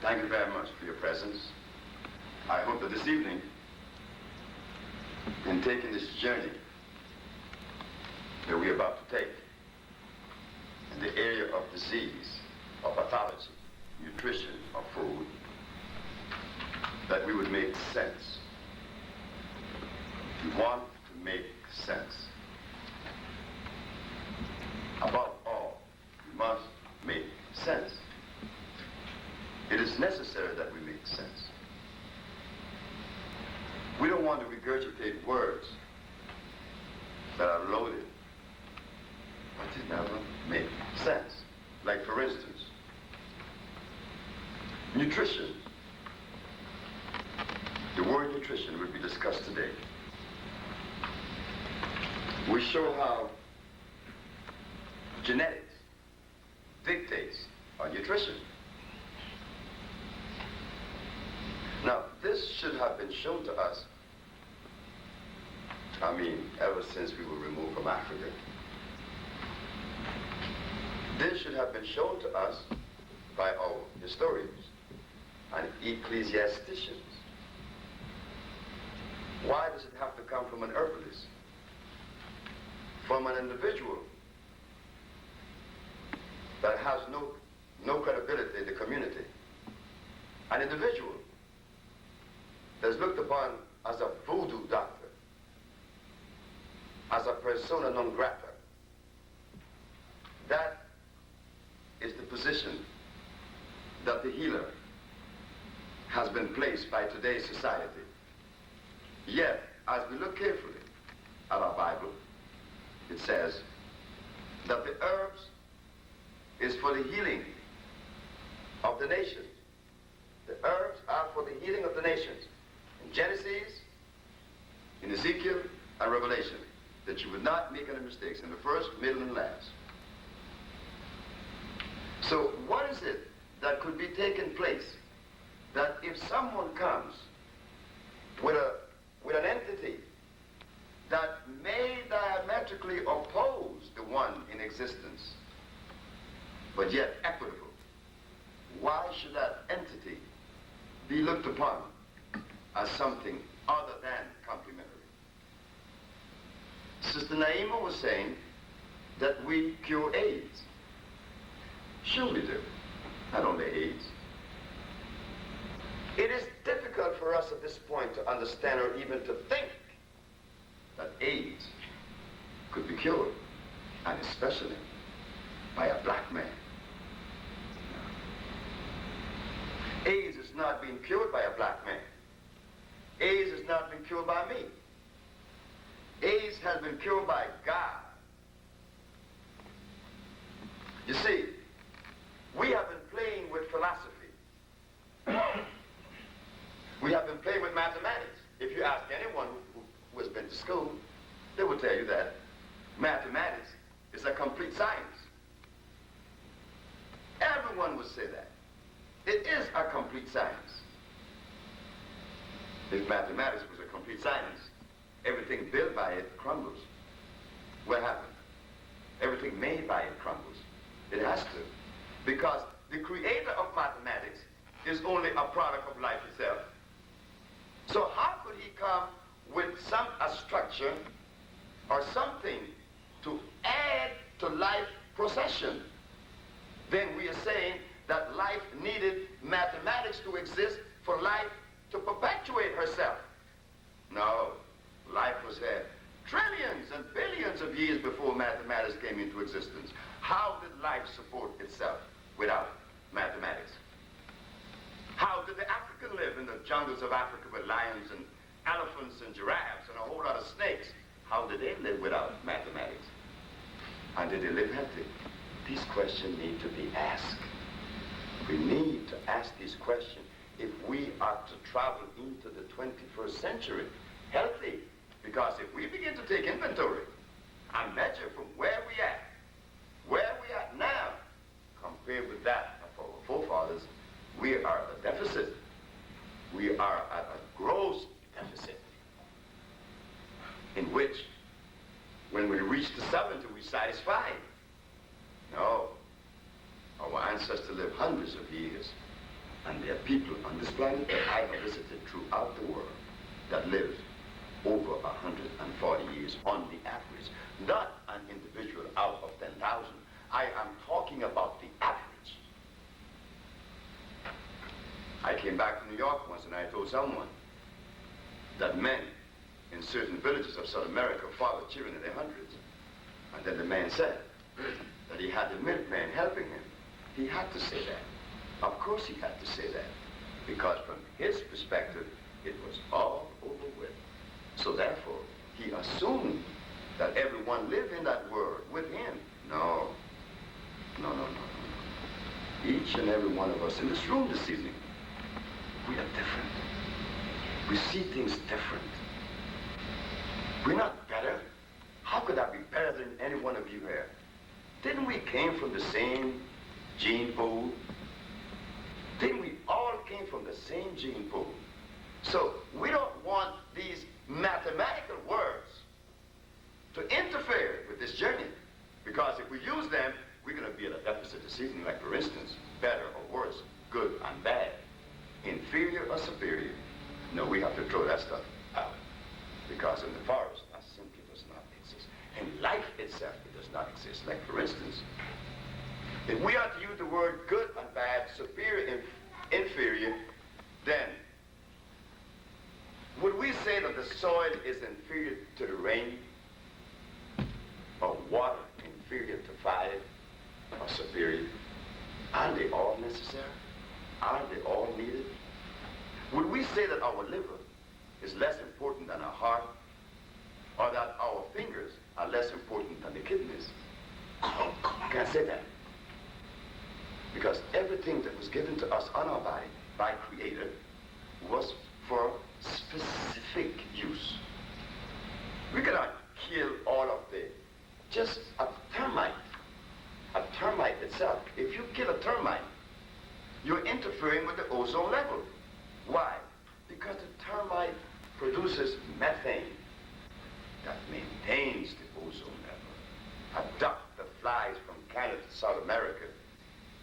Thank you very much for your presence. I hope that this evening, in taking this journey that we're about to take in the area of disease, of pathology, nutrition, of food, that we would make sense. We want to make sense. Above all, we must make sense. It is necessary that we make sense. We don't want to regurgitate words that are loaded, but they never make sense. Like, for instance, nutrition. The word nutrition will be discussed today. We show how genetics dictates our nutrition. Now, this should have been shown to us, ever since we were removed from Africa. This should have been shown to us by our historians and ecclesiasticians. Why does it have to come from an herbalist? From an individual that has no credibility in the community? An individual that's looked upon as a voodoo doctor, as a persona non grata. That is the position that the healer has been placed by today's society. Yet, as we look carefully at our Bible, it says that the herbs is for the healing of the nations. The herbs are for the healing of the nations. In Genesis, in Ezekiel, and Revelation, that you would not make any mistakes in the first, middle, and last. So what is it that could be taking place that if someone comes with an entity that may diametrically oppose the one in existence, but yet equitable, why should that entity be looked upon as something other than complementary? Sister Naima was saying that we cure AIDS. Sure we do. Not only AIDS. It is difficult for us at this point to understand or even to think that AIDS could be cured, and especially by a black man. AIDS is not being cured by a black man. AIDS has not been cured by me. AIDS has been cured by God. You see, we have been playing with philosophy. We have been playing with mathematics. If you ask anyone who has been to school, they will tell you that mathematics is a complete science. Everyone would say that. It is a complete science. If mathematics was a complete science, everything built by it crumbles. What happened? Everything made by it crumbles. It has to. Because the creator of mathematics is only a product of life itself. So how could he come with a structure or something to add to life procession? Then we are saying that life needed mathematics to exist for life to perpetuate herself. No, life was here trillions and billions of years before mathematics came into existence. How did life support itself without mathematics? How did the African live in the jungles of Africa with lions and elephants and giraffes and a whole lot of snakes? How did they live without mathematics? And did they live healthy? These questions need to be asked. We need to ask these questions if we are to travel into the 21st century healthy. Because if we begin to take inventory and measure from where we at now, compared with that of our forefathers, we are at a deficit. We are at a gross deficit, in which, when we reach the 70, we're satisfied. No. Our ancestors lived hundreds of years. And there are people on this planet that I have visited throughout the world that live over 140 years on the average. Not an individual out of 10,000. I am talking about the average. I came back from New York once and I told someone that men in certain villages of South America fathered children in their hundreds. And then the man said that he had the milkman helping him. He had to say that. Of course he had to say that. Because from his perspective, it was all over with. So therefore, he assumed that everyone lived in that world with him. No. No, no, no, no. Each and every one of us in this room this evening, we are different. We see things different. We're not better. How could I be better than any one of you here? Didn't we came from the same gene pool? Didn't we all came from the same gene pool? So we don't want these mathematical words to interfere with this journey. Because if we use them, we're going to be at a deficit this evening, like for instance, better or worse, good and bad, inferior or superior. No, we have to throw that stuff out. Because in the forest, that simply does not exist. In life itself, it does not exist. Like for instance, if we are to use the word good and bad, superior, inferior, then would we say that the soil is inferior to the rain? Or water inferior to fire? Or superior? Aren't they all necessary? Aren't they all needed? Would we say that our liver is less important than our heart? Or that our fingers are less important than the kidneys? Can't say that. Because everything that was given to us on our body by Creator was for specific use. We cannot kill all of just a termite. A termite itself. If you kill a termite, you're interfering with the ozone level. Why? Because the termite produces methane that maintains the ozone level. A duck that flies from Canada to South America,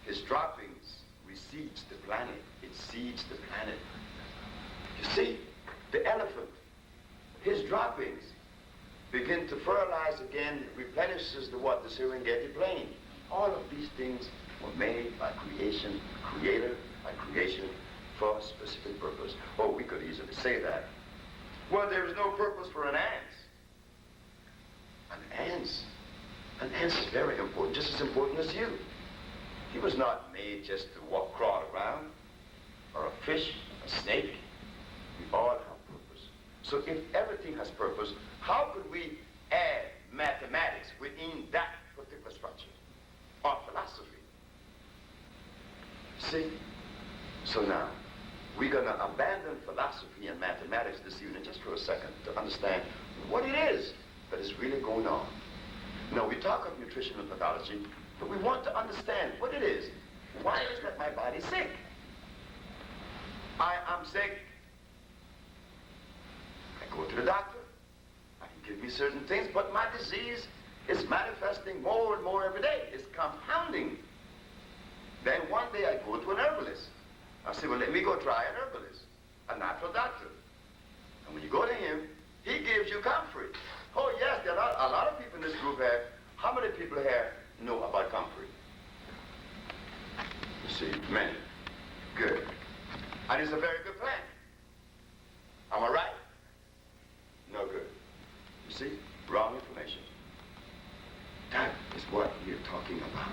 his droppings reseeds the planet. It seeds the planet. You see, the elephant, his droppings begin to fertilize again, replenishes the Serengeti plain. All of these things were made by Creator, by creation, for a specific purpose. Oh, we could easily say that. Well, there is no purpose for an ant. An ant is very important, just as important as you. He was not made just to crawl around, or a fish, a snake. We all have purpose. So if everything has purpose, how could we add mathematics within that particular structure? Or philosophy? See? So now, we're going to abandon philosophy and mathematics this evening just for a second to understand what it is that is really going on. Now, we talk of nutritional pathology, but we want to understand what it is. Why is that my body sick? I am sick. I go to the doctor. I can give me certain things, but my disease is manifesting more and more every day. It's compounding. Then one day I go to an herbalist. I say, well, let me go try an herbalist, a natural doctor. And when you go to him, he gives you comfrey. Oh, yes, there are a lot of people in this group here. How many people here know about comfrey? You see, many. Good. And it's a very good plant. Am I right? No good. You see, wrong information. That is what we're talking about.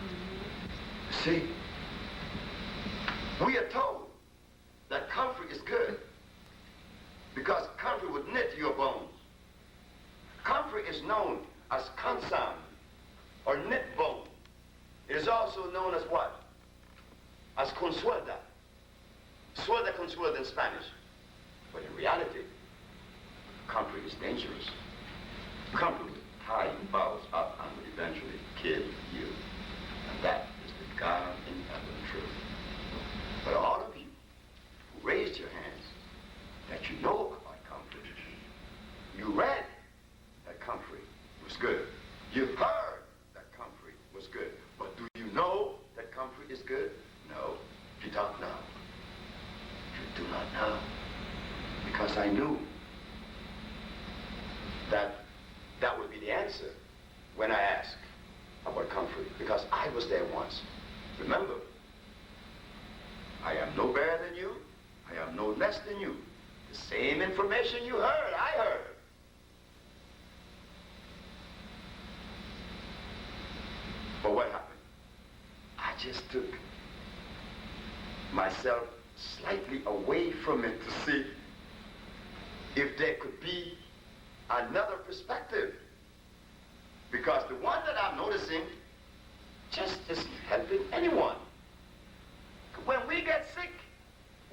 You see, we are told that comfrey is good because comfrey would knit your bones. Comfrey is known as consam, or knit bone. It is also known as what? As consuelda. Suelda consuelda in Spanish. But in reality, comfrey is dangerous. Comfrey will tie your bowels up and will eventually kill you. And that is the God in heaven truth. But all of you who raised your hands, that you know about comfrey, you read that comfrey was good. You heard that comfrey was good. But do you know that comfrey is good? No. You don't know. do not know. Because I knew that that would be the answer when I asked about comfort. Because I was there once. Remember, I am no better than you. I am no less than you. The same information you heard, I heard. But what happened? I just took myself slightly away from it to see if there could be another perspective. Because the one that I'm noticing just isn't helping anyone. When we get sick,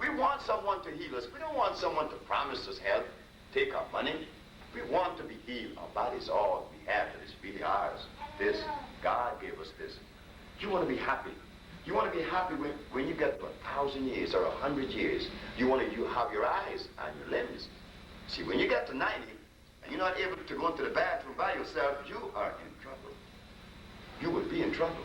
we want someone to heal us. We don't want someone to promise us help, take our money. We want to be healed. Our body's all we have that is really ours. This, God gave us this. You want to be happy. You want to be happy when you get 1,000 years or 100 years. You want to have your eyes and your limbs. See, when you get to 90 and you're not able to go into the bathroom by yourself, you are in trouble. You would be in trouble.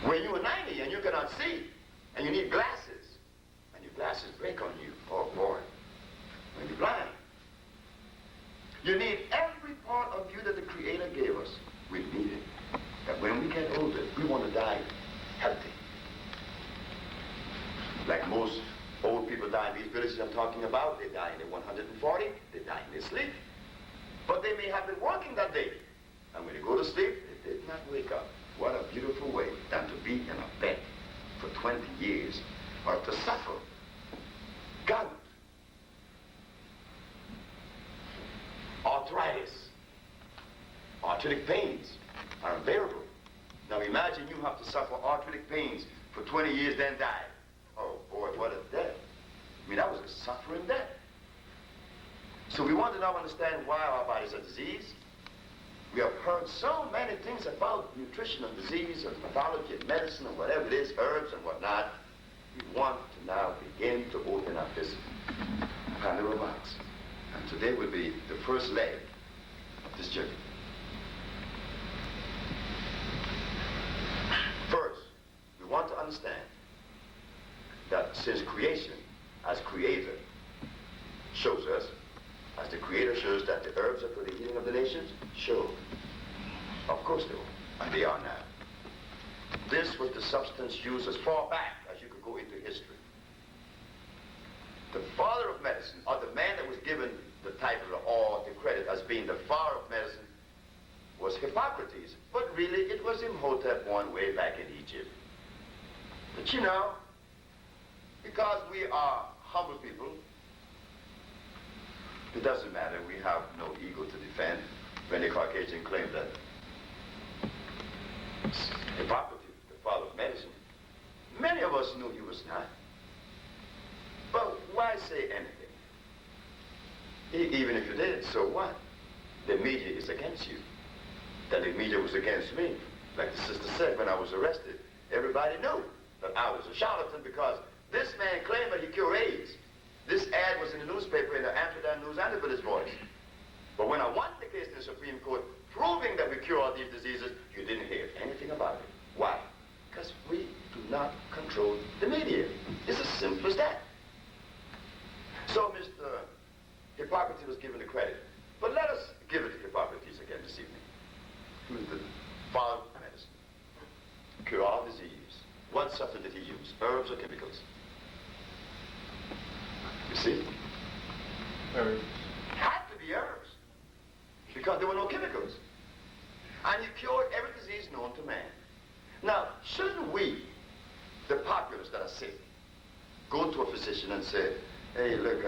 When you are 90 and you cannot see, and you need glasses, and your glasses break on you, oh boy, when you're blind. You need every part of you that the Creator gave us. We need it. That when we get older, we want to die healthy. Like most old people die in these villages I'm talking about, they die in their 140, they die in their sleep. But they may have been working that day. And when they go to sleep, they did not wake up. What a beautiful way than to be in a bed for 20 years or to suffer gout, arthritis, arthritic pains are unbearable. Now imagine you have to suffer arthritic pains for 20 years, then die. Oh boy, what a death. I mean, that was a suffering death. So we want to now understand why our bodies are diseased. We have heard so many things about nutrition and disease and pathology and medicine and whatever it is, herbs and whatnot. We want to now begin to open up this Pandora box. And today will be the first leg of this journey. First, we want to understand that since creation, as Creator shows us, as the Creator shows that the herbs are for the healing of the nations, sure. Of course they were, and they are now. This was the substance used as far back as you could go into history. The father of medicine, or the man that was given the title or the credit as being the father of medicine, was Hippocrates. But really, it was Imhotep one way back in Egypt. But you know, because we are humble people, it doesn't matter. We have no ego to defend when the Caucasian claimed that Hippocrates, the father of medicine, many of us knew he was not. But why say anything? Even if you did, so what? The media is against you. That the media was against me. Like the sister said when I was arrested, everybody knew that I was a charlatan because this man claimed that he cured AIDS. This ad was in the newspaper, in the Amsterdam News and the Village Voice. But when I won the case in the Supreme Court, proving that we cure all these diseases, you didn't hear anything about it. Why? Because we do not control the media. It's as simple as that. So Mr. Hippocrates was given the credit. But let us give it to Hippocrates again this evening. He was the father of medicine. Cure all disease. What substance did he use? Herbs or chemicals? You see? Herbs. Had to be herbs. Because there were no chemicals. And he cured every disease known to man. Now, shouldn't we, the populace that are sick, go to a physician and say, hey, look,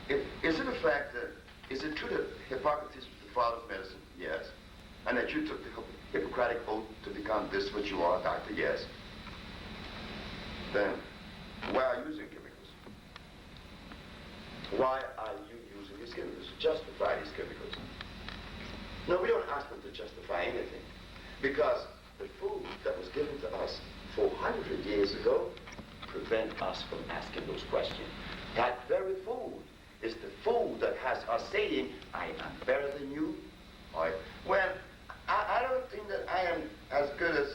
is it a fact that, is it true that Hippocrates was the father of medicine? Yes. And that you took the Hippocratic oath to become this what you are, doctor? Yes. Then, why are you using chemicals? Why are you using these chemicals? Justify these chemicals. No, we don't ask them to justify anything. Because the food that was given to us 400 years ago prevent us from asking those questions. That very food is the food that has us saying, I am better than you. Or, well, I don't think that I am as good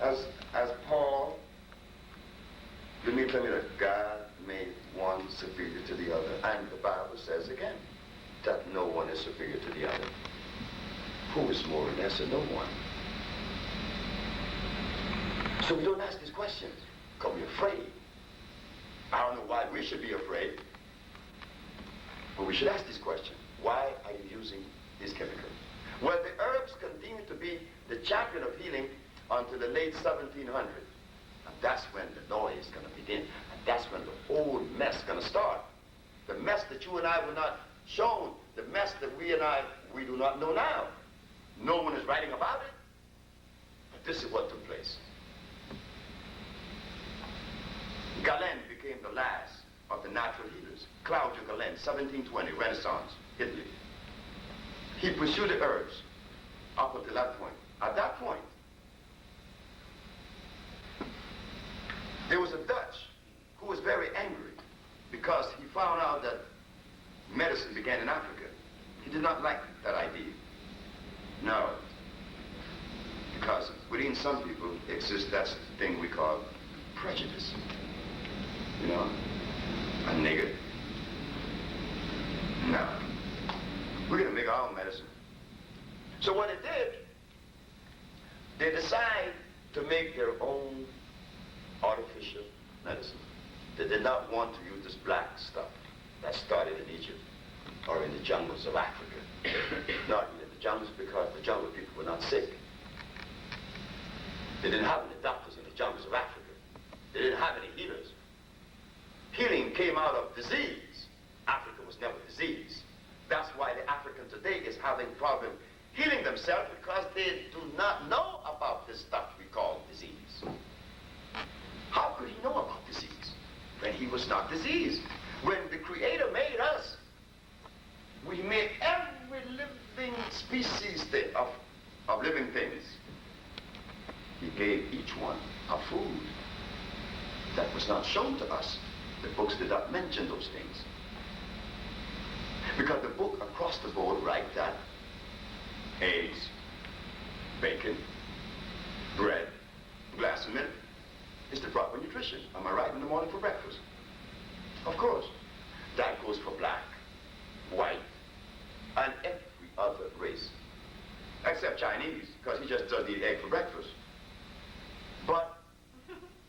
as Paul. tell me that God made one superior to the other, and the Bible says again that no one is superior to the other. Who is more or lesser? No one. So we don't ask these questions because we're afraid. I don't know why we should be afraid, but we should ask this question. Why are you using this chemical? Well, the herbs continue to be the champion of healing until the late 1700s. And that's when the noise is going to begin. And that's when the whole mess is going to start. The mess that you and I were not shown. The mess that we do not know now. No one is writing about it. But this is what took place. Galen became the last of the natural healers. Claudio Galen, 1720, Renaissance, Italy. He pursued the herbs up until that point. At that point, there was a Dutch who was very angry because he found out that medicine began in Africa. He did not like that idea. No. Because within some people exists that thing we call prejudice. You know? A nigger. No. We're going to make our own medicine. So what they did, they decided to make their own artificial medicine. They did not want to use this black stuff that started in Egypt or in the jungles of Africa. Not in the jungles because the jungle people were not sick. They didn't have any doctors in the jungles of Africa. They didn't have any healers. Healing came out of disease. Africa was never disease. That's why the African today is having problem healing themselves because they do not know about this stuff we call disease. How could he know about disease when he was not diseased? When the Creator made us, we made every living species of living things. He gave each one a food that was not shown to us. The books did not mention those things. Because the book across the board write that eggs, bacon, bread, a glass of milk is the proper nutrition. Am I right? In the morning for breakfast. Of course. That goes for black, white, and every other race. Except Chinese, because he just doesn't eat egg for breakfast. But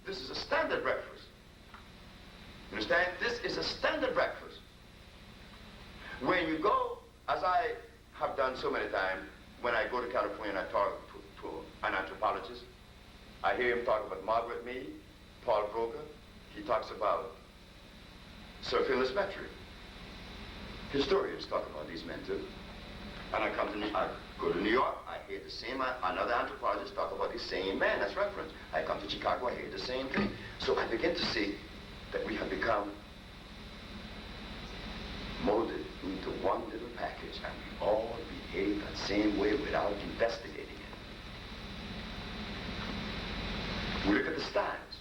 this is a standard breakfast. You understand? This is a standard breakfast. When you go, as I have done so many times, when I go to California and I talk to an anthropologist, I hear him talk about Margaret Mead, Paul Broca. He talks about Sir Phyllis Mettrie. Historians talk about these men too. And I go to New York, I hear the same, another anthropologist talk about the same man as reference. I come to Chicago, I hear the same thing. So I begin to see that we have become molded into one little package and we all behave that same way without investigating it. We look at the styles.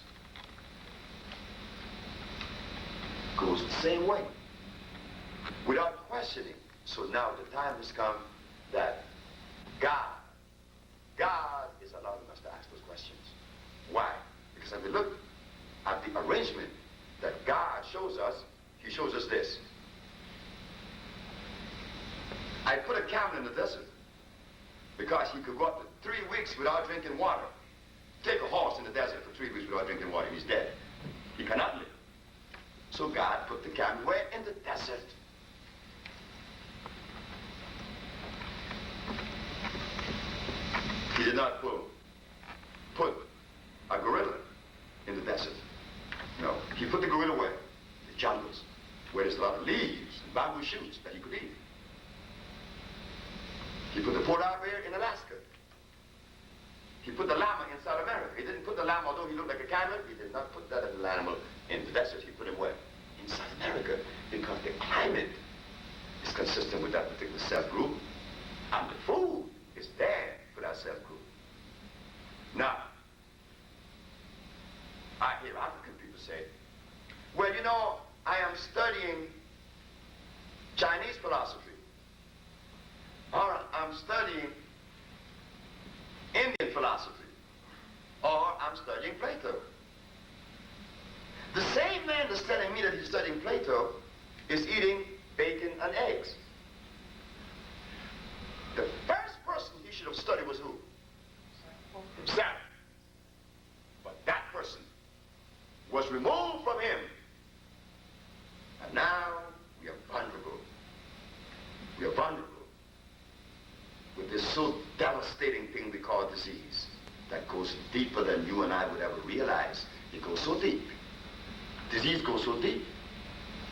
Goes the same way. Without questioning. So now the time has come that God is allowing us to ask those questions. Why? Because if we look at the arrangement that God shows us, he shows us this. I put a camel in the desert because he could go up to 3 weeks without drinking water. Take a horse in the desert for 3 weeks without drinking water, he's dead. He cannot live. So God put the camel where? In the desert. He did not put a gorilla in the desert. No, he put the gorilla where? The jungles, where there's a lot of leaves and bamboo shoots that he could eat. He put the polar bear in Alaska. He put the llama in South America. He didn't put the llama, although he looked like a camel, he did not put that as an animal in the desert. He put him where? In South America, because the climate is consistent with that particular cell group, and the food is there for that cell group. Now, I hear African people say, well, you know, I am studying Chinese philosophy, or I'm studying Indian philosophy, or I'm studying Plato. The same me that he's studying Plato is eating bacon and eggs. The first person he should have studied was who? Himself. But that person was removed from him. And now we are vulnerable. We are vulnerable with this so devastating thing we call disease that goes deeper than you and I would ever realize. It goes so deep. Disease goes so deep.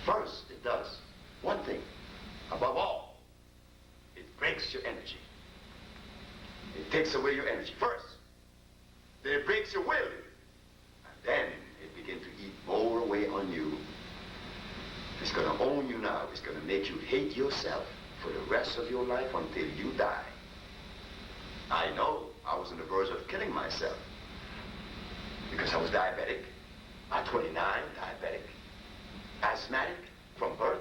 First, it does one thing. Above all, it breaks your energy. It takes away your energy first. Then it breaks your will. And then it begins to eat more away on you. It's going to own you now. It's going to make you hate yourself for the rest of your life until you die. I know I was on the verge of killing myself because I was diabetic. At 29, diabetic. Asthmatic from birth.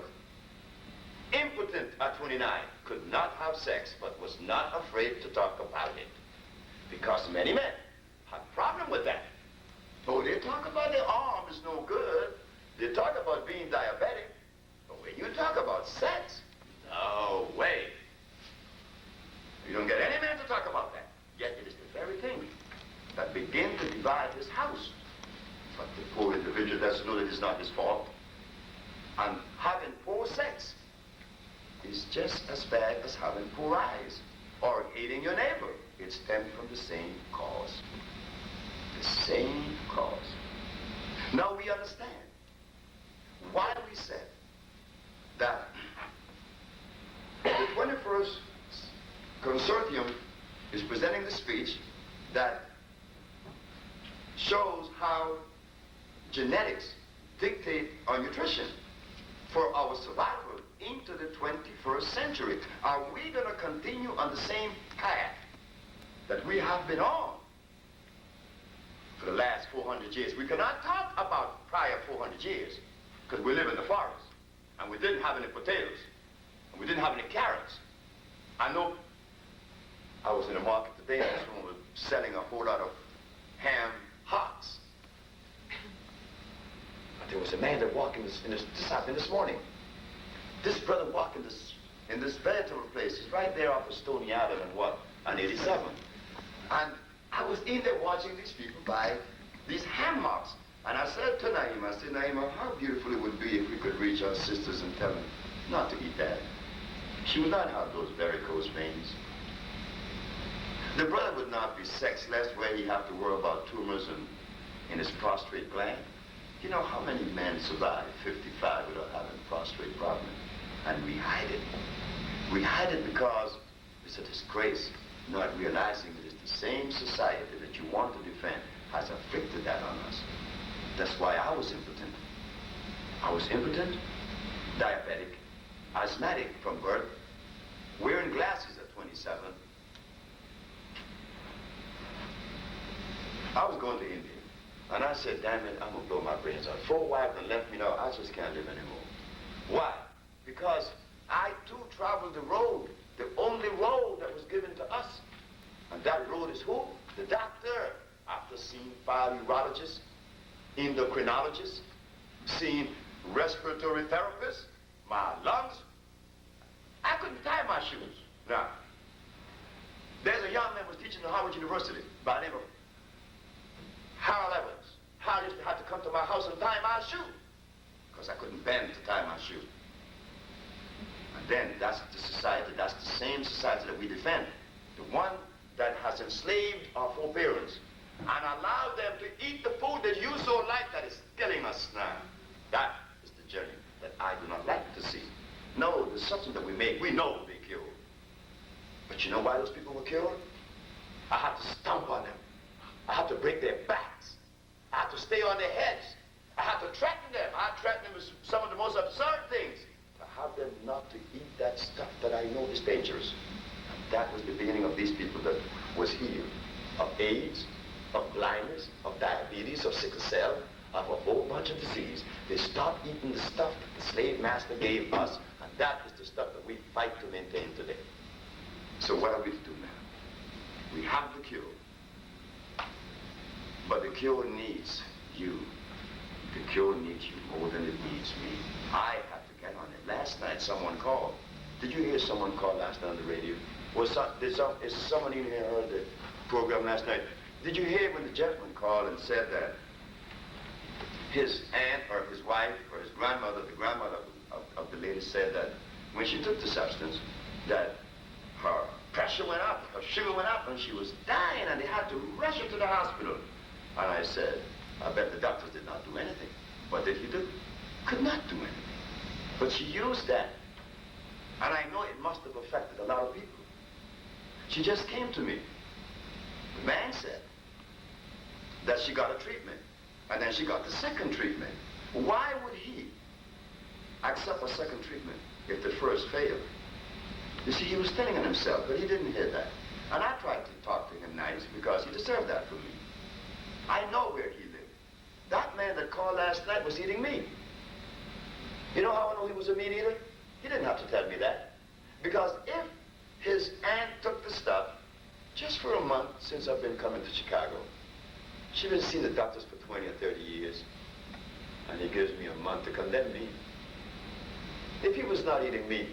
Impotent at 29. Could not have sex, but was not afraid to talk about it. Because many men have a problem with that. Oh, they talk about their arm is no good. They talk about being diabetic. But when you talk about sex, no way. You don't get any man to talk about that. Yet it is the very thing that begins to divide his house. But the poor individual doesn't know that it's not his fault. And having poor sex is just as bad as having poor eyes or hating your neighbor. It stems from the same cause. The same cause. Now we understand why we said that the 21st Consortium is presenting the speech that shows how genetics dictate our nutrition for our survival into the 21st century. Are we going to continue on the same path that we have been on for the last 400 years? We cannot talk about prior 400 years because we live in the forest and we didn't have any potatoes and we didn't have any carrots. I know I was in the market today and someone was selling a whole lot of ham hocks. But there was a man that walked this morning. This brother walked in this vegetable place. It's right there off of Stony Island on 87. And I was in there watching these people buy these ham hocks. And I said to Naima, how beautiful it would be if we could reach our sisters and tell them not to eat that. She would not have those varicose veins. The brother would not be sexless where he have to worry about tumors in his prostate gland. You know how many men survive 55 without having a prostate problem? And we hide it. We hide it because it's a disgrace, not realizing that it's the same society that you want to defend has afflicted that on us. That's why I was impotent. I was impotent, diabetic, asthmatic from birth, wearing glasses at 27. I was going to India, and I said, damn it, I'm going to blow my brains out. 4 wives and left me now, I just can't live anymore. Why? Because I too traveled the road, the only road that was given to us. And that road is who? The doctor. After seeing 5 urologists, endocrinologists, seeing respiratory therapists, my lungs, I couldn't tie my shoes. Now, there's a young man who was teaching at Harvard University by the name of Harold Evans. Harold used to have to come to my house and tie my shoe because I couldn't bend to tie my shoe. And then that's the society, that's the same society that we defend. The one that has enslaved our forebearers and allowed them to eat the food that you so like that is killing us now. That is the journey that I do not like to see. No, the substance that we make, we know will be killed. But you know why those people were killed? I had to stomp on them. I had to break their backs. I had to stay on their heads. I had to threaten them. I threatened them with some of the most absurd things. To have them not to eat that stuff that I know is dangerous. And that was the beginning of these people that was healed. Of AIDS, of blindness, of diabetes, of sickle cell, of a whole bunch of disease. They stopped eating the stuff that the slave master gave us. And that is the stuff that we fight to maintain today. So what are we to do now? We have the cure. But the cure needs you. The cure needs you more than it needs me. I have to get on it. Last night someone called. Did you hear someone call last night on the radio? Is someone in here heard the program last night? Did you hear when the gentleman called and said that his aunt or his wife or his grandmother, the grandmother of the lady said that when she took the substance, that her pressure went up, her sugar went up, and she was dying, and they had to rush her to the hospital. And I said, I bet the doctors did not do anything. What did he do? Could not do anything. But she used that. And I know it must have affected a lot of people. She just came to me. The man said that she got a treatment, and then she got the second treatment. Why would he accept a second treatment if the first failed? You see, he was telling on himself, but he didn't hear that. And I tried to talk to him nice because he deserved that from me. I know where he lived. That man that called last night was eating meat. You know how I know he was a meat eater? He didn't have to tell me that. Because if his aunt took the stuff, just for a month since I've been coming to Chicago, she's been seeing the doctors for 20 or 30 years, and he gives me a month to condemn me. If he was not eating meat,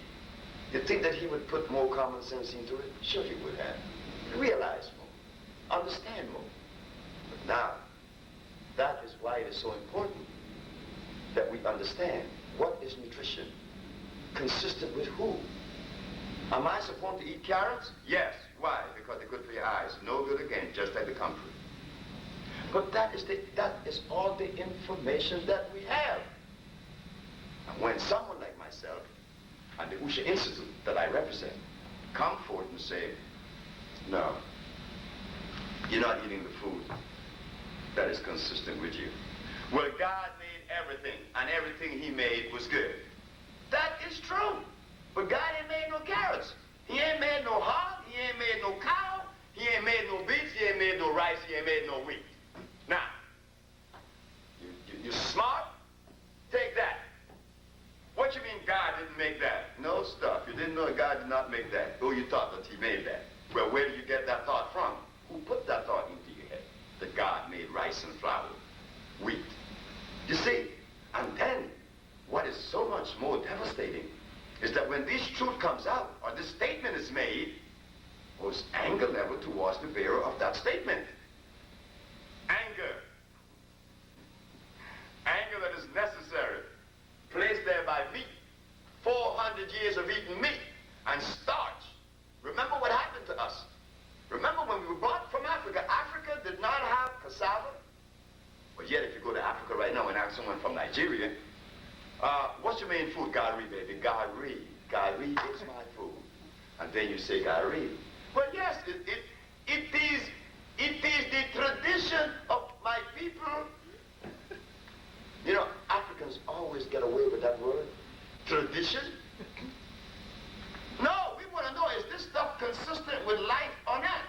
you'd think that he would put more common sense into it? Sure he would have. Realize more. Understand more. But now, that is why it is so important that we understand what is nutrition. Consistent with who? Am I supposed to eat carrots? Yes. Why? Because they're good for your eyes. No good again, just like the comfort. But that is all the information that we have. And when someone like myself and the Usha Institute that I represent come forth and say, no, you're not eating the food that is consistent with you. Well, God made everything, and everything he made was good. That is true. But God ain't made no carrots. He ain't made no hog. He ain't made no cow. He ain't made no beets. He ain't made no rice. He ain't made no wheat. Now, you smart? Take that. What you mean God didn't make that? No stuff. You didn't know God did not make that. Oh, you thought that he made that. Well, where did you get that thought from? Who put that thought into your head? That God made rice and flour, wheat. You see? And then, what is so much more devastating is that when this truth comes out, or this statement is made, was anger level towards the bearer of that statement. Anger. Anger that is necessary. Placed there by meat. 400 years of eating meat and starch. Remember what happened to us. Remember when we were brought from Africa, Africa did not have cassava. But yet if you go to Africa right now and ask someone from Nigeria, what's your main food? Gari, baby. Gari. Gari is my food. And then you say gari. Well, yes, it is the tradition of my people. You know, Africans always get away with that word. Tradition? No, we want to know, is this stuff consistent with life or not?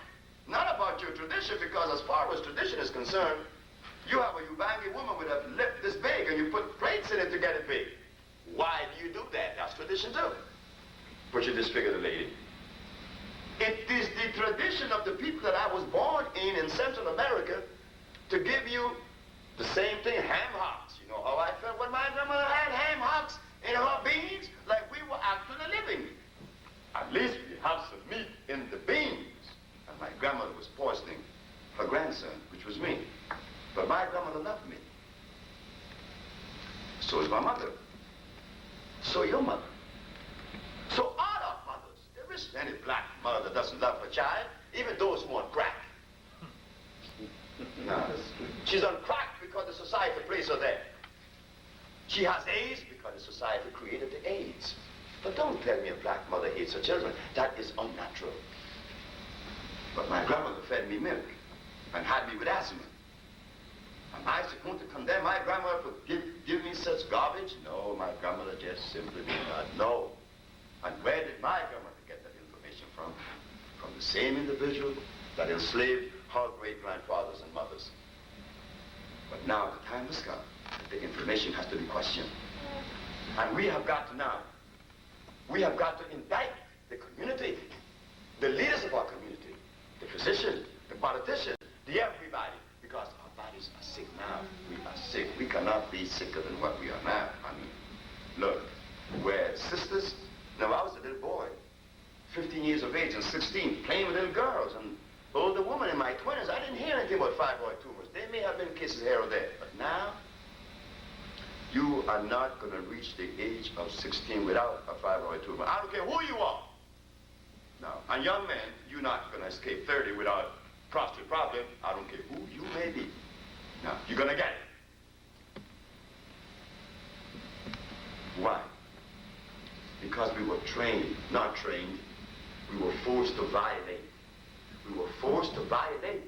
Not about your tradition, because as far as tradition is concerned, you have a Ubangi woman with a lip this big and you put plates in it to get it big. Why do you do that? That's tradition too. But you disfigure the lady. It is the tradition of the people that I was born in Central America to give you the same thing, ham hocks. You know how I felt when my grandmother had ham hocks in her beans? Like we were actually living. At least we have some meat in the beans. And my grandmother was poisoning her grandson, which was me. But my grandmother loved me. So is my mother. So your mother. So all our mothers. There isn't any black mother that doesn't love her child, even those who are on crack. No. She's on crack because the society placed her there. She has AIDS because the society created the AIDS. But don't tell me a black mother hates her children. That is unnatural. But my grandmother fed me milk and had me with asthma. Am I supposed to condemn my grandmother for give me such garbage? No, my grandmother just simply did not know. And where did my grandmother get that information from? From the same individual that enslaved her great-grandfathers and mothers. But now the time has come. The information has to be questioned. And we have got to now, we have got to indict the community, the leaders of our community, the physicians, the politicians, the everybody, because our bodies are sick now. We are are sick. We cannot be sicker than what we are now. I mean, look, we're sisters. Now, I was a little boy, 15 years of age and 16, playing with little girls. And older woman in my 20s, I didn't hear anything about fibroid tumors. There may have been cases here or there. But now, you are not going to reach the age of 16 without a fibroid tumor. I don't care who you are. No. And young men, you're not going to escape 30 without a prostate problem. I don't care who you may be. No, you're going to get it. Why? Because we were trained, not trained. We were forced to violate. We were forced to violate.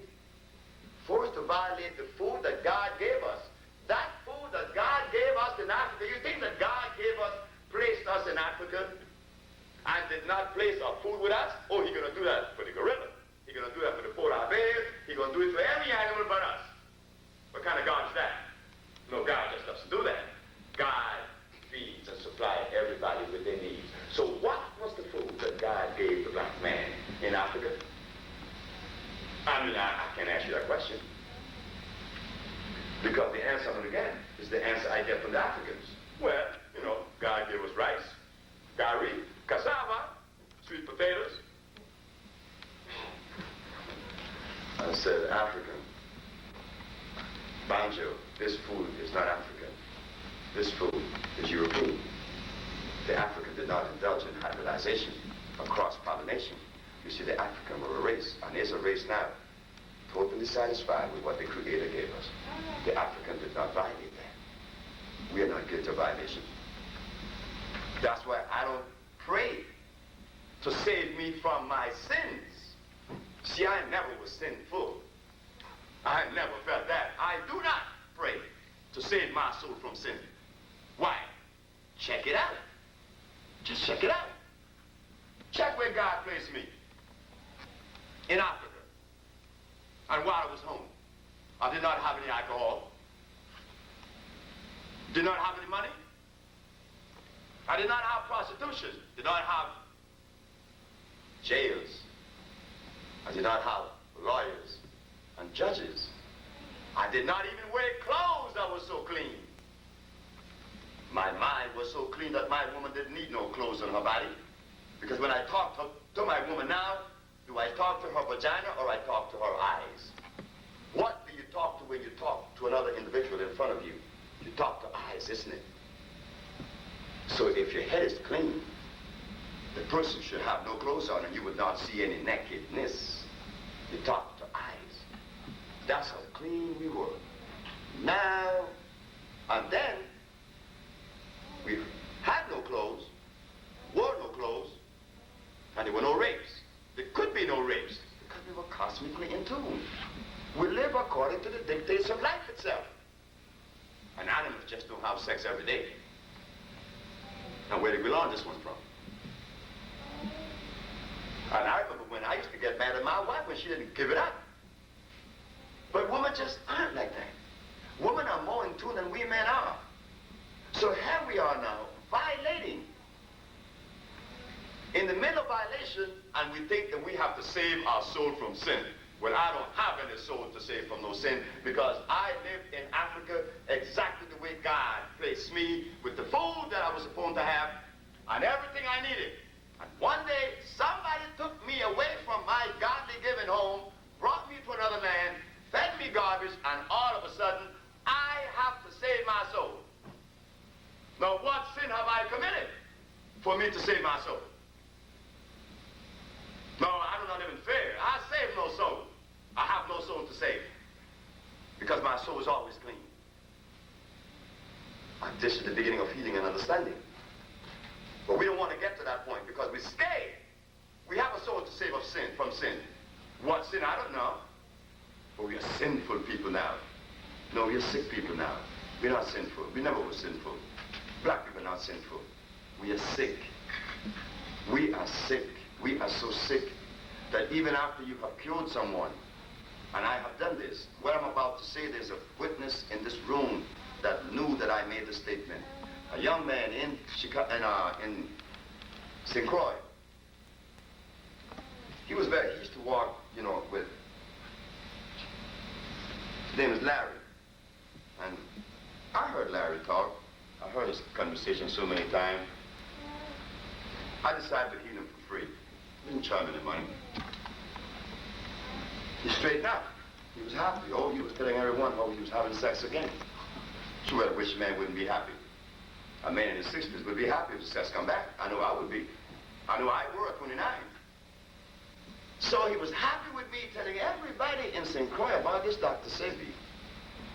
Forced to violate the food that God gave us. That food that God gave us in Africa. You think that God gave us, placed us in Africa, and did not place our food with us? Oh, He's going to do that for the gorilla. He's going to do that for the polar bear. He's going to do it for every animal but us. What kind of God is that? No, God just doesn't do that. God feeds and supplies everybody with their needs. So what was the food that God gave the black man in Africa? I mean, I can't ask you that question. Because the answer, again, is the answer I get from the Africans. Well, you know, God gave us rice, gari, cassava, sweet potatoes. I said, African, banjo, this food is not African. This food is European. The African did not indulge in hybridization or cross-pollination. You see, the African were a race, and is a race now, totally satisfied with what the Creator gave us. The African did not violate that. We are not guilty of violation. That's why I don't pray to save me from my sins. See, I never was sinful. I never felt that. I do not pray to save my soul from sin. Why? Check it out. Just check it out. Check where God placed me. In Africa. And while I was home, I did not have any alcohol. Did not have any money. I did not have prostitution. Did not have jails. I did not have lawyers and judges. I did not even wear clothes that were so clean. My mind was so clean that my woman didn't need no clothes on her body. Because when I talk to my woman now, do I talk to her vagina or I talk to her eyes? What do you talk to when you talk to another individual in front of you? You talk to eyes, isn't it? So if your head is clean, the person should have no clothes on and you would not see any nakedness. You talk to eyes. That's how clean we were. Now, and then, we had no clothes, wore no clothes, and there were no rapes. There could be no rapes because we were cosmically in tune. We live according to the dictates of life itself. And animals just don't have sex every day. Now, where did we learn this one from? And I remember when I used to get mad at my wife when she didn't give it up. But women just aren't like that. Women are more in tune than we men are. So here we are now, violating. In the middle of violation, and we think that we have to save our soul from sin. Well, I don't have any soul to save from no sin because I lived in Africa exactly the way God placed me with the food that I was supposed to have and everything I needed. And one day, somebody took me away from my godly given home, brought me to another land, fed me garbage, and all of a sudden, I have to save my soul. Now, what sin have I committed for me to save my soul? No, I do not live in fear. I save no soul. I have no soul to save because my soul is always clean. And this is the beginning of healing and understanding. But we don't want to get to that point because we're scared. We have a soul to save us from sin. What sin? I don't know. But we are sinful people now. No, we are sick people now. We're not sinful. We never were sinful. Black people are not sinful. We are sick. We are sick. We are so sick that even after you have cured someone, and I have done this, what I'm about to say, there's a witness in this room that knew that I made the statement. A young man in St. Croix. He used to walk, with, his name is Larry. And I heard Larry talk. I heard his conversation so many times. I decided to heal him for free. Didn't charge me any money. He straightened out. He was happy. Oh, he was telling everyone how he was having sex again. Sure, I wish a man wouldn't be happy. A man in his 60s would be happy if the sex come back. I know I would be. I know I were at 29. So he was happy with me telling everybody in St. Croix about this Dr. Sebi.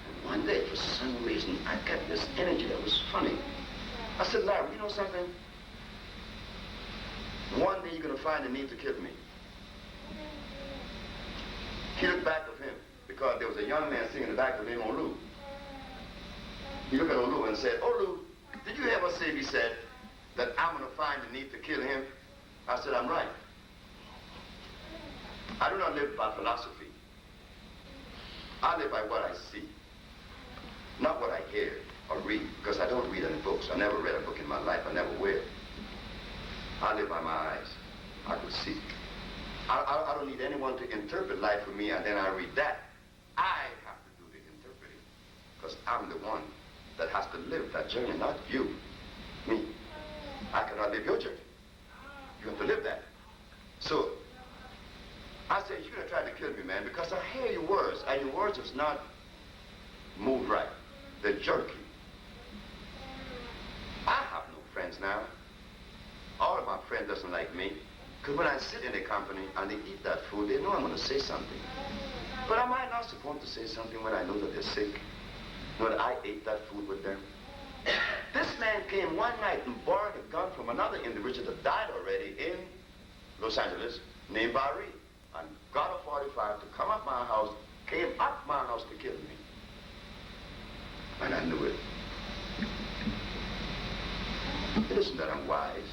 And one day, for some reason, I got this energy that was funny. I said, Larry, you know something? One day you're going to find the need to kill me. He looked back of him because there was a young man sitting in the back of him, Olu. He looked at Olu and said, Olu, did you hear what Sebi said? That I'm going to find the need to kill him? I said, I'm right. I do not live by philosophy. I live by what I see, not what I hear or read, because I don't read any books. I never read a book in my life. I never will. I live by my eyes. I could see. I don't need anyone to interpret life for me, and then I read that. I have to do the interpreting, because I'm the one that has to live that journey, not you, me. I cannot live your journey. You have to live that. So, I said, you're gonna try to kill me, man, because I hear your words, and your words is not moved right. They're jerky. I have no friends now. All of my friends doesn't like me. Because when I sit in a company and they eat that food, they know I'm going to say something. But am I not supposed to say something when I know that they're sick? Know that I ate that food with them? This man came one night and borrowed a gun from another individual that died already in Los Angeles, named Barry, and got a 45 to come up my house, came up my house to kill me. And I knew it. It isn't that I'm wise.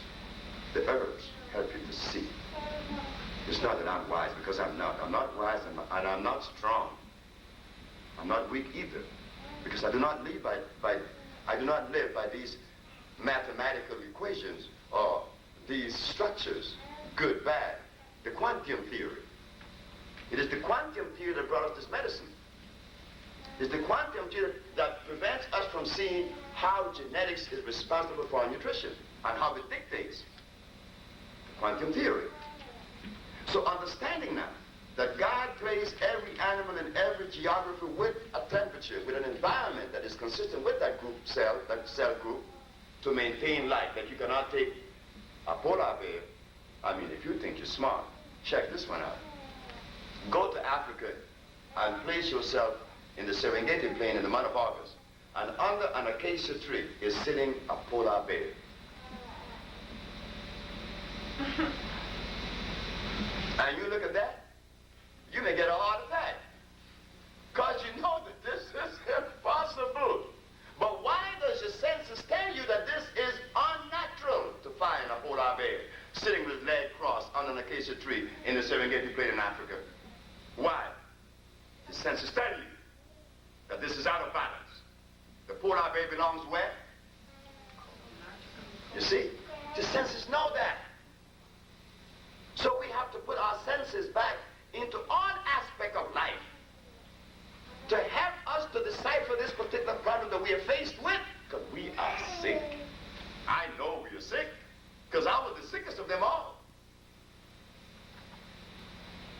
The herbs help you to see. It's not that I'm wise, because I'm not. I'm not wise, and I'm not strong. I'm not weak either, because I do not live by these mathematical equations or these structures, good, bad. The quantum theory. It is the quantum theory that brought us this medicine. It's the quantum theory that prevents us from seeing how genetics is responsible for our nutrition and how it dictates. Quantum theory. So understanding now that God placed every animal in every geography with a temperature, with an environment that is consistent with that group cell, that cell group, to maintain life, that you cannot take a polar bear. I mean, if you think you're smart, check this one out. Go to Africa and place yourself in the Serengeti plain in the month of August, and under an acacia tree is sitting a polar bear. And you look at that, you may get a heart attack. Because you know that this is impossible. But why does your senses tell you that this is unnatural to find a polar bear sitting with his leg crossed under an acacia tree in the Serengeti plain in Africa? Why? Your senses tell you that this is out of balance. The polar bear belongs where? You see? Your senses know that. So we have to put our senses back into all aspects of life to help us to decipher this particular problem that we are faced with, because we are sick. I know we are sick, because I was the sickest of them all.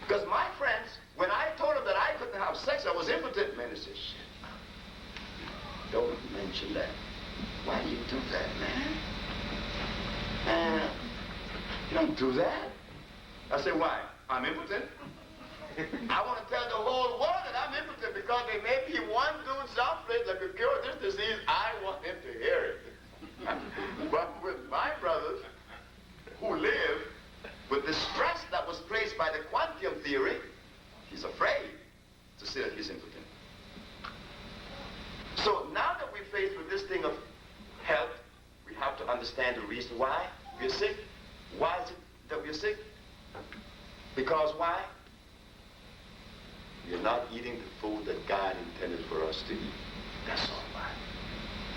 Because my friends, when I told them that I couldn't have sex, I was impotent, man, they said, shit, don't mention that. Why do you do that, man? You don't do that. I said, why? I'm impotent. I want to tell the whole world that I'm impotent, because there may be one dude someplace that could cure this disease. I want him to hear it. But with my brothers who live with the stress that was placed by the quantum theory, he's afraid to say that he's impotent. So now that we're faced with this thing of health, we have to understand the reason why we're sick. Why is it that we're sick? Because why? We're not eating the food that God intended for us to eat. That's all why.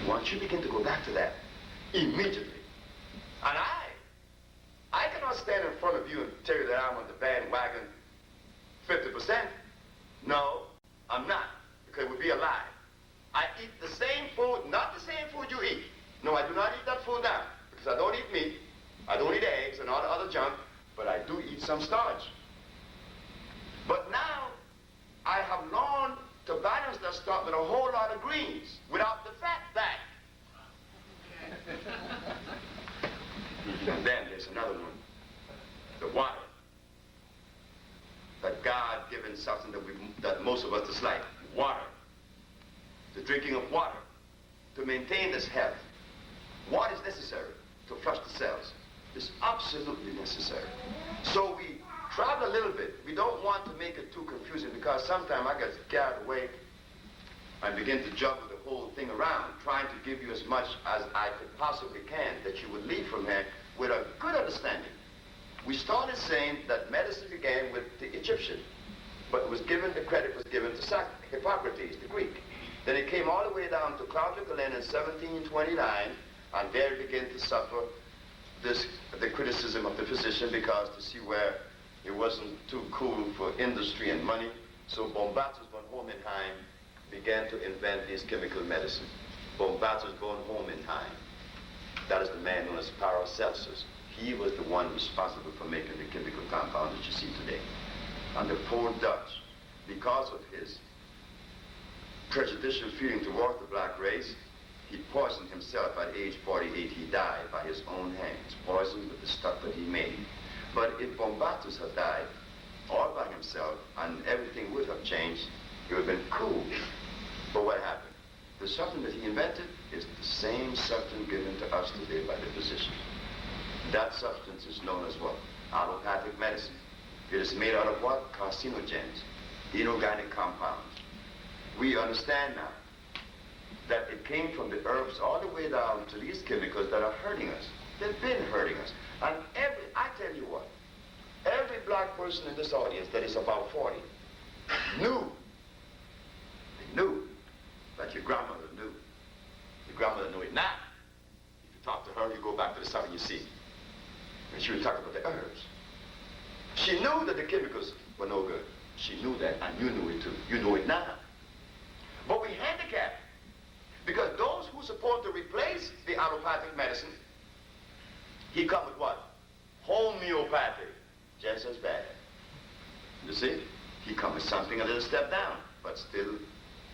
Once you begin to go back to that, immediately, and I cannot stand in front of you and tell you that I'm on the bandwagon 50%. No, I'm not, because it would be a lie. I eat the same food I don't eat eggs and all the other junk, but I do eat some starch. But now, I have learned to balance that starch with a whole lot of greens without the fat back. And then there's another one, the water. That God-given substance that most of us dislike, water. The drinking of water to maintain this health. What is necessary to flush the cells? It's absolutely necessary. So we travel a little bit. We don't want to make it too confusing because sometimes I get carried away and begin to juggle the whole thing around, trying to give you as much as I could possibly can that you would leave from here with a good understanding. We started saying that medicine began with the Egyptian, but it was given, the credit was given to Hippocrates, the Greek. Then it came all the way down to Claude Galen in 1729, and there it began to suffer the criticism of the physician because to see where it wasn't too cool for industry and money. So Bombatus von Hohenheim began to invent these chemical medicine. Bombatus von Hohenheim, that is the man known as Paracelsus. He was the one responsible for making the chemical compounds that you see today. And the poor Dutch, because of his prejudicial feeling towards the black race, he poisoned himself at age 48. He died by his own hands, poisoned with the stuff that he made. But if Bombatus had died all by himself and everything would have changed, it would have been cool. But what happened? The substance that he invented is the same substance given to us today by the physician. That substance is known as what? Allopathic medicine. It is made out of what? Carcinogens, inorganic compounds. We understand now that it came from the herbs all the way down to these chemicals that are hurting us. They've been hurting us. And I tell you what, every black person in this audience that is about 40 knew that your grandmother knew. Your grandmother knew it now. If you talk to her, you go back to the summer, you see. And she would talk about the herbs. She knew that the chemicals were no good. She knew that, and you knew it too. You know it now. But we handicap because those who support to replace the allopathic medicine, he come with what? Homeopathic, just as bad. You see? He come with something a little step down, but still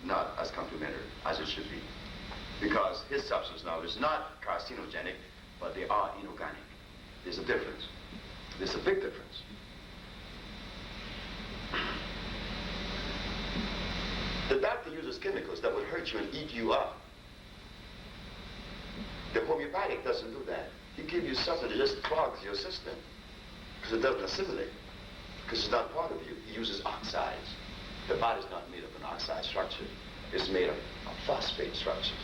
not as complementary as it should be. Because his substance now is not carcinogenic, but they are inorganic. There's a difference. There's a big difference. The doctor uses chemicals that would hurt you and eat you up. The homeopathic doesn't do that. He gives you something that just clogs your system because it doesn't assimilate, because it's not part of you. He uses oxides. The body's not made of an oxide structure. It's made of a phosphate structure.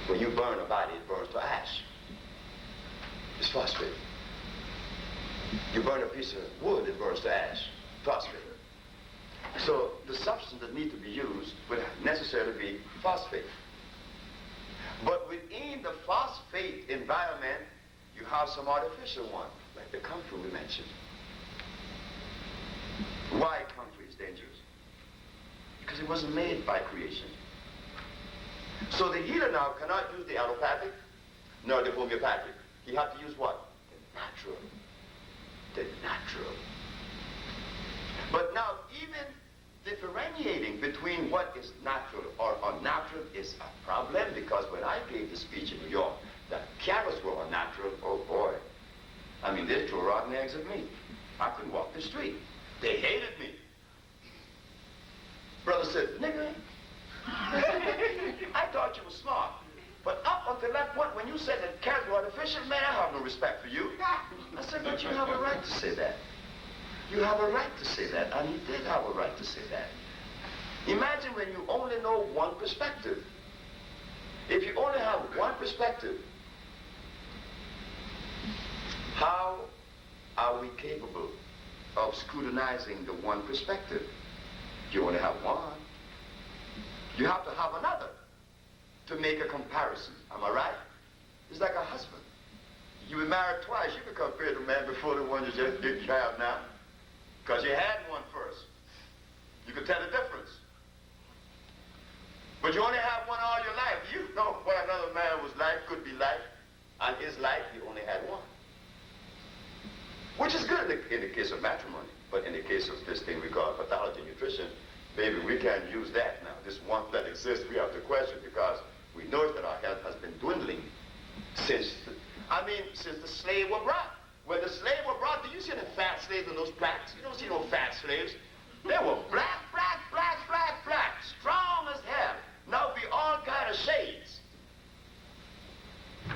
When you burn a body, it burns to ash. It's phosphate. You burn a piece of wood, it burns to ash. Phosphate. So the substance that needs to be used would necessarily be phosphate. But within the phosphate environment, you have some artificial one, like the comfrey we mentioned. Why comfrey is dangerous? Because it wasn't made by creation. So the healer now cannot use the allopathic nor the homeopathic. He has to use what? The natural. The natural. But now even differentiating between what is natural or unnatural is a problem, because when I gave the speech in New York that carrots were unnatural, oh boy. I mean, they threw rotten eggs at me. I couldn't walk the street. They hated me. Brother said, nigga, I thought you were smart. But up until that point, when you said that carrots were artificial, man, I have no respect for you. I said, but you have a right to say that. You have a right to say that, and he did have a right to say that. Imagine when you only know one perspective. If you only have one perspective, how are we capable of scrutinizing the one perspective? You only have one. You have to have another to make a comparison. Am I right? It's like a husband. You were married twice, you become compared to a man before the one you just didn't have now. Because you had one first. You could tell the difference. But you only have one all your life. You know what another man was like, could be like. And his life, you only had one. which is good in the case of matrimony. But in the case of this thing we call pathology nutrition, maybe we can't use that now. This want that exists, we have to question, because we know that our health has been dwindling since the slave were brought. When the slave were brought, do you see any fat slaves in those blacks? You don't see no fat slaves. They were black, strong as hell. Now we all kind of shades.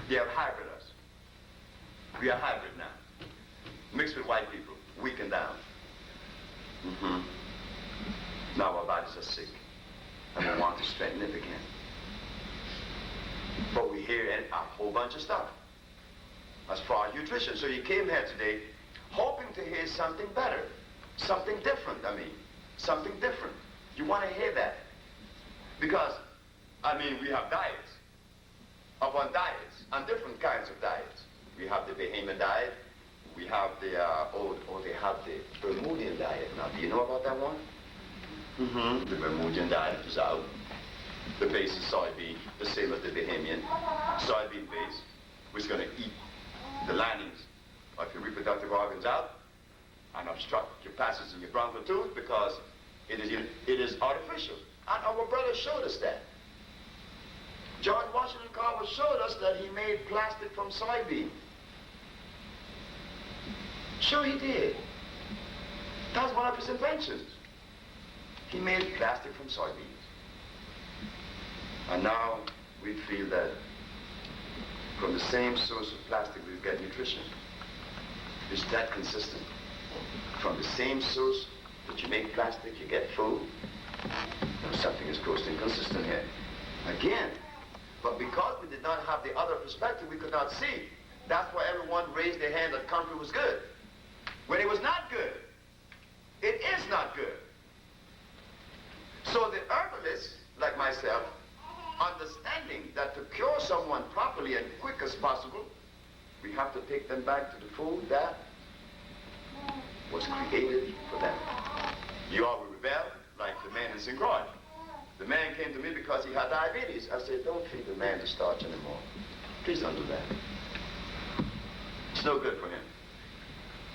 They have hybrid us. We are hybrid now. Mixed with white people, weakened down. Now our bodies are sick, and we want to strengthen it again. But we hear a whole bunch of stuff as far as nutrition. So you came here today hoping to hear something better, something different, something different. You want to hear that. Because, we have diets upon diets, and different kinds of diets. We have the Bahamian diet. We have they have the Bermudian diet. Now, do you know about that one? The Bermudian diet is out. The base is soybean, the same as the Bahamian. Soybean base, which is going to eat the linings of your reproductive organs out and obstruct your passage in your bronchial tube, because it is artificial. And our brother showed us that. George Washington Carver showed us that he made plastic from soybean. Sure he did. That was one of his inventions. He made plastic from soybeans. And now we feel that from the same source of plastic we get nutrition. Is that consistent? From the same source that you make plastic, you get food? No, something is grossly inconsistent here. Again, but because we did not have the other perspective, we could not see. That's why everyone raised their hand that country was good. When it was not good. It is not good. So the herbalists, like myself, understanding that to cure someone properly and quick as possible, we have to take them back to the food that was created for them. You all will rebel, like the man in St. Croix. The man came to me because he had diabetes. I said, don't feed the man the starch anymore. Please don't do that. It's no good for him.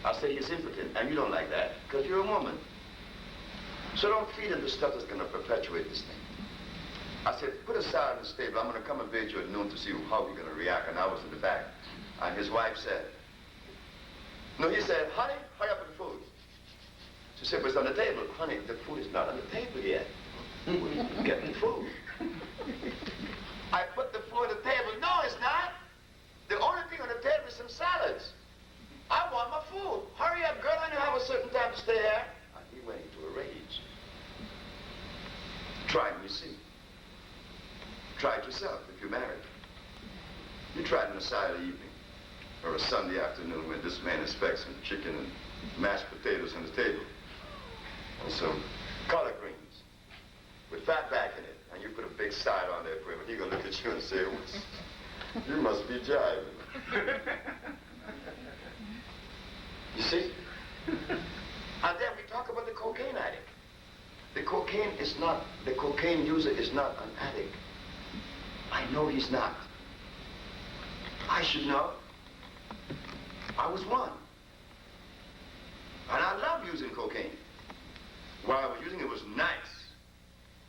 I say he's impotent, and you don't like that, because you're a woman. So don't feed him the stuff that's going to perpetuate this thing. I said, put a salad in the stable. I'm going to come and visit you at noon to see how you're going to react. And I was in the back. And his wife said, no, he said, honey, hurry up with the food. She said, but it's on the table. Honey, the food is not on the table yet. Get the food. I put the food on the table. No, it's not. The only thing on the table is some salads. I want my food. Hurry up, girl. I know I have a certain time to stay here. And he went into a rage. Try it and you see. Try it yourself if you're married. You try it on a Saturday evening or a Sunday afternoon when this man expects some chicken and mashed potatoes on the table and some collard greens with fat back in it, and you put a big side on there for him, and he's going to look at you and say, you must be jiving. You see? And then we talk about the cocaine addict. The cocaine user is not an addict. I know he's not. I should know. I was one. And I love using cocaine. While I was using it, it was nice.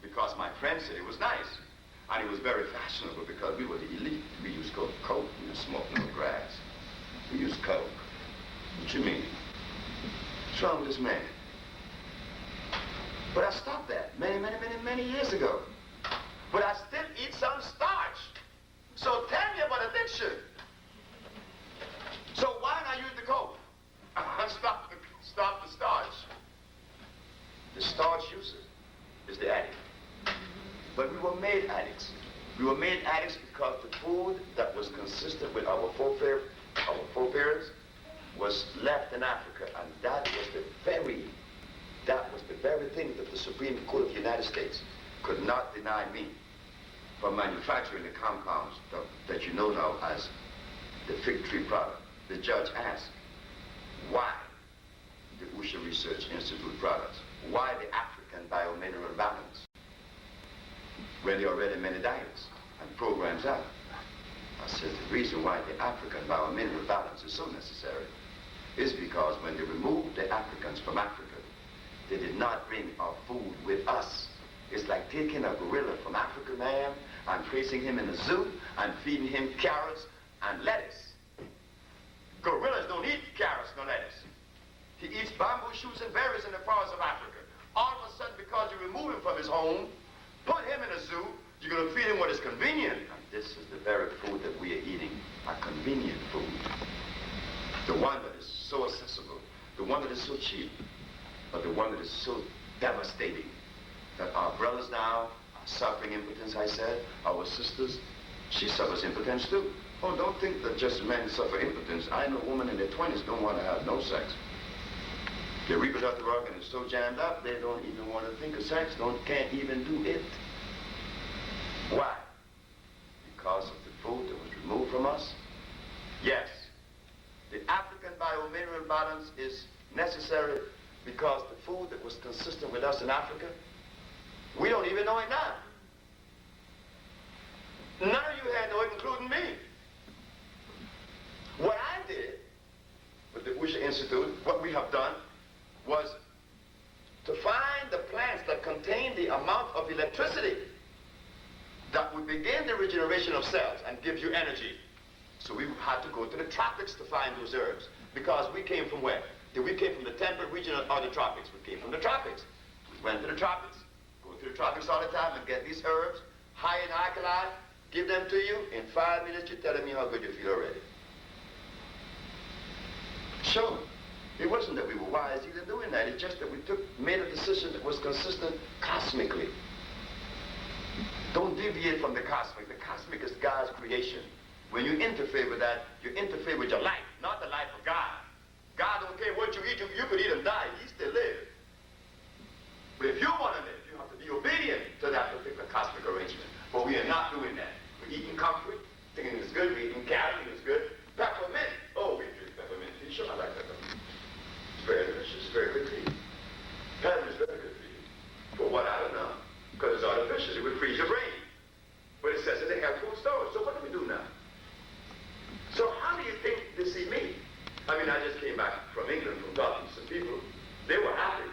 Because my friends said it was nice. And it was very fashionable because we were the elite. We used coke. We were smoking the grass. We used coke. What you mean? What's wrong with this man? But I stopped that many years ago. But I still eat some starch. So tell me about addiction. So why not use the coke? Stop the starch. The starch user is the addict. But we were made addicts. We were made addicts because the food that was consistent with our forebears was left in Africa, and that was the very thing that the Supreme Court of the United States could not deny me from manufacturing the compounds that you know now as the fig tree product. The judge asked, why the Usha Research Institute products? Why the African biomineral balance? When there are already many diets and programs out. I said the reason why the African biomineral balance is so necessary is because when they removed the Africans from Africa, they did not bring our food with us. It's like taking a gorilla from Africa, man, and placing him in a zoo and feeding him carrots and lettuce. Gorillas don't eat carrots nor lettuce. He eats bamboo shoots and berries in the forests of Africa. All of a sudden, because you remove him from his home, put him in a zoo, you're going to feed him what is convenient. And this is the very food that we are eating, a convenient food. The one that is so accessible, the one that is so cheap, but the one that is so devastating that our brothers now are suffering impotence, I said. Our sisters, she suffers impotence too. Oh, don't think that just men suffer impotence. I know women in their 20s don't want to have no sex. Their reproductive organ is so jammed up, they don't even want to think of sex, can't even do it. Why? Because of the food that was removed from us? Yes. The African biomineral balance is necessary because the food that was consistent with us in Africa, we don't even know it now. None of you had know it, including me. What I did with the Usha Institute, what we have done, was to find the plants that contain the amount of electricity that would begin the regeneration of cells and give you energy. So we had to go to the tropics to find those herbs, because we came from where? We came from the temperate region or the tropics. We came from the tropics. We went to the tropics. Go to the tropics all the time and get these herbs, high in alkaline, give them to you. In 5 minutes, you're telling me how good you feel already. Sure. It wasn't that we were wise either doing that. It's just that we made a decision that was consistent cosmically. Don't deviate from the cosmic. The cosmic is God's creation. When you interfere with that, you interfere with your life, not the life of God. God don't care what you eat. You could eat and die. He still live. But if you want to live, you have to be obedient to that particular cosmic arrangement. But we are not doing that. We're eating comfort, thinking it's good. We're eating carrot, it's good. Peppermint. Oh, we drink peppermint tea. Sure, I like peppermint. It's very delicious. It's very good for you. Peppermint is very good for you. For what? I don't know. Because it's artificial. It would freeze your brain. But it says that they have food storage. So what do we do now? So how do you think they see me? I mean, I just came back from England from talking to some people. They were happy.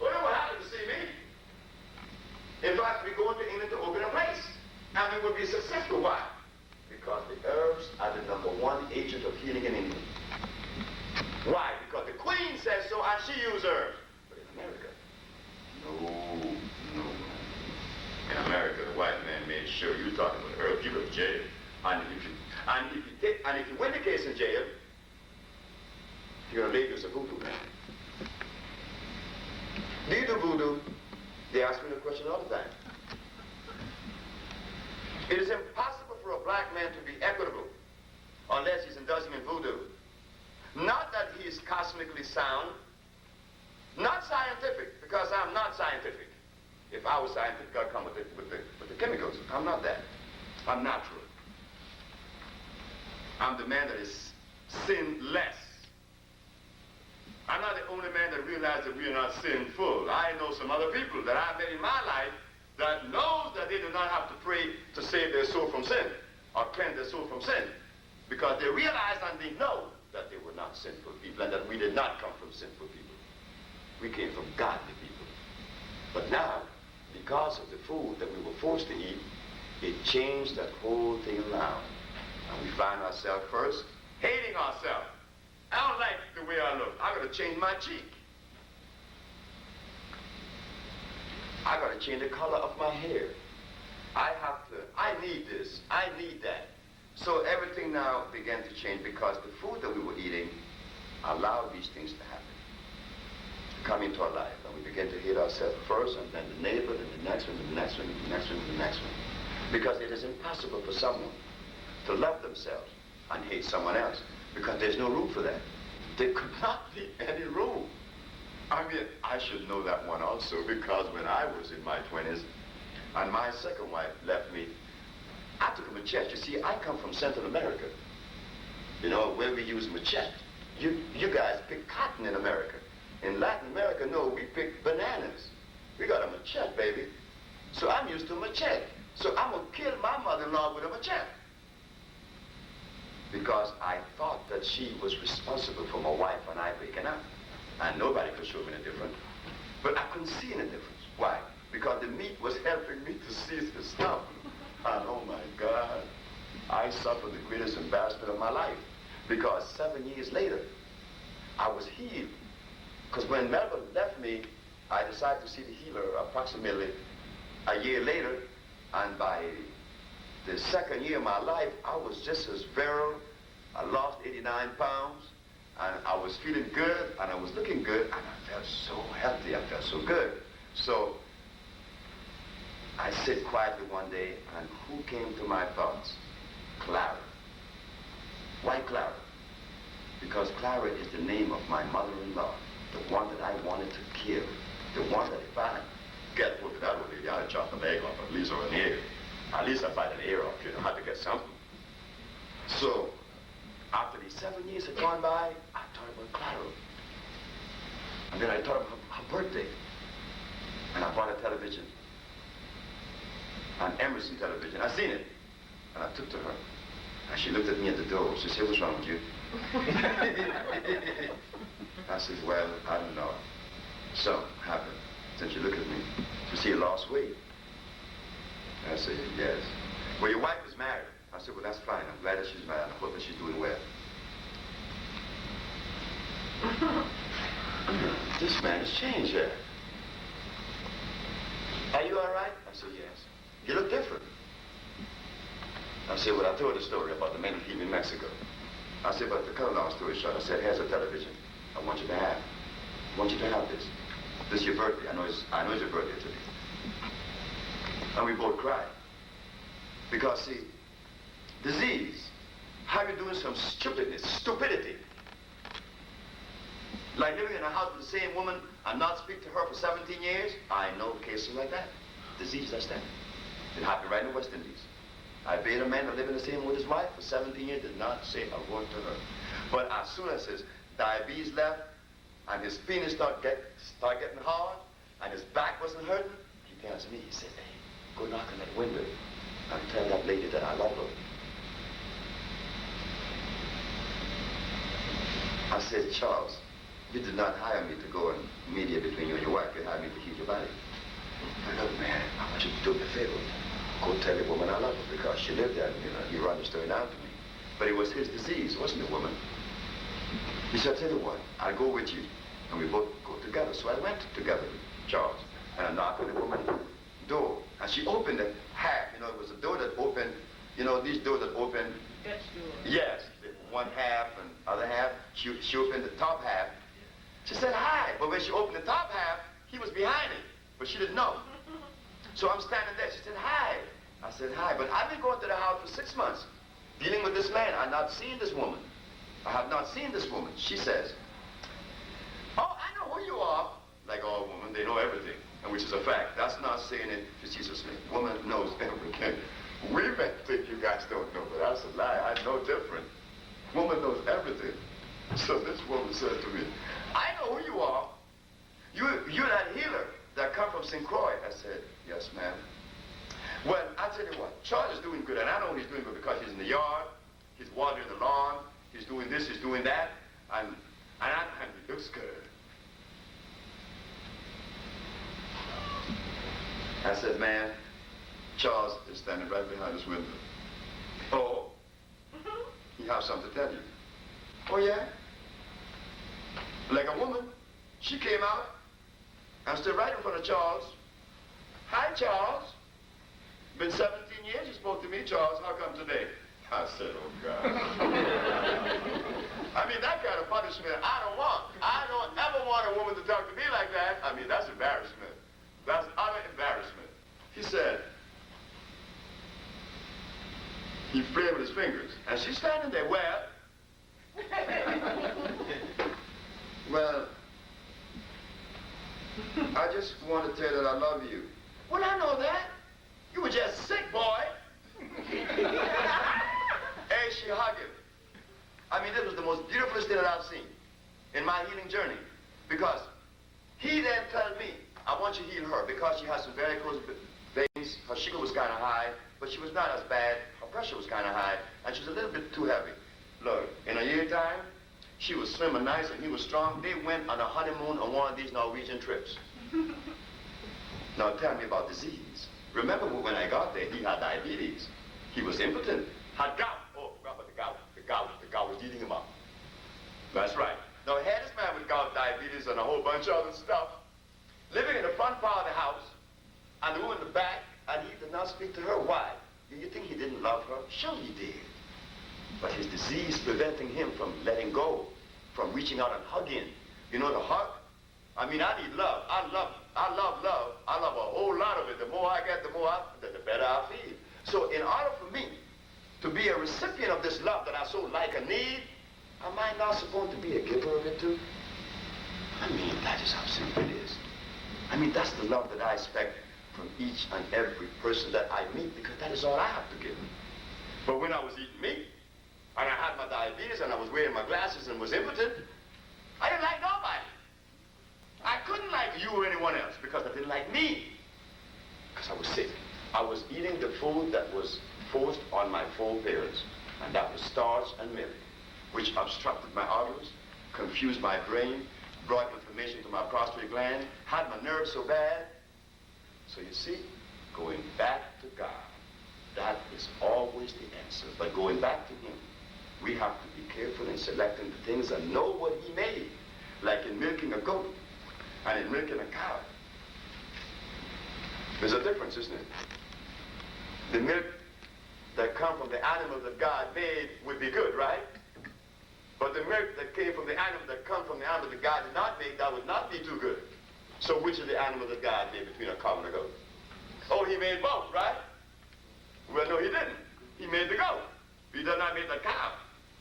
Oh, they were happy to see me. In fact, we go into England to open a place. And we will be successful. Why? Because the herbs are the #1 agent of healing in England. Why? Because the Queen says so and she used herbs. But in America, no. In America, the white man made sure you talking about herbs, you go to jail. And if you win the case in jail, you're going to label you as a voodoo man. Do you do voodoo? They ask me the question all the time. It is impossible for a black man to be equitable unless he's indulging in voodoo. Not that he is cosmically sound, not scientific, because I'm not scientific. If I was scientific, I'd come with the chemicals. I'm not that. I'm natural. I'm the man that is sinless. I'm not the only man that realizes that we are not sinful. I know some other people that I've met in my life that knows that they do not have to pray to save their soul from sin or cleanse their soul from sin, because they realize and they know that they were not sinful people and that we did not come from sinful people. We came from godly people. But now, because of the food that we were forced to eat, it changed that whole thing around. And we find ourselves first hating ourselves. I don't like the way I look. I gotta change my cheek. I gotta change the color of my hair. I need this, I need that. So everything now began to change because the food that we were eating allowed these things to happen, to come into our life. And we began to hate ourselves first, and then the neighbor, and the next one, and the next one, and the next one, and the next one. Because it is impossible for someone to love themselves and hate someone else, because there's no room for that. There could not be any room. I mean, I should know that one also, because when I was in my 20s, and my second wife left me, I took a machete. You see, I come from Central America, you know, where we use machete. You guys pick cotton in America. In Latin America, no, we pick bananas. We got a machete, baby. So I'm used to a machete. So I'm going to kill my mother-in-law with a machete. because I thought that she was responsible for my wife and I breaking up. And nobody could show me the difference. But I couldn't see any difference. Why? Because the meat was helping me to see the stuff. And oh my God, I suffered the greatest embarrassment of my life. Because 7 years later, I was healed. Because when Melvin left me, I decided to see the healer approximately a year later. And by the second year of my life, I was just as virile. I lost 89 pounds. And I was feeling good, and I was looking good, and I felt so healthy, I felt so good. So I sit quietly one day, and who came to my thoughts? Clara. Why Clara? Because Clara is the name of my mother-in-law, the one that I wanted to kill, the one that if I get with that one, I'd chop the leg off, at least, or an ear. At least I'd bite an ear off, you know, I had to get something. So after these 7 years had gone by, I thought about Clara. And then I thought about her birthday. And I bought a television. An Emerson television. I seen it. And I took to her. And she looked at me at the door. She said, "What's wrong with you?" I said, "Well, I don't know. Something happened." Then she looked at me. She said, "You lost weight." I said, "Yes." "Well, your wife was married." I said, "Well, that's fine. I'm glad that she's married. I hope that she's doing well." This man has changed here. "Are you all right?" I said, "Yes." "You look different." I said, "Well, I told the story about the mental healing in Mexico." I said, "But to cut a long story short," I said, "Here's a television. I want you to have. I want you to have this. This is your birthday. I know it's your birthday today." And we both cried. Because, see, disease, how you doing some stupidity. Like living in a house with the same woman and not speak to her for 17 years. I know cases like that. Disease, that's that. It happened right in the West Indies. I paid a man to live in the same with his wife for 17 years, did not say a word to her. But as soon as his diabetes left and his penis started getting hard and his back wasn't hurting, he tells me, he said, "Hey, go knock on that window and tell that lady that I love her." I said, "Charles, you did not hire me to go and mediate between you and your wife. You hired me to heal your body." I said, "Look, man, I want you to do me a favor. Go tell the woman I love her because she lived there, and, you know, you run the story down to me." But it was his disease, wasn't the woman. He said, "Tell you what, I'll go with you." And we both go together. So I went together with Charles. And I knocked on the woman's door. And she opened it half. You know, it was a door that opened, you know, these doors that open. Dutch door. Yes, one half and other half. She opened the top half. She said, "Hi." But when she opened the top half, he was behind it. But she didn't know. So I'm standing there. She said, "Hi." I said, "Hi." But I've been going to the house for 6 months, dealing with this man. I've not seen this woman. I have not seen this woman. She says, "Oh, I know who you are." Like all women, they know everything, and which is a fact. That's not saying it facetiously. Woman knows everything. We men think you guys don't know, but that's a lie. I know different. Woman knows everything. So this woman said to me, "I know who you are. You're that healer that come from St. Croix." I said, "Yes, ma'am." "Well, I tell you what, Charles is doing good, and I know he's doing good because he's in the yard, he's watering the lawn, he's doing this, he's doing that, and he looks good." I said, "Man, Charles is standing right behind this window." "Oh, he has something to tell you." "Oh, yeah?" Like a woman, she came out and stood right in front of Charles. "Hi, Charles. Been 17 years you spoke to me, Charles. How come today?" I said, "Oh, God." I mean, that kind of punishment I don't want. I don't ever want a woman to talk to me like that. I mean, that's embarrassment. That's utter embarrassment. He said, he played with his fingers. And she's standing there, "Well." "Well, I just want to tell you that I love you." "Well, I know that. You were just sick, boy." Hey, she hugged him. I mean, this was the most beautiful thing that I've seen in my healing journey. Because he then told me, "I want you to heal her because she has some very close veins. Her sugar was kind of high, but she was not as bad. Her pressure was kind of high, and she was a little bit too heavy. Look, in a year time, she was slim and nice and he was strong. They went on a honeymoon on one of these Norwegian trips. Now tell me about disease. Remember when I got there, he had diabetes. He was impotent, had gout. Oh, forgot about the gout. The gout was eating him up. That's right. Now here this man with gout, diabetes, and a whole bunch of other stuff, living in the front part of the house, and the woman in the back, and he did not speak to her. Why? Do you think he didn't love her? Sure he did. But his disease preventing him from letting go, from reaching out and hugging. You know the hug? I mean, I need love. I love love. I love a whole lot of it. The more I get, the better I feel. So in order for me to be a recipient of this love that I so like and need, am I not supposed to be a giver of it too? I mean, that is how simple it is. I mean, that's the love that I expect from each and every person that I meet, because that is all I have to give. But when I was eating meat, and I had my diabetes, and I was wearing my glasses and was impotent, I didn't like nobody. I couldn't like you or anyone else because I didn't like me. Because I was sick. I was eating the food that was forced on my foreparents, and that was starch and milk, which obstructed my arteries, confused my brain, brought inflammation to my prostate gland, had my nerves so bad. So you see, going back to God, that is always the answer. But going back to him, we have to be careful in selecting the things and know what he made. Like in milking a goat and in milking a cow. There's a difference, isn't it? The milk that comes from the animal that God made would be good, right? But the milk that came from the animal that comes from the animal that God did not make, that would not be too good. So which is the animal that God made between a cow and a goat? Oh, he made both, right? Well, no, he didn't. He made the goat. He did not make the cow.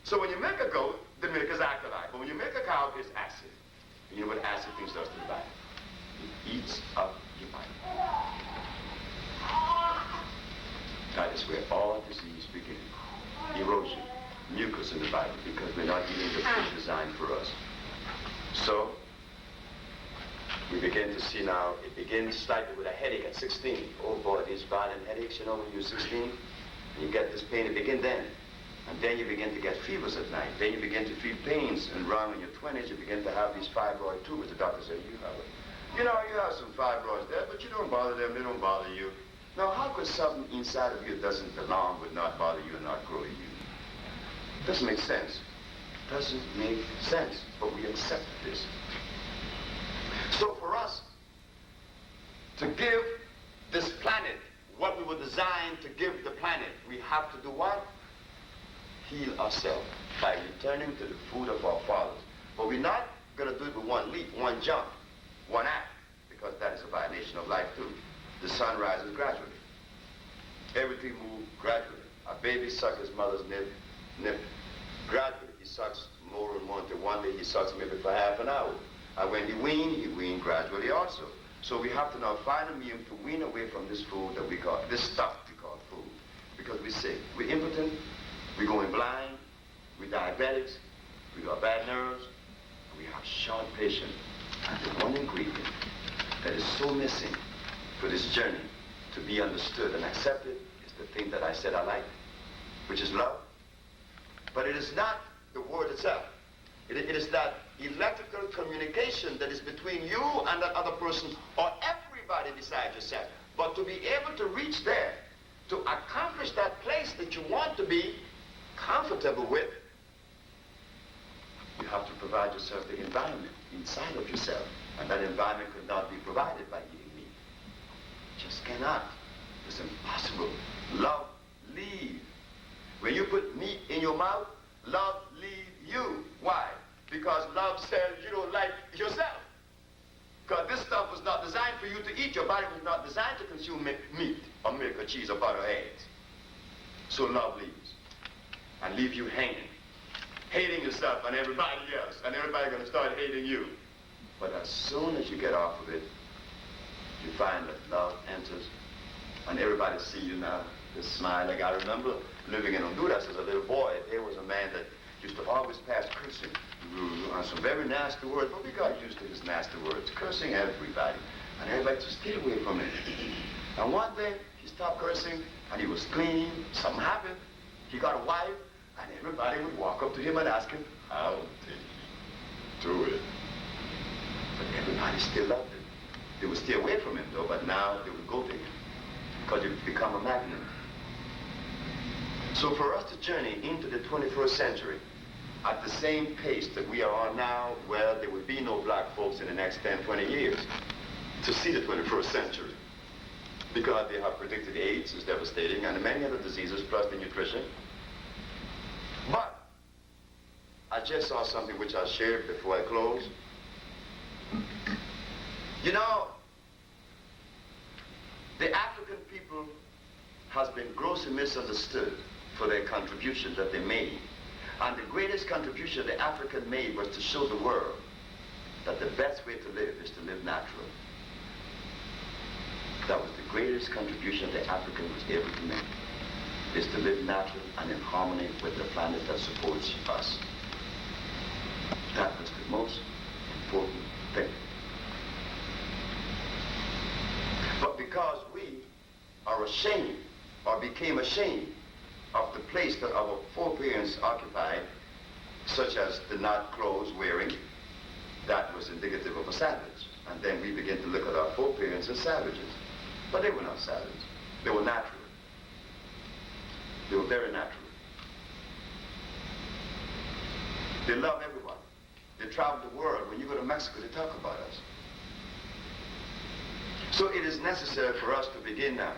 So when you make a goat, the milk is alkaline. But when you make a cow, it's acid. And you know what acid things does to the body? It eats up your body. That is where all disease begins. Erosion, mucus in the body, because we're not eating the food designed for us. So, we begin to see now, it begins slightly with a headache at 16. Oh boy, these violent headaches, you know, when you're 16, and you get this pain, it begins then. And then you begin to get fevers at night. Then you begin to feel pains. And around in your 20s, you begin to have these fibroid tumors. The doctor said, you have it. You know, you have some fibroids there, but you don't bother them, they don't bother you. Now, how could something inside of you that doesn't belong would not bother you and not grow in you? Doesn't make sense. Doesn't make sense, but we accept this. So for us to give this planet what we were designed to give the planet, we have to do what? Heal ourselves by returning to the food of our fathers. But we're not going to do it with one leap, one jump, one act, because that is a violation of life too. The sun rises gradually. Everything moves gradually. A baby sucks his mother's nip. Gradually, he sucks more and more until one day he sucks maybe for half an hour. And when he weans gradually also. So we have to now find a means to wean away from this food that we call, this stuff we call food. Because we're sick. We're impotent. We're going blind. We're diabetics. We got bad nerves. And we have short patience. And the one ingredient that is so missing for this journey to be understood and accepted is the thing that I said I like, which is love. But it is not the word itself. It is that electrical communication that is between you and that other person or everybody besides yourself. But to be able to reach there, to accomplish that place that you want to be comfortable with, you have to provide yourself the environment inside of yourself. And that environment could not be provided by eating meat. Just cannot. It's impossible. Love leave. When you put meat in your mouth, love leave you. Why? Because love says you don't like yourself. Because this stuff was not designed for you to eat. Your body was not designed to consume meat or milk or cheese or butter or eggs. So love leaves. And leave you hanging. Hating yourself and everybody else. And everybody's going to start hating you. But as soon as you get off of it, you find that love enters. And everybody see you now. Just smile. Like I remember living in Honduras as a little boy. There was a man that used to always pass cursing on some very nasty words, but we got used to his nasty words, cursing everybody. And everybody just get away from it. And one day, he stopped cursing, and he was clean. Something happened. He got a wife, And everybody would walk up to him and ask him, how did he do it? But everybody still loved him. They would stay away from him, though, but now they would go to him because it would become a magnet. So for us to journey into the 21st century at the same pace that we are on now, where there will be no black folks in the next 10, 20 years, to see the 21st century, because they have predicted AIDS is devastating and many other diseases plus the nutrition. But I just saw something which I'll share before I close. You know, the African people has been grossly misunderstood for their contribution that they made. And the greatest contribution the African made was to show the world that the best way to live is to live naturally. That was the greatest contribution the African was able to make, is to live naturally and in harmony with the planet that supports us. That was the most important thing. But because we are ashamed, or became ashamed, of the place that our foreparents occupied, such as the not clothes wearing, that was indicative of a savage. And then we begin to look at our foreparents as savages. But they were not savages. They were natural. They were very natural. They love everyone. They travel the world. When you go to Mexico, they talk about us. So it is necessary for us to begin now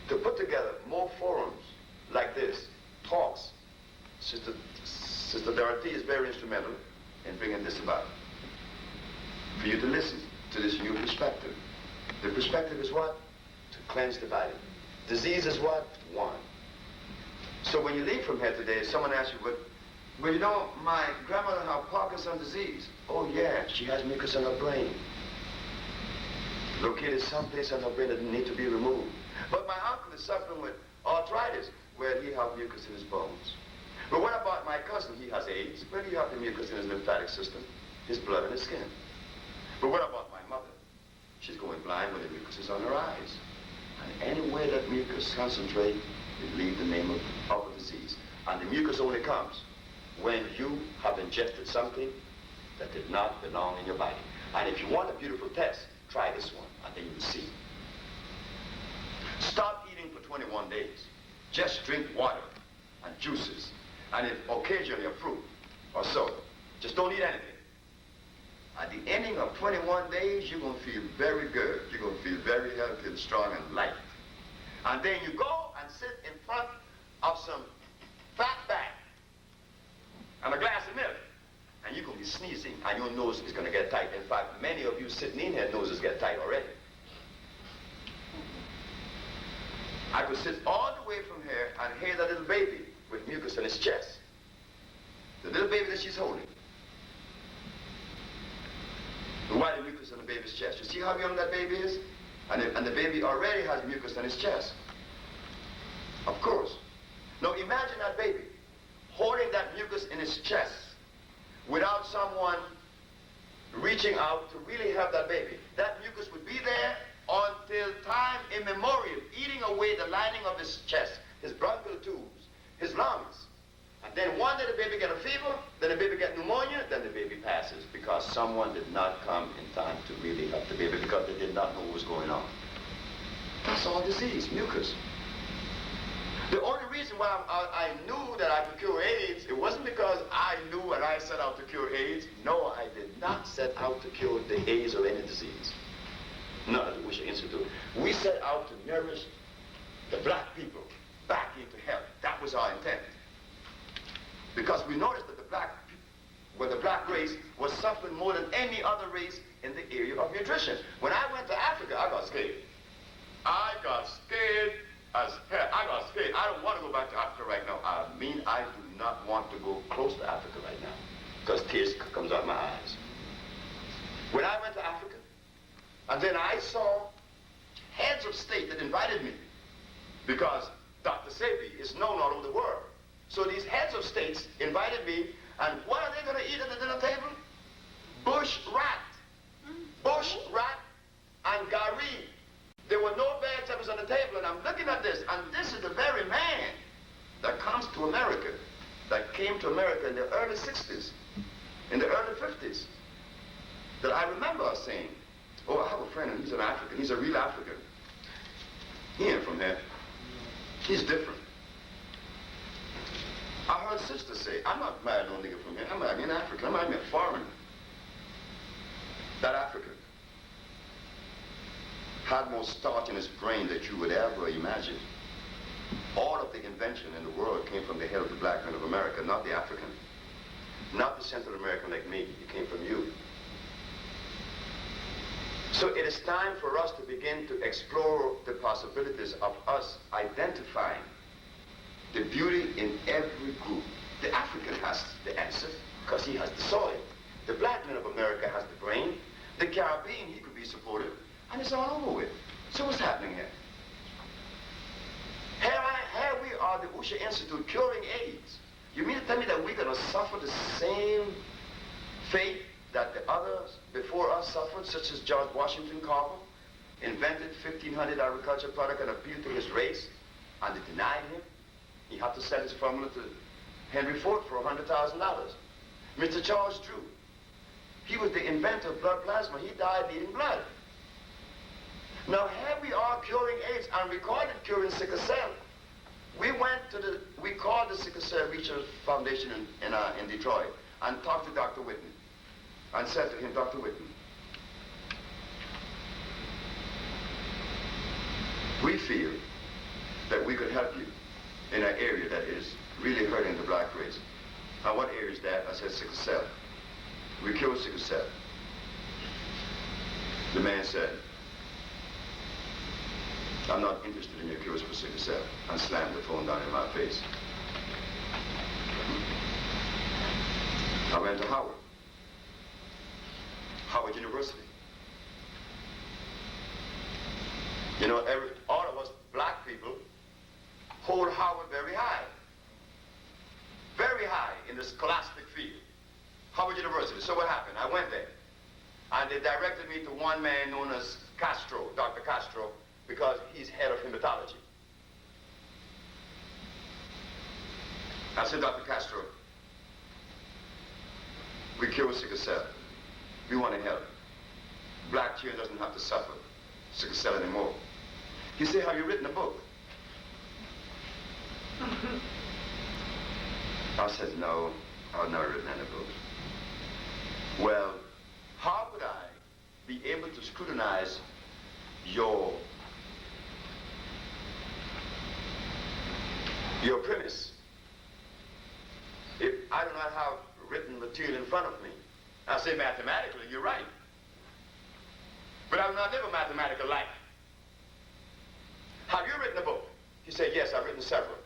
to put together more forums like this, talks. Sister Dorothy is very instrumental in bringing this about. For you to listen to this new perspective. The perspective is what? To cleanse the body. Disease is what? One. So when you leave from here today, someone asks you, well, you know, my grandmother had Parkinson's disease. Oh yeah, she has mucus in her brain. Located someplace in her brain that need to be removed. But my uncle is suffering with arthritis, where he has mucus in his bones. But what about my cousin? He has AIDS. Where do you have the mucus in his lymphatic system? His blood and his skin. But what about my mother? She's going blind when the mucus is on her eyes. And anywhere that mucus concentrates, it leaves the name of a disease. And the mucus only comes when you have ingested something that did not belong in your body. And if you want a beautiful test, try this one, and then you will see. Stop eating for 21 days. Just drink water and juices, and if occasionally a fruit or so. Just don't eat anything. At the ending of 21 days, you're going to feel very good. You're going to feel very healthy and strong and light. And then you go and sit in front of some fat bag and a glass of milk, and you're going to be sneezing, and your nose is going to get tight. In fact, many of you sitting in here, noses get tight already. I could sit all the way from here and hear that little baby with mucus in his chest. The little baby that she's holding. And why the mucus in the baby's chest? You see how young that baby is? And the baby already has mucus in his chest. Of course. Now imagine that baby holding that mucus in his chest without someone reaching out to really help that baby. That mucus would be there until time immemorial, eating away the lining of his chest, his bronchial tubes, his lungs. And then one day the baby get a fever, then the baby get pneumonia, then the baby passes because someone did not come in time to really help the baby because they did not know what was going on. That's all disease, mucus. The only reason why I knew that I could cure AIDS, it wasn't because I knew and I set out to cure AIDS. No, I did not set out to cure the AIDS or any disease. None of the Wisher Institute. We set out to nourish the black people back into health. That was our intent. Because we noticed that the black race was suffering more than any other race in the area of nutrition. When I went to Africa, I got scared. I got scared as hell. I got scared. I don't want to go back to Africa right now. I mean, I do not want to go close to Africa right now because tears comes out my eyes. When I went to Africa, and then I saw heads of state that invited me because Dr.Sebi is known all over the world. So these heads of states invited me, and what are they going to eat at the dinner table? Bush rat. Bush rat and gari. There were no vegetables on the table, and I'm looking at this, and this is the very man to America, that came to America in the early 60s, in the early 50s, that I remember us saying, oh, I have a friend and he's an African, he's a real African. He ain't from here. He's different. I heard sisters say, I'm not married no nigga from here, I'm married an African, I'm married a foreigner. That African had more starch in his brain than you would ever imagine. All of the invention in the world came from the head of the black man of America, not the African. Not the Central American like me, it came from you. So it is time for us to begin to explore the possibilities of us identifying the beauty in every group. The African has the answer, because he has the soil. The black man of America has the brain. The Caribbean, he could be supported. And it's all over with. So what's happening here? Here we are, the Usha Institute, curing AIDS. You mean to tell me that we're going to suffer the same fate that the others before us suffered, such as George Washington Carver, invented 1,500 agricultural products and appealed to his race, and they denied him? He had to sell his formula to Henry Ford for $100,000. Mr. Charles Drew, he was the inventor of blood plasma. He died needing blood. Now here we are curing AIDS and recorded curing sickle cell. We called the Sickle Cell Research Foundation in Detroit and talked to Dr. Whitney and said to him, Dr. Whitney, we feel that we could help you in an area that is really hurting the black race. And what area is that? I said sickle cell. We cure sickle cell. The man said, I'm not interested in your cures for sickle cell, and slammed the phone down in my face. I went to Howard University. You know, all of us black people hold Howard very high in the scholastic field. Howard University. So what happened? I went there, and they directed me to one man known as Castro, Dr. Castro, because he's head of hematology. I said, Dr. Castro, we cure sickle cell. We want to help. Black children doesn't have to suffer sickle cell anymore. He said, have you written a book? I said, no, I've never written any books. Well, how would I be able to scrutinize your premise if I do not have written material in front of me? I say mathematically, you're right. But I do not live a mathematical life. Have you written a book? He said, yes, I've written several.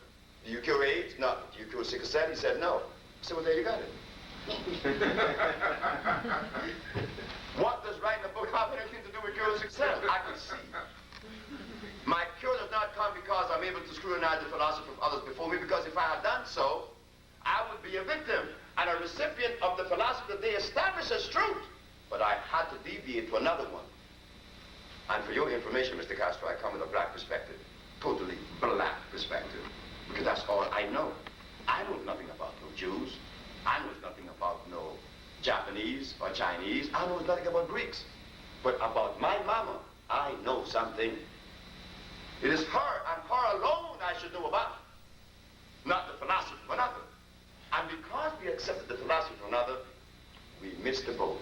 Do you cure AIDS? No. Do you cure sickle cell? He said, no. I said, well, there you got it. What does writing a book have anything to do with curing sickle cell? I can see. My cure does not come because I'm able to scrutinize the philosophy of others before me, because if I had done so, I would be a victim and a recipient of the philosophy that they established as truth. But I had to deviate to another one. And for your information, Mr. Castro, I come with a black perspective. Totally black perspective. Because that's all I know. I know nothing about no Jews. I know nothing about no Japanese or Chinese. I know nothing about Greeks. But about my mama, I know something. It is her and her alone I should know about, not the philosophy of another. And because we accepted the philosophy of another, we missed the boat.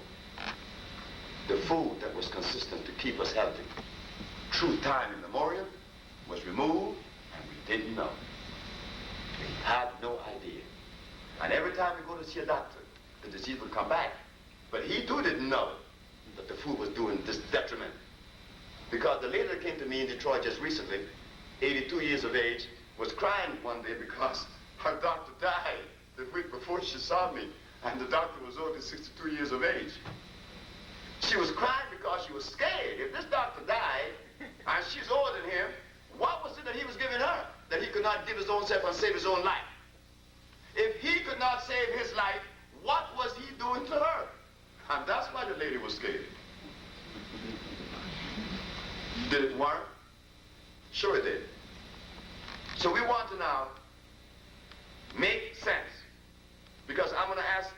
The food that was consistent to keep us healthy. True time immemorial was removed, and we didn't know. We had no idea. And every time we go to see a doctor, the disease would come back. But he too didn't know that the food was doing this detriment. Because the lady that came to me in Detroit just recently, 82 years of age, was crying one day because her doctor died the week before she saw me, and the doctor was only 62 years of age. She was crying because she was scared. If this doctor died, and she's older than him, what was it that he was giving her that he could not give his own self and save his own life? If he could not save his life, what was he doing to her? And that's why the lady was scared. Did it work? Sure it did. So we want to now make sense. Because I'm going to ask,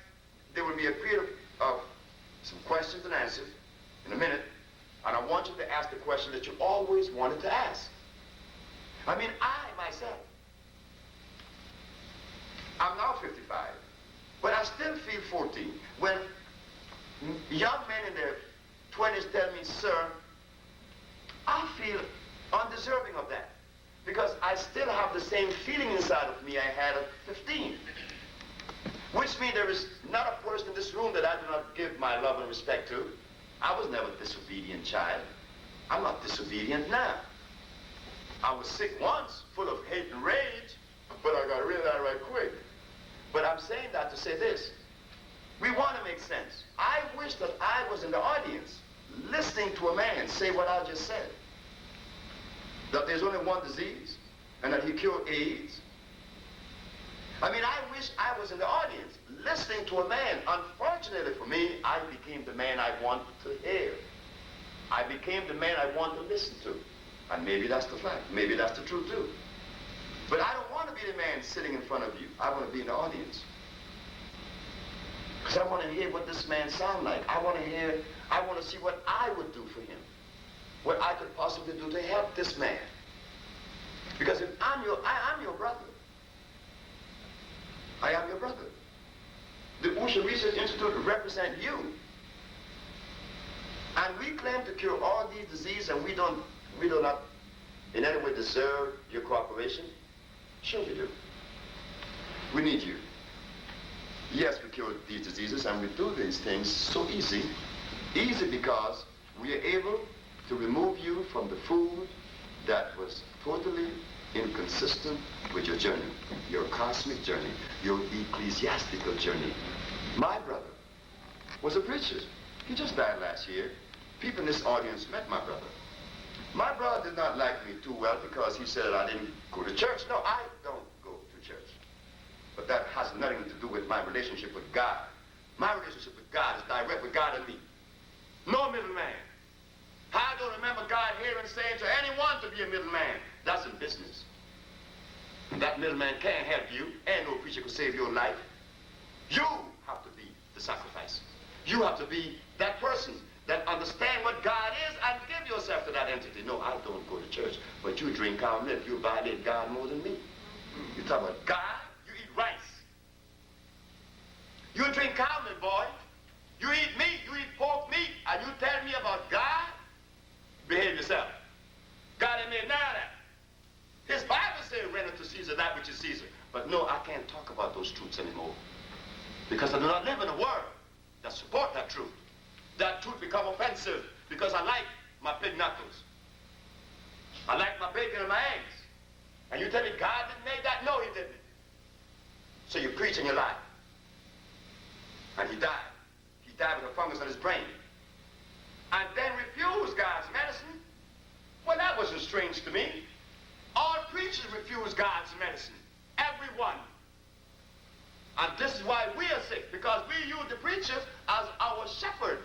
there will be a period of some questions and answers in a minute, and I want you to ask the question that you always wanted to ask. I mean, I, myself, I'm now 55, but I still feel 14. When young men in their 20s tell me, sir, I feel undeserving of that, because I still have the same feeling inside of me I had at 15. Which means there is not a person in this room that I do not give my love and respect to. I was never a disobedient child. I'm not disobedient now. I was sick once, full of hate and rage, but I got rid of that right quick. But I'm saying that to say this. We want to make sense. I wish that I was in the audience, listening to a man say what I just said. That there's only one disease, and that he cured AIDS. I mean, I wish I was in the audience, listening to a man. Unfortunately for me, I became the man I want to hear. I became the man I want to listen to. And maybe that's the fact. Maybe that's the truth too. But I don't want to be the man sitting in front of you. I want to be in the audience. Because I want to hear what this man sounds like. I want to see what I would do for him. What I could possibly do to help this man. Because if I'm your brother. I am your brother. The Ocean Research Institute represents you. And we claim to cure all these diseases, and we do not in any way deserve your cooperation. Sure we do. We need you. Yes, we cure these diseases, and we do these things so easy. Easy because we are able to remove you from the food that was totally inconsistent with your journey, your cosmic journey, your ecclesiastical journey. My brother was a preacher. He just died last year. People in this audience met my brother. My brother did not like me too well because he said I didn't go to church. No, I don't go to church. But that has nothing to do with my relationship with God. My relationship with God is direct with God and me. No middleman. I don't remember God hearing saying to anyone to be a middleman. That's in business. And that middleman can't help you, and no preacher can save your life. You have to be the sacrifice. You have to be that person that understand what God is and give yourself to that entity. No, I don't go to church, but you drink cow milk. You violate God more than me. You talk about God, you eat rice. You drink cow milk, boy. You eat meat, you eat pork meat, and you tell me about God? Behave yourself. God ain't made none of that. His Bible says render to Caesar that which is Caesar. But no, I can't talk about those truths anymore. Because I do not live in a world that support that truth. That truth become offensive because I like my pig knuckles. I like my bacon and my eggs. And you tell me God didn't make that? No, he didn't. So you preach and you lie. And he died. He died with a fungus on his brain. And then refused God's medicine. Well, that wasn't strange to me. All preachers refuse God's medicine. Everyone. And this is why we are sick, because we use the preachers as our shepherd.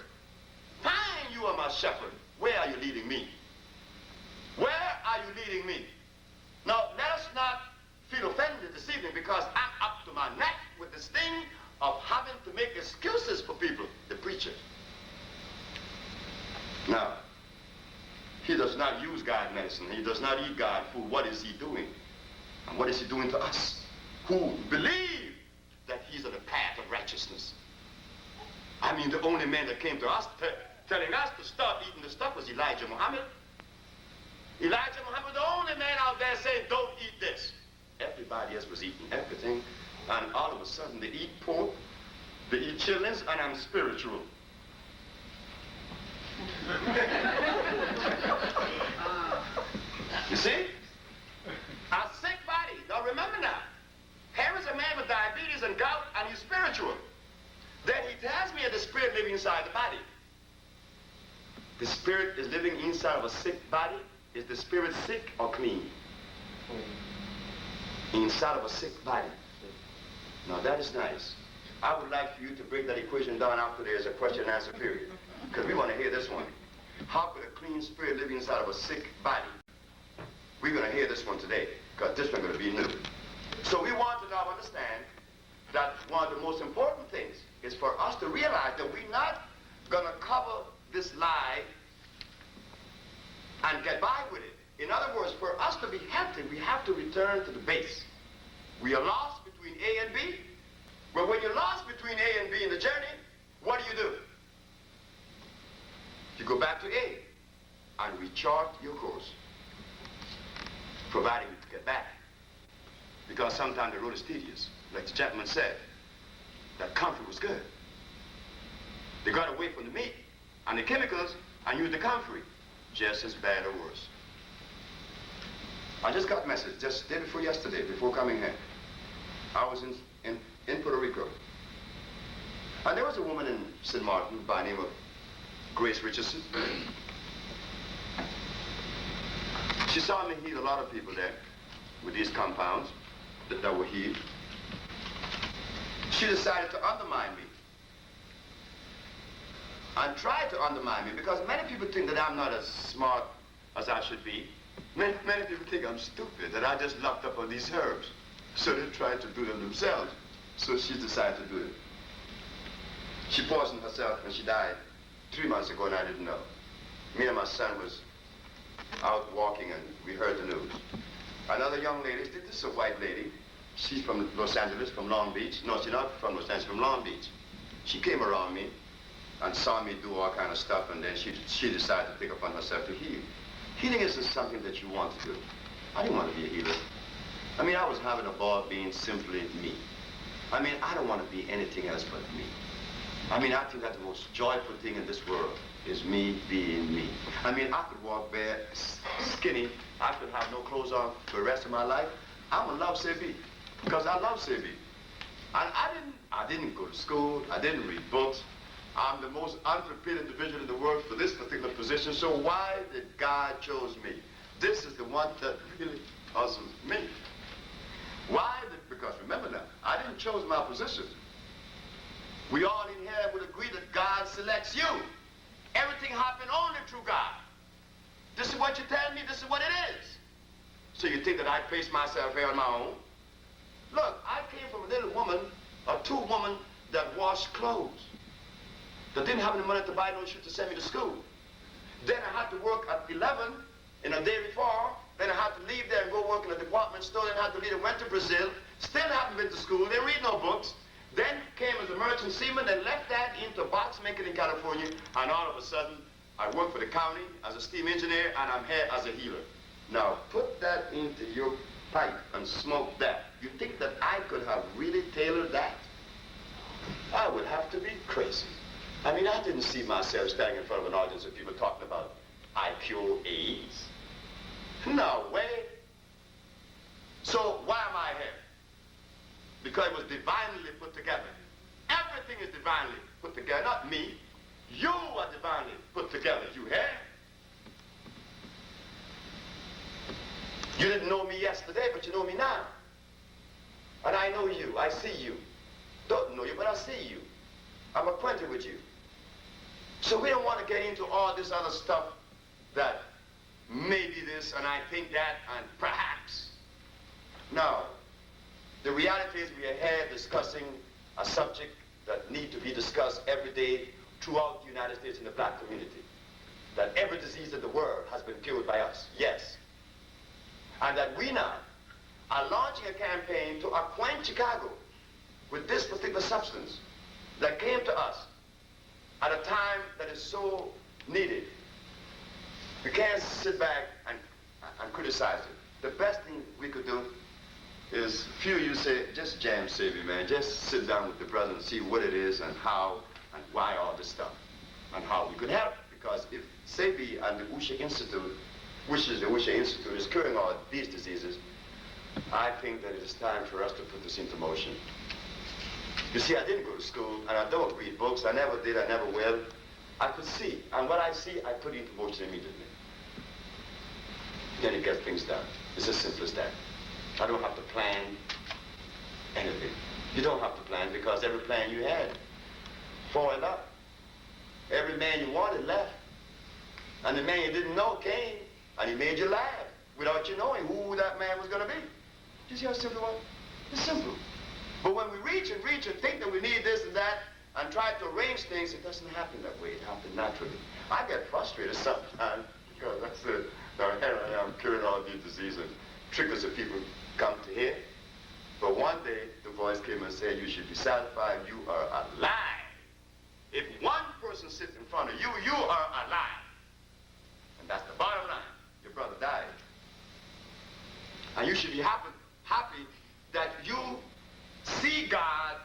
Fine, you are my shepherd. Where are you leading me? Where are you leading me? Now, let us not feel offended this evening because I'm up to my neck with this thing of having to make excuses for people, the preacher. Now, he does not use God's medicine. He does not eat God's food. What is he doing? And what is he doing to us who believe that he's on the path of righteousness? I mean, the only man that came to us telling us to stop eating the stuff was Elijah Muhammad. Elijah Muhammad, the only man out there saying, don't eat this. Everybody else was eating everything, and all of a sudden they eat pork, they eat chillings, and I'm spiritual. You see? A sick body. Now remember now, here is a man with diabetes and gout, and he's spiritual. Then he tells me that the spirit living inside the body. The spirit is living inside of a sick body. Is the spirit sick or clean? Inside of a sick body. Now that is nice. I would like for you to break that equation down after there's a question and answer period. Because we want to hear this one. How could a clean spirit live inside of a sick body? We're going to hear this one today, because this one's going to be new. So we want to now understand that one of the most important things is for us to realize that we're not going to cover this lie and get by with it. In other words, for us to be healthy, we have to return to the base. We are lost between A and B. But when you're lost between A and B in the journey, what do? You go back to A and rechart your course, providing you get back. Because sometimes the road is tedious. Like the gentleman said, that comfort was good. They got away from the meat and the chemicals and used the comfort. Just as bad or worse. I just got a message just day before yesterday, before coming here. I was in Puerto Rico. And there was a woman in St. Martin by the name of Grace Richardson. She saw me heal a lot of people there with these compounds that were healed. She decided to undermine me. And tried to undermine me because many people think that I'm not as smart as I should be. Many people think I'm stupid, that I just locked up on these herbs. So they tried to do them themselves. So she decided to do it. She poisoned herself and she died 3 months ago and I didn't know. Me and my son was out walking and we heard the news. Another young lady, this is a white lady. She's from Los Angeles, from Long Beach. No, she's not from Los Angeles, from Long Beach. She came around me and saw me do all kind of stuff, and then she decided to take upon herself to heal. Healing isn't something that you want to do. I didn't want to be a healer. I mean, I was having a ball being simply me. I mean, I don't want to be anything else but me. I mean, I think that the most joyful thing in this world is me being me. I mean, I could walk bare, skinny. I could have no clothes on for the rest of my life. I would love Sebi, because I love Sebi. And I didn't go to school. I didn't read books. I'm the most unprepared individual in the world for this particular position, so why did God choose me? This is the one that really puzzles me. Why? Because remember now, I didn't choose my position. We all in here would agree that God selects you. Everything happened only through God. This is what you tell me, this is what it is. So you think that I placed myself here on my own? Look, I came from a little woman, or two women that washed clothes. That didn't have any money to buy no shoes to send me to school. Then I had to work at 11 in a dairy farm. Then I had to leave there and go work in a department store. Then I had to leave and went to Brazil. Still haven't been to school. Didn't read no books. Then came as a merchant seaman and left that into box making in California. And all of a sudden, I work for the county as a steam engineer and I'm here as a healer. Now, put that into your pipe and smoke that. You think that I could have really tailored that? I would have to be crazy. I mean, I didn't see myself standing in front of an audience of people talking about I cure AIDS. No way. So why am I here? Because it was divinely put together. Everything is divinely put together, not me. You are divinely put together. You here? You didn't know me yesterday, but you know me now. And I know you. I see you. Don't know you, but I see you. I'm acquainted with you. So we don't want to get into all this other stuff that maybe this and I think that and perhaps. No. The reality is we are here discussing a subject that needs to be discussed every day throughout the United States and the black community. That every disease in the world has been cured by us. Yes. And that we now are launching a campaign to acquaint Chicago with this particular substance that came to us at a time that is so needed. We can't sit back and criticize it. The best thing we could do is, few of you say, just jam Sebi, man. Just sit down with the brother and see what it is and how and why all this stuff and how we could help. Because if Sebi and the Usha Institute, which is the Usha Institute, is curing all these diseases, I think that it is time for us to put this into motion. You see, I didn't go to school, and I don't read books. I never did, I never will. I could see, and what I see, I put into motion immediately. Then it gets things done. It's as simple as that. I don't have to plan anything. You don't have to plan because every plan you had foiled up. Every man you wanted left. And the man you didn't know came, and he made you laugh without you knowing who that man was going to be. You see how simple it was? It's simple. But when we reach and think that we need this and that and try to arrange things, it doesn't happen that way. It happens naturally. I get frustrated sometimes because I said, now here I am curing all these diseases and trickles of people come to here. But one day the voice came and said, you should be satisfied you are alive. If one person sits in front of you, you are alive. And that's the bottom line. Your brother died. And you should be happy that you see God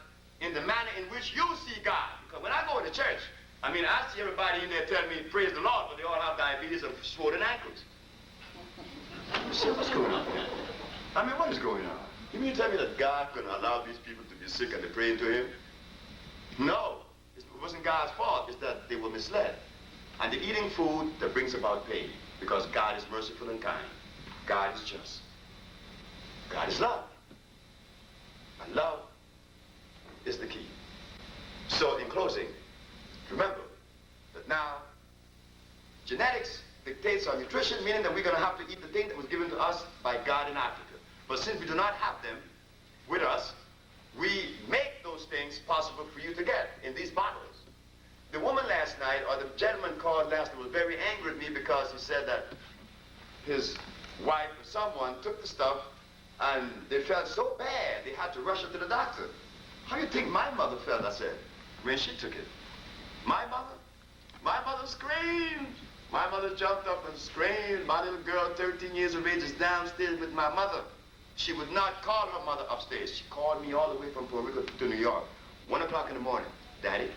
in the manner in which you see God. Because when I go to church, I mean, I see everybody in there tell me, praise the Lord, but they all have diabetes and swollen ankles. See what's going on here? I mean, what is going on? You mean to tell me that God can allow these people to be sick and they pray to him? No. It wasn't God's fault. It's that they were misled. And they're eating food that brings about pain because God is merciful and kind. God is just. God is love. And love is the key. So in closing, remember that now genetics dictates our nutrition, meaning that we're going to have to eat the thing that was given to us by God in Africa. But since we do not have them with us, we make those things possible for you to get in these bottles. The woman last night, or the gentleman called last night, was very angry at me because he said that his wife or someone took the stuff and they felt so bad they had to rush her to the doctor. How do you think my mother felt, I said, when she took it? My mother screamed. My mother jumped up and screamed. My little girl, 13 years of age, is downstairs with my mother. She would not call her mother upstairs. She called me all the way from Puerto Rico to New York. 1 o'clock in the morning. Daddy,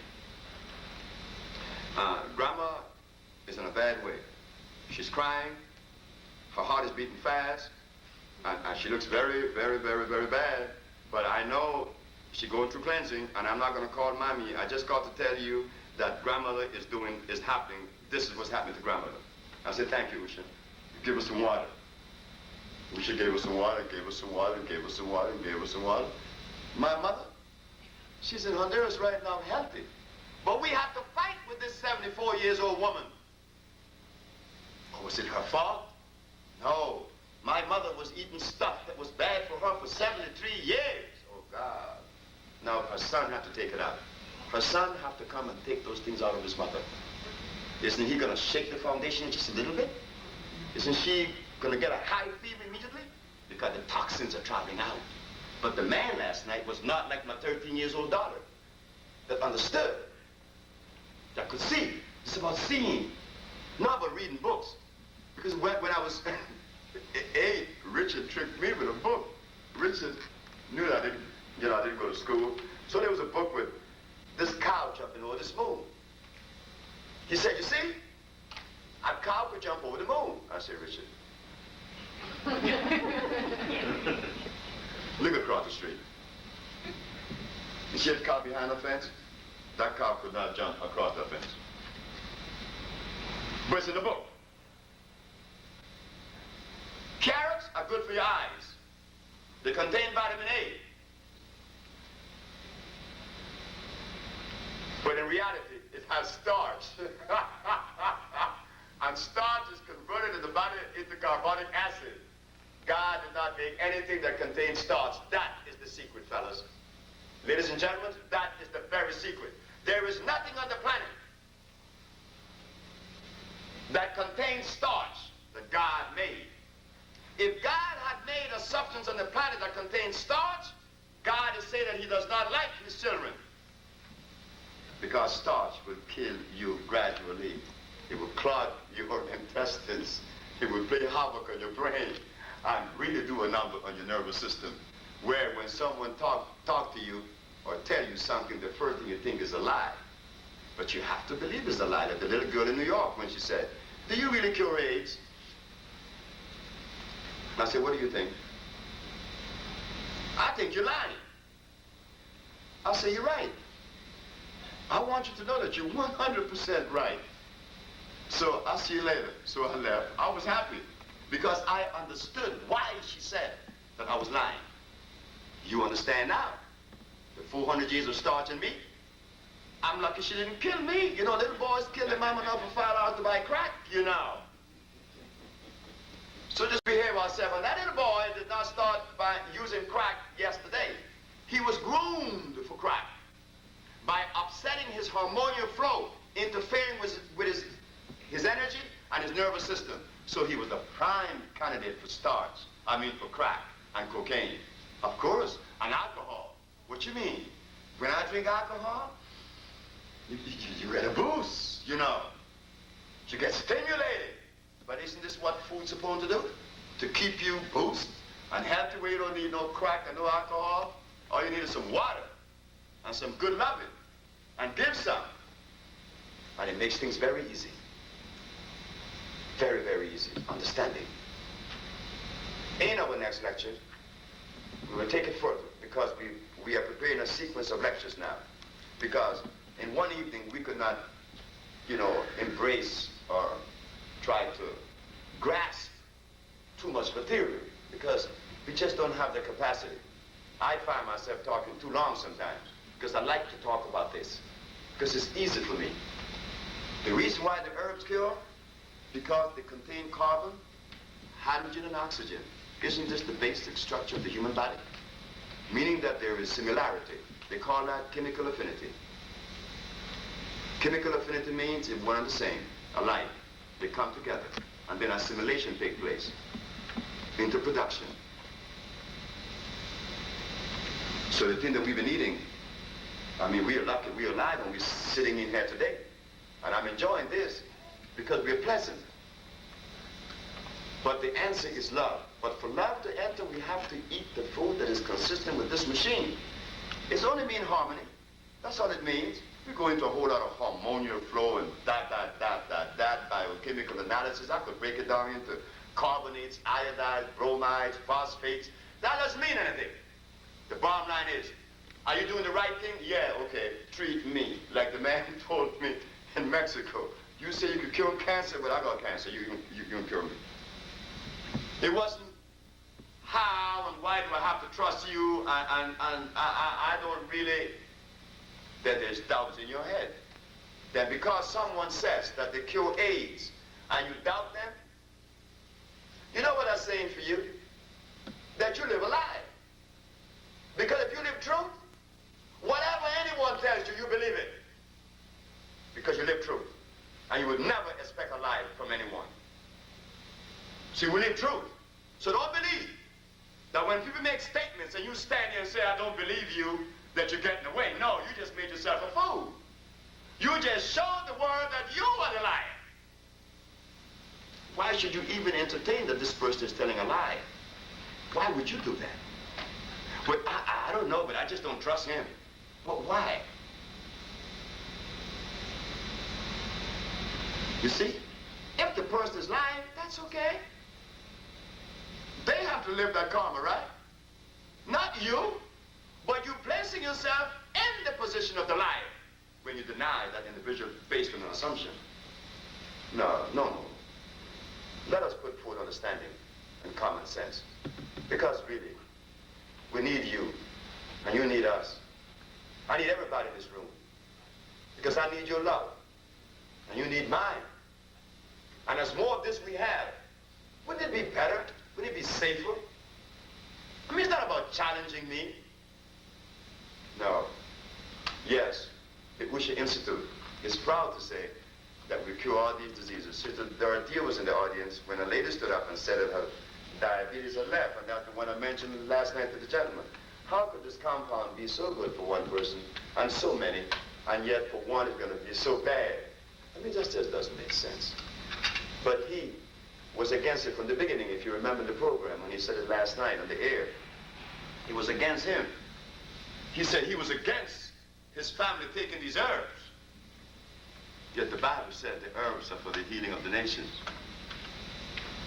Grandma is in a bad way. She's crying. Her heart is beating fast. And she looks very, very, very, very bad. But I know she's going through cleansing, and I'm not going to call Mommy. I just got to tell you that grandmother is happening. This is what's happening to grandmother. I said, thank you, Usha. Give us some water. Usha gave us some water, gave us some water, gave us some water, gave us some water. My mother, she's in Honduras right now, healthy. But we have to fight with this 74-year-old woman. Oh, was it her fault? No. My mother was eating stuff that was bad for her for 73 years. Oh, God. Now, her son had to take it out. Her son have to come and take those things out of his mother. Isn't he going to shake the foundation just a little bit? Isn't she going to get a high fever immediately? Because the toxins are traveling out. But the man last night was not like my 13-year-old daughter that understood, that could see. It's about seeing, not about reading books. Because when I was 8, Richard tricked me with a book. Richard knew that I didn't go to school. So there was a book with this cow jumping over this moon. He said, you see, a cow could jump over the moon. I said, Richard, look across the street. You see the cow behind the fence? That cow could not jump across the fence. But it's in the book. Carrots are good for your eyes. They contain vitamin A. But in reality, it has starch. And starch is converted in the body into carbonic acid. God did not make anything that contains starch. That is the secret, fellas. Ladies and gentlemen, that is the very secret. There is nothing on the planet that contains starch that God made. If God had made a substance on the planet that contains starch, God is saying that he does not like his children. Because starch will kill you gradually. It will clog your intestines. It will play havoc on your brain and really do a number on your nervous system. Where when someone talk to you or tell you something, the first thing you think is a lie. But you have to believe it's a lie. Like the little girl in New York when she said, do you really cure AIDS? I said, what do you think? I think you're lying. I say, you're right. I want you to know that you're 100% right. So I'll see you later. So I left. I was happy because I understood why she said that I was lying. You understand now? The 400 years of starch in me. I'm lucky she didn't kill me. You know, little boys kill their mama enough for $5 to buy crack, you know. So just behave ourselves. And that little boy did not start by using crack yesterday. He was groomed for crack by upsetting his hormonal flow, interfering with his energy and his nervous system. So he was a prime candidate for for crack and cocaine. Of course, and alcohol. What you mean? When I drink alcohol, you get a boost, you know. You get stimulated. But isn't this what food's supposed to do? To keep you boosted and healthy where you don't need no crack and no alcohol. All you need is some water and some good loving. And give some. And it makes things very easy. Very, very easy. Understanding. In our next lecture, we will take it further because we are preparing a sequence of lectures now. Because in one evening we could not, embrace or try to grasp too much material because we just don't have the capacity. I find myself talking too long sometimes because I like to talk about this because it's easy for me. The reason why the herbs cure, because they contain carbon, hydrogen, and oxygen. Isn't this the basic structure of the human body? Meaning that there is similarity. They call that chemical affinity. Chemical affinity means it's one and the same, alike. They come together, and then assimilation takes place into production. So the thing that we've been eating, we are lucky, we are alive, and we're sitting in here today. And I'm enjoying this because we're pleasant. But the answer is love. But for love to enter, we have to eat the food that is consistent with this machine. It's only mean harmony. That's all it means. We go into a whole lot of hormonal flow and that, biochemical analysis. I could break it down into carbonates, iodides, bromides, phosphates. That doesn't mean anything. The bottom line is, are you doing the right thing? Yeah, okay, treat me. Like the man told me in Mexico. You say you could cure cancer, but I got cancer. You can cure me. It wasn't how and why do I have to trust you, and I don't really, that there's doubts in your head. That because someone says that they cure AIDS and you doubt them, you know what I'm saying for you? That you live a lie. Because if you live truth, whatever anyone tells you, you believe it. Because you live truth. And you would never expect a lie from anyone. See, we live truth. So don't believe that when people make statements and you stand here and say, I don't believe you, that you're getting away. No, you just made yourself a fool. You just showed the world that you are the liar. Why should you even entertain that this person is telling a lie? Why would you do that? Well, I don't know, but I just don't trust him. Well, why? You see, if the person is lying, that's okay. They have to live that karma, right? Not you, but you placing yourself in the position of the liar when you deny that individual based on an assumption. No. Let us put forth understanding and common sense. Because really, we need you, and you need us. I need everybody in this room. Because I need your love, and you need mine. And as more of this we have, wouldn't it be better? Wouldn't it be safer? It's not about challenging me. No. Yes, the Usha Institute is proud to say that we cure all these diseases. So there are dealers in the audience when a lady stood up and said that her diabetes had left, and that's the one I mentioned last night to the gentleman. How could this compound be so good for one person and so many, and yet for one it's going to be so bad? That just doesn't make sense. But he was against it from the beginning, if you remember the program, when he said it last night on the air. He was against him. He said he was against his family taking these herbs. Yet the Bible said the herbs are for the healing of the nations.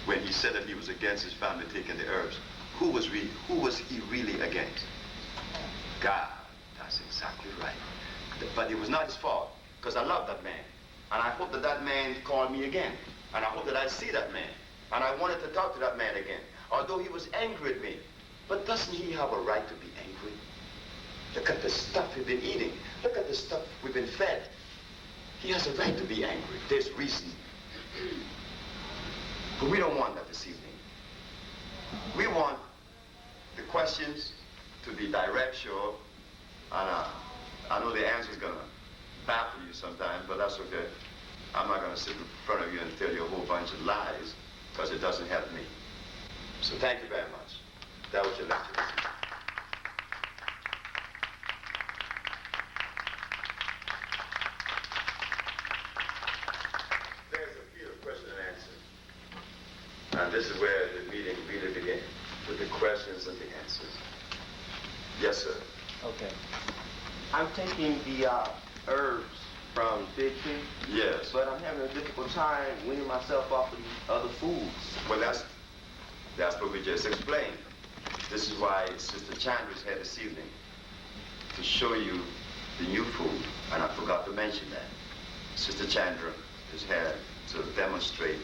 When he said that he was against his family taking the herbs, who was he really against? God. That's exactly right. But it was not his fault, because I love that man. And I hope that that man called me again. And I hope that I see that man. And I wanted to talk to that man again, although he was angry at me. But doesn't he have a right to be angry? Look at the stuff we've been eating. Look at the stuff we've been fed. He has a right to be angry. There's reason. But we don't want that this evening. We want the questions to be direct, sure, and I know the answer is going to baffle you sometimes, but that's okay. I'm not going to sit in front of you and tell you a whole bunch of lies, because it doesn't help me. So thank you very much. That was your lecture. There's a field of question and answer. And this is where the meeting really began, with the questions and the answers. Yes, sir. Okay. I'm taking the herbs from Big Tree. Yes. But I'm having a difficult time weaning myself off of these other foods. Well, that's what we just explained. This is why Sister Chandra's here this evening, to show you the new food. And I forgot to mention that. Sister Chandra is here to demonstrate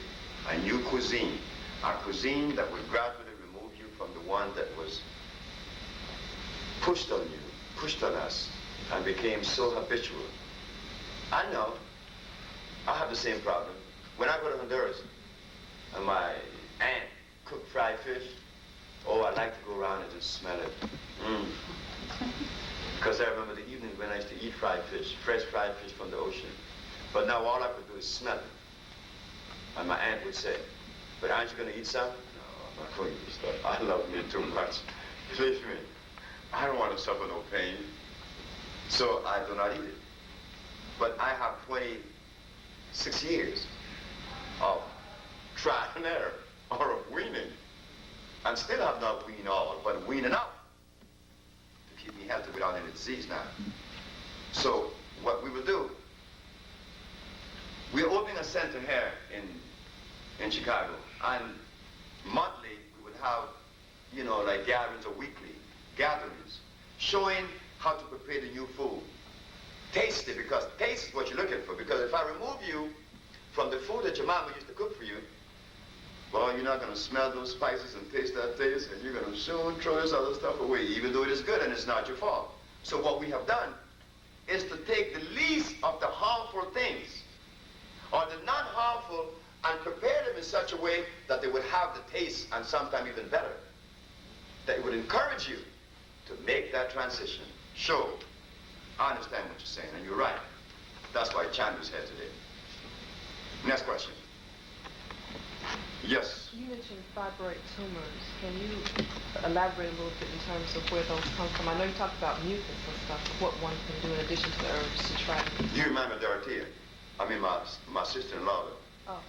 a new cuisine. A cuisine that will gradually remove you from the one that was pushed on you, pushed on us, and became so habitual. I know. I have the same problem. When I go to Honduras and my aunt cooked fried fish, oh, I like to go around and just smell it. Because I remember the evening when I used to eat fried fish, fresh fried fish from the ocean. But now all I could do is smell it. And my aunt would say, but aren't you going to eat some? No, I'm not going to eat stuff. I love meat too much. Believe me, I don't want to suffer no pain. So I do not eat it. But I have 26 years of trial and error, or of weaning. And still have not weaned all, but weaned enough to keep me healthy without any disease now. So what we will do, we're opening a center here in Chicago. And monthly, we would have, like gatherings or weekly gatherings, showing how to prepare the new food. Taste it, because taste is what you're looking for. Because if I remove you from the food that your mama used to cook for you, well, you're not going to smell those spices and taste that taste, and you're going to soon throw this other stuff away, even though it is good and it's not your fault. So what we have done is to take the least of the harmful things, or the non-harmful, and prepare them in such a way that they would have the taste, and sometimes even better. That it would encourage you to make that transition. Sure, I understand what you're saying, and you're right. That's why Chandra's here today. Next question. Yes. You mentioned fibroid tumors. Can you elaborate a little bit in terms of where those come from? I know you talked about mucus and stuff, but what one can do in addition to the herbs to try to... You remember Dorothea? I mean, my sister-in-law. Oh.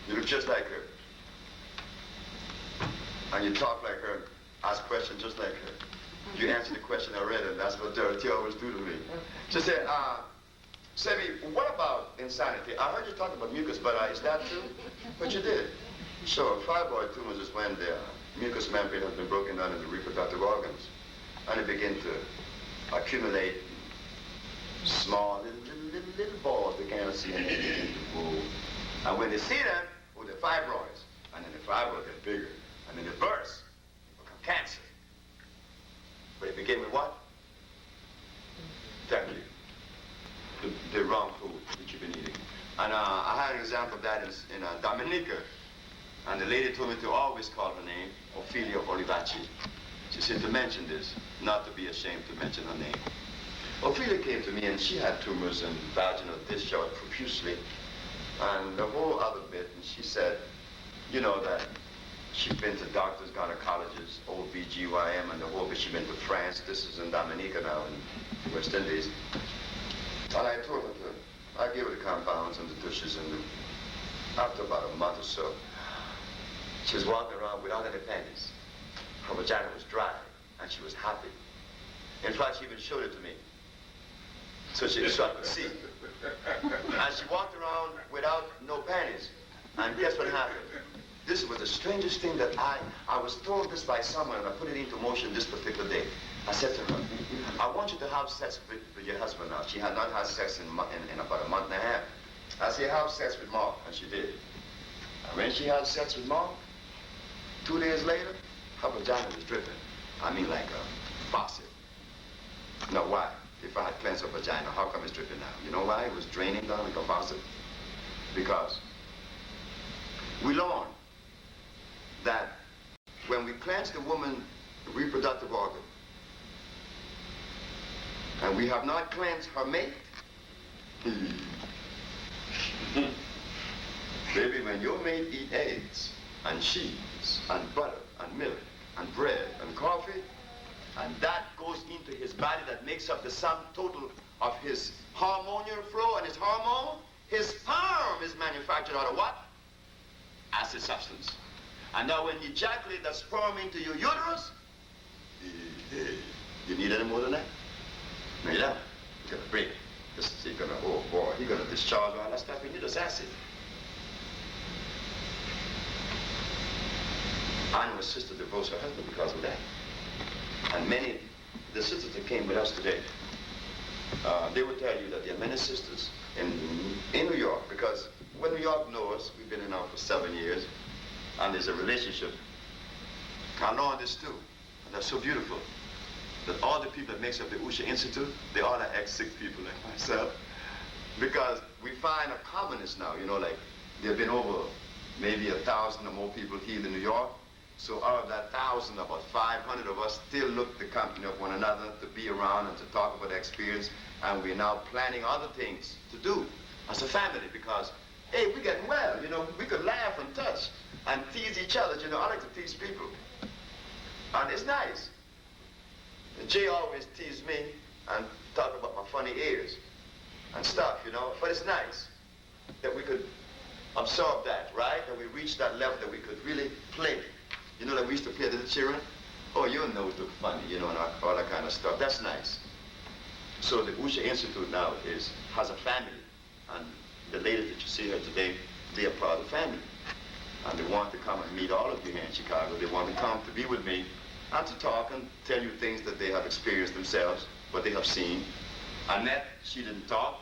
You look just like her. And you talk like her, ask questions just like her. You answer the question I read, and that's what Dorothea always do to me. Okay. She said, Sebi, what about insanity? I heard you talk about mucus, but is that true? But you did. Sure, fibroid tumors is when the mucous membrane has been broken down into reproductive organs, and it begin to accumulate small little balls they cannot see, and they begin to move. And when they see them, oh, they're fibroids, and then the fibroids get bigger, and then they burst, they become cancer. But it begin with what? Thank you. The wrong food that you've been eating. And I had an example of that in Dominica. And the lady told me to always call her name Ophelia Olivaci. She said to mention this, not to be ashamed to mention her name. Ophelia came to me and she had tumors and vaginal discharge profusely and the whole other bit. And she said, that she'd been to doctors, gynecologists, OB/GYN, and the whole bit. She'd been to France. This is in Dominica now, in West Indies. And I told her I gave her the compounds and the douches, and after about a month or so, she was walking around without any panties. Her vagina was dry, and she was happy. In fact, she even showed it to me, so I could see. And she walked around without no panties. And guess what happened? This was the strangest thing that I was told this by someone, and I put it into motion this particular day. I said to her, I want you to have sex with your husband now. She had not had sex in about a month and a half. I said, have sex with Mark, and she did. And when she had sex with Mark, 2 days later, her vagina was dripping. I mean, like a faucet. Now, why? If I had cleansed her vagina, how come it's dripping now? You know why? It was draining down like a faucet. Because we learned that when we reproductive organ. And we have not cleansed her mate. Baby, when your mate eat eggs and cheese and butter and milk and bread and coffee, and that goes into his body that makes up the sum total of his hormonal flow and his hormone, his sperm is manufactured out of what? Acid substance. And now when you ejaculate that sperm into your uterus, you need any more than that? No, you don't. You're gonna break it. He's gonna, oh boy, he's gonna discharge all that stuff in you, that's acid. I know a sister divorced her husband because of that. And many, the sisters that came with us today, they will tell you that there are many sisters in New York, because when New York knows us, we've been in New York for 7 years, and there's a relationship. I know this too, and that's so beautiful, that all the people that makes up the Usha Institute, they all are ex-sick people like myself, because we find a commonness now, you know, like there have been over maybe 1,000 or more people healed in New York. So out of that 1,000, about 500 of us still look the company of one another to be around and to talk about the experience. And we're now planning other things to do as a family because, hey, we're getting well, you know. We could laugh and touch and tease each other. You know, I like to tease people. And it's nice. And Jay always teased me and talk about my funny ears and stuff, you know. But it's nice that we could absorb that, right? That we reach that level that we could really play. You know, like we used to play to the children. Oh, your nose look funny, you know, and all that kind of stuff. That's nice. So the Usha Institute now has a family. And the ladies that you see here today, they are part of the family. And they want to come and meet all of you here in Chicago. They want to come to be with me and to talk and tell you things that they have experienced themselves, what they have seen. Annette, she didn't talk,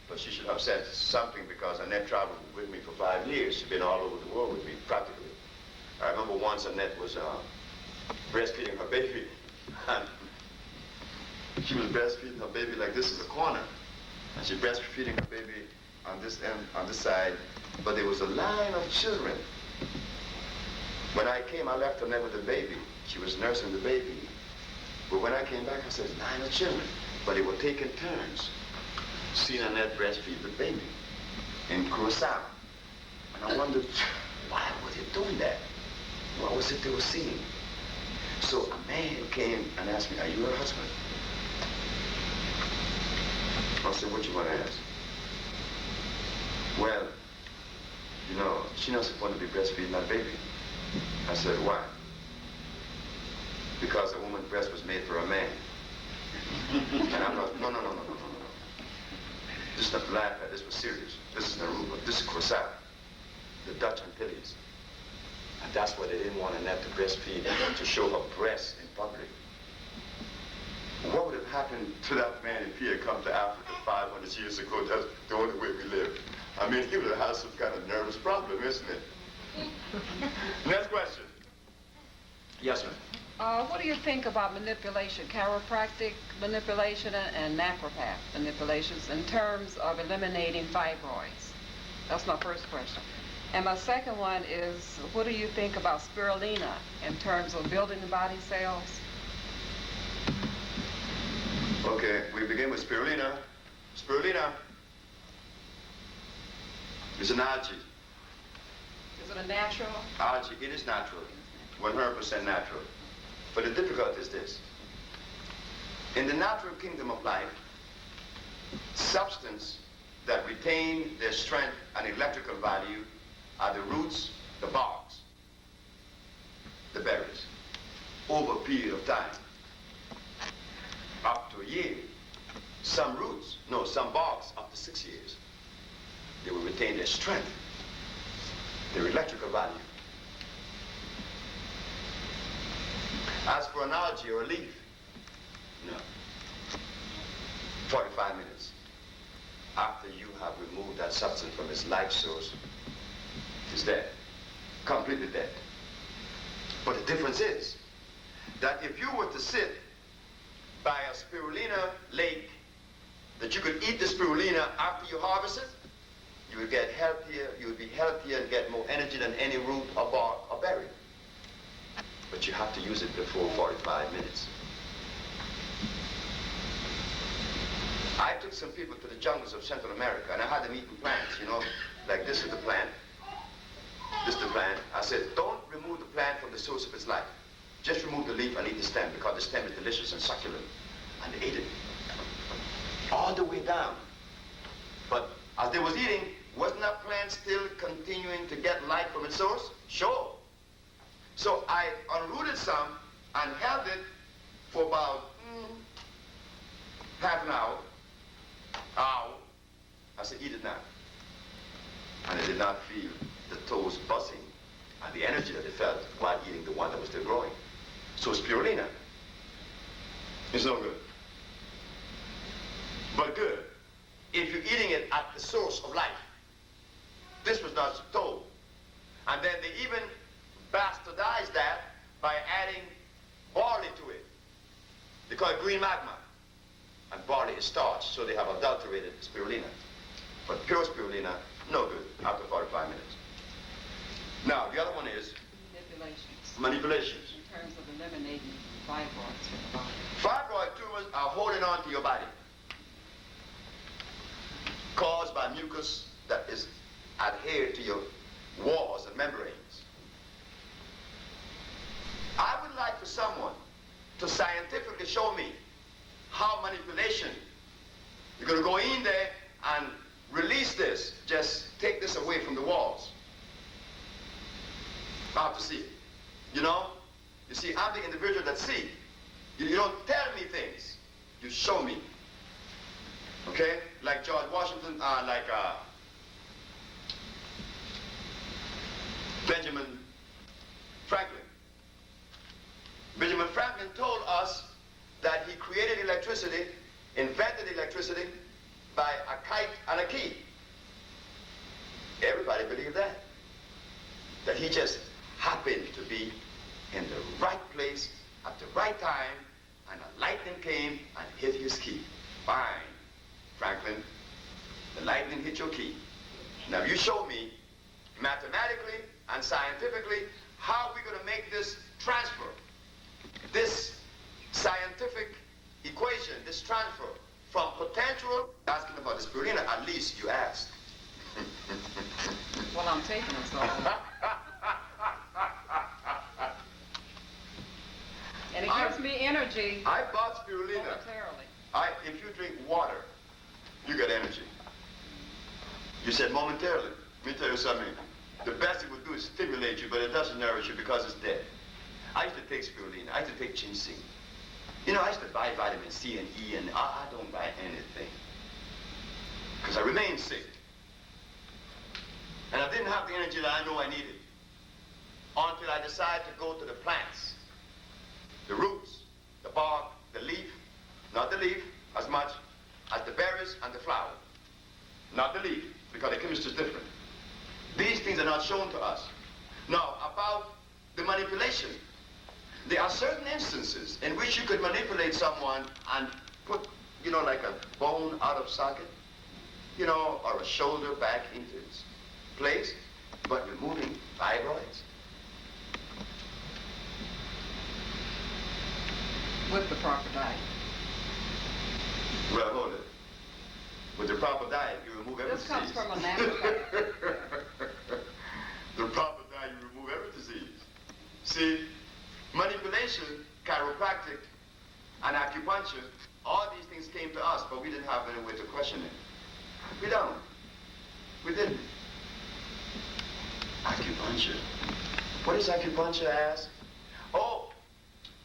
but she should have said something because Annette traveled with me for 5 years. She's been all over the world with me, practically. I remember once Annette was breastfeeding her baby, and she was breastfeeding her baby like this is a corner, and she breastfeeding her baby on this end, on this side, but there was a line of children. When I came, I left Annette with the baby. She was nursing the baby. But when I came back, I said, line of children. But they were taking turns seeing Annette breastfeed the baby in Curacao. And I wondered, why were they doing that? What was it they were seeing? So a man came and asked me, are you her husband? I said, what you want to ask? Well, you know, she's not supposed to be breastfeeding that baby. I said, why? Because a woman's breast was made for a man. And I'm not, no. This is not to laugh at, this was serious. This is Naruba, this is Curacao, the Dutch Antilles. And that's why they didn't want Annette to breastfeed, to show her breasts in public. What would have happened to that man if he had come to Africa 500 years ago? That's the only way we live. I mean, he would have had some kind of nervous problem, isn't it? Next question. Yes, ma'am. What do you think about manipulation, chiropractic manipulation and naturopath manipulations in terms of eliminating fibroids? That's my first question. And my second one is, what do you think about spirulina in terms of building the body cells? Okay, we begin with spirulina. Spirulina is an algae. Is it a natural? Algae, it is natural, 100% natural. But the difficulty is this. In the natural kingdom of life, substance that retain their strength and electrical value are the roots, the barks, the berries, over a period of time, up to a year. Some barks up to 6 years. They will retain their strength, their electrical value. As for an algae or a leaf, no. 45 minutes after you have removed that substance from its life source, it's dead, completely dead. But the difference is that if you were to sit by a spirulina lake, that you could eat the spirulina after you harvest it, you would get healthier, you would be healthier and get more energy than any root or bark or berry. but you have to use it before 45 minutes. I took some people to the jungles of Central America, and I had them eating plants, you know, like this is the plant. This is the plant. I said, don't remove the plant from the source of its life. Just remove the leaf and eat the stem, because the stem is delicious and succulent. And they ate it all the way down. But as they was eating, wasn't that plant still continuing to get light from its source? Sure. So I unrooted some and held it for about half an hour. I said, eat it now. And I did not feel the toes buzzing and the energy that they felt while eating the one that was still growing. So spirulina is no good. But good if you're eating it at the source of life. This was not told. And then they even bastardized that by adding barley to it. They call it green magma. And barley is starch, so they have adulterated spirulina. But pure spirulina, no good after 45 minutes. Now, the other one is manipulations. In terms of eliminating fibroids from the body. Fibroid tumors are holding on to your body, caused by mucus that is adhered to your walls and membranes. I would like for someone to scientifically show me how manipulation, you're going to go in there and release this, just take this away from the walls. I have to see it. You know? You see, I'm the individual that see. You don't tell me things. You show me. Okay? Like George Washington, Benjamin Franklin. Benjamin Franklin told us that he created electricity, invented electricity by a kite and a key. Everybody believed that. That he just happened to be in the right place at the right time, and a lightning came and hit his key. Fine, Franklin. The lightning hit your key. Now you show me mathematically and scientifically how we're going to make this transfer. This scientific equation, this transfer from potential, asking about the spirulina, at least you asked. Well, I'm taking it, so. And it gives me energy. I bought spirulina. Momentarily. If you drink water, you get energy. You said momentarily. Let me tell you something. The best it would do is stimulate you, but it doesn't nourish you because it's dead. I used to take spirulina. I used to take ginseng. You know, I used to buy vitamin C and E, and I don't buy anything. Because I remained sick. And I didn't have the energy that I know I needed. Until I decided to go to the plants. The roots, the bark, the leaf. Not the leaf as much as the berries and the flower. Not the leaf, because the chemistry is different. These things are not shown to us. Now, about the manipulation. There are certain instances in which you could manipulate someone and put, you know, like a bone out of socket, you know, or a shoulder back into its place, but removing fibroids. With the proper diet. Well, hold it. With the proper diet, you remove every This disease. comes from a naturopath. The proper diet, you remove every disease. See, manipulation, chiropractic, and acupuncture, all these things came to us, but we didn't have any way to question it. We don't. We didn't. Acupuncture. What is acupuncture, I asked? Oh,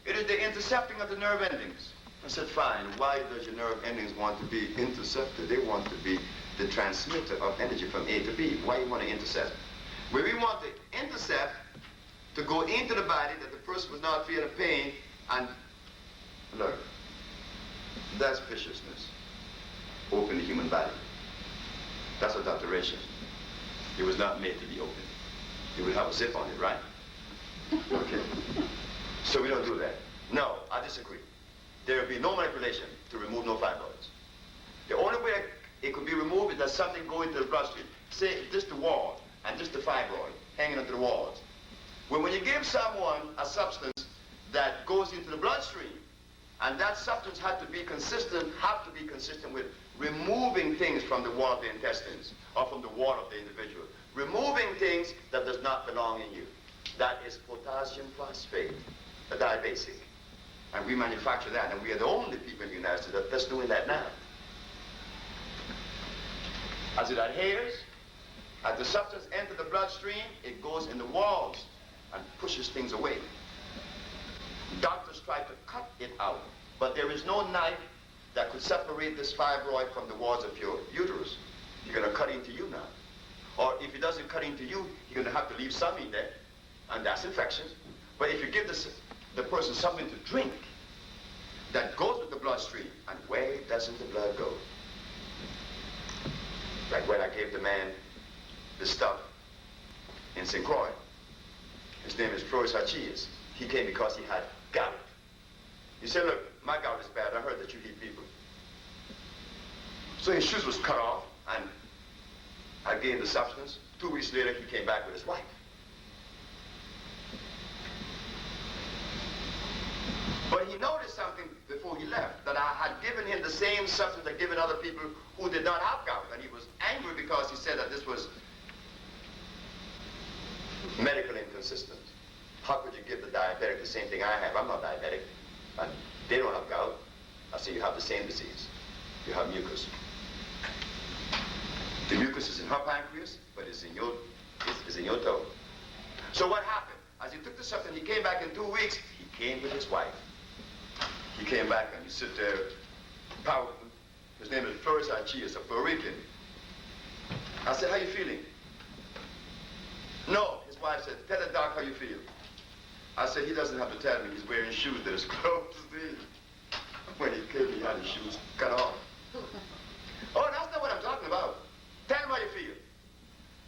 it is the intercepting of the nerve endings. I said, fine, why does your nerve endings want to be intercepted? They want to be the transmitter of energy from A to B. Why you want to intercept? Well, we want to intercept to go into the body that the person would not feel the pain, and look, that's viciousness. Open the human body. That's adulteration. It was not made to be open. It would have a zip on it, right? Okay. So we don't do that. No, I disagree. There will be no manipulation to remove no fibroids. The only way it could be removed is that something go into the bloodstream. Say, just the wall, and just the fibroid hanging onto the walls. When you give someone a substance that goes into the bloodstream. And that substance have to be consistent with removing things from the wall of the intestines or from the wall of the individual. Removing things that does not belong in you. That is potassium phosphate, a dibasic. And we manufacture that, and we are the only people in the United States that's doing that now. As it adheres, as the substance enters the bloodstream, it goes in the walls and pushes things away. Doctors try to cut it out, but there is no knife that could separate this fibroid from the walls of your uterus. You're going to cut into you now. Or if it doesn't cut into you, you're going to have to leave some in there, and that's infection. But if you give the person something to drink that goes with the bloodstream, and where doesn't the blood go? Like when I gave the man the stuff in St. Croix. His name is Flores Hachias. He came because he had gout. He said, look, my gout is bad. I heard that you heal people. So his shoes was cut off, and I gave the substance. 2 weeks later, he came back with his wife. But he noticed something before he left, that I had given him the same substance I'd given other people who did not have gout. And he was angry because he said that this was medically inconsistent. How could you give the diabetic the same thing I have? I'm not diabetic. And they don't have gout. I say you have the same disease. You have mucus. The mucus is in her pancreas, but it's in your toe. So what happened? As he took the substance, he came back in 2 weeks. He came with his wife. He came back and he sit there, pouting. His name is Flores Hachias, a Puerto Rican. I said, how you feeling? No, his wife said, tell the doc how you feel. I said, he doesn't have to tell me. He's wearing shoes that is close to me. When he came, he had his shoes cut off. Oh, that's not what I'm talking about. Tell him how you feel.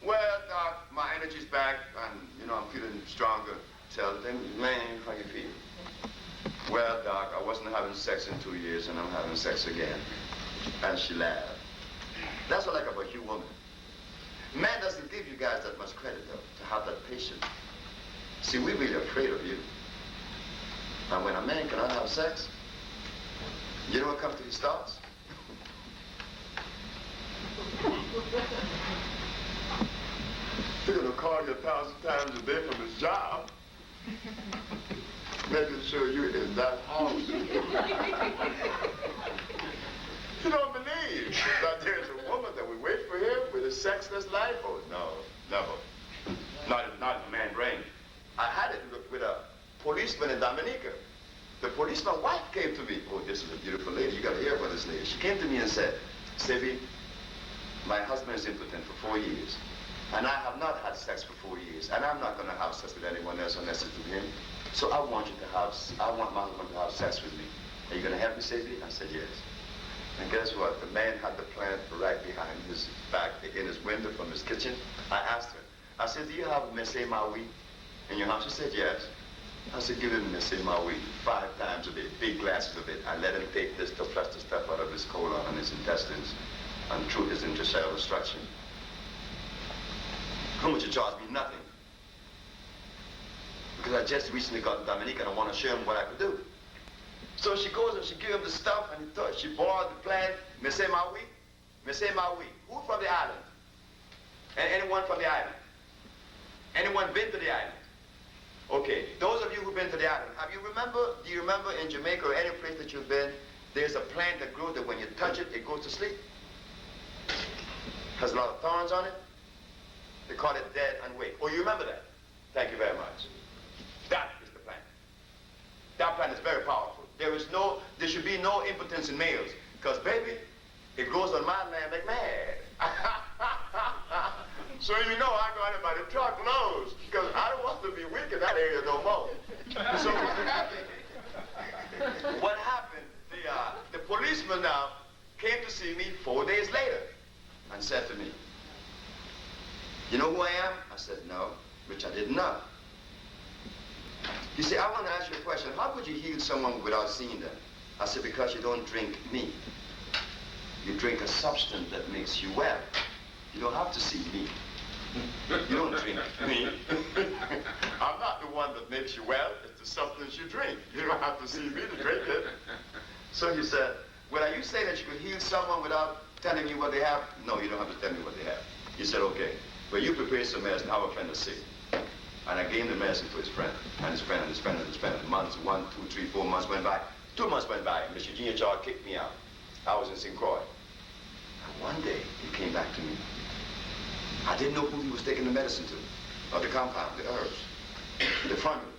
Well, doc, my energy's back, and, I'm feeling stronger. Tell them, man, how you feel? Well, doc, I wasn't having sex in 2 years, and I'm having sex again. And she laughed. That's what I like about you, woman. Man doesn't give you guys that much credit, though, to have that patience. See, we're really afraid of you. And when a man cannot have sex, you know what comes to his thoughts? He's gonna call you 1,000 times a day from his job, making sure you're in that house. You don't believe that there's a woman that would wait for him with a sexless life? Oh, no, never. Not in the man's brain. I had it with a policeman in Dominica. The policeman's wife came to me. Oh, this is a beautiful lady. You gotta hear about this lady. She came to me and said, Sebi, my husband is impotent for 4 years. And I have not had sex for 4 years. And I'm not gonna have sex with anyone else unless it's with him. So I want my husband to have sex with me. Are you gonna help me, Sebi? I said, yes. And guess what? The man had the plant right behind his back, in his window from his kitchen. I asked her, I said, do you have Messe Maui in your house? She said, yes. I said, give him Messe Maui 5 times a day, big glasses of it. I let him take this to flush the stuff out of his colon and his intestines and through his intercellular structure. How much you charge me? Nothing. Because I just recently got to Dominica and I want to show him what I could do. So she goes and she gives him the stuff and she borrowed the plant, Messe Maui. Messe Maui. Who from the island? Anyone from the island? Anyone been to the island? Okay, those of you who've been to the island, do you remember in Jamaica or any place that you've been, there's a plant that grows that when you touch it, it goes to sleep? Has a lot of thorns on it. They call it dead and wake. Oh, you remember that? Thank you very much. That is the plant. That plant is very powerful. There should be no impotence in males. Because, baby, it grows on my land like mad. So you know I got it by the truckloads. Because I don't want to be weak in that area no more. So what happened? The policeman now came to see me 4 days later and said to me, you know who I am? I said, no, which I didn't know. He said, I want to ask you a question. How could you heal someone without seeing them? I said, because you don't drink me. You drink a substance that makes you well. You don't have to see me. You don't drink me. I'm not the one that makes you well. It's the the substance you drink. You don't have to see me to drink it. So he said, well, are you saying that you could heal someone without telling me what they have? No, you don't have to tell me what they have. He said, okay. Well, you prepare some medicine. Our friend is sick. And I gave him the medicine for his friend, and his friend, and his friend, and his friend. Months, 1, 2, 3, 4 months went by. 2 months went by, and Mr. Junior Charles kicked me out. I was in St. Croix. And one day, he came back to me. I didn't know who he was taking the medicine to, or the compound, the herbs, the formulas.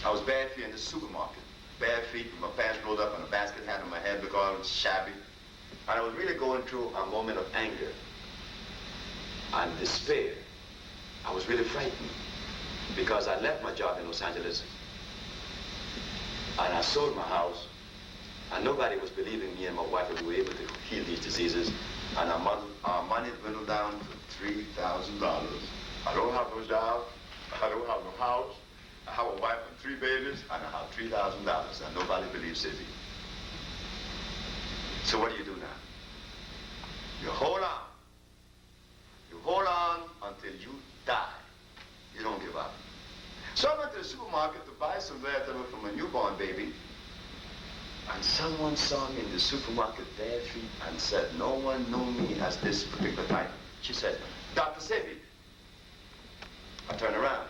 I was bare feet in the supermarket. Bare feet with my pants rolled up and a basket hat on my head, look all shabby. And I was really going through a moment of anger and despair. I was really frightened because I left my job in Los Angeles and I sold my house and nobody was believing me and my wife that we were able to heal these diseases, and our money dwindled down to $3,000. I don't have no job, I don't have no house, I have a wife and 3 babies, and I have $3,000, and nobody believes Sebi. So what do you do now? You hold on. You hold on until you die. You don't give up. So I went to the supermarket to buy some vegetables from a newborn baby, and someone saw me in the supermarket bare feet and said, no one knew me as this particular type. She said, Dr.Sebi. I turned around.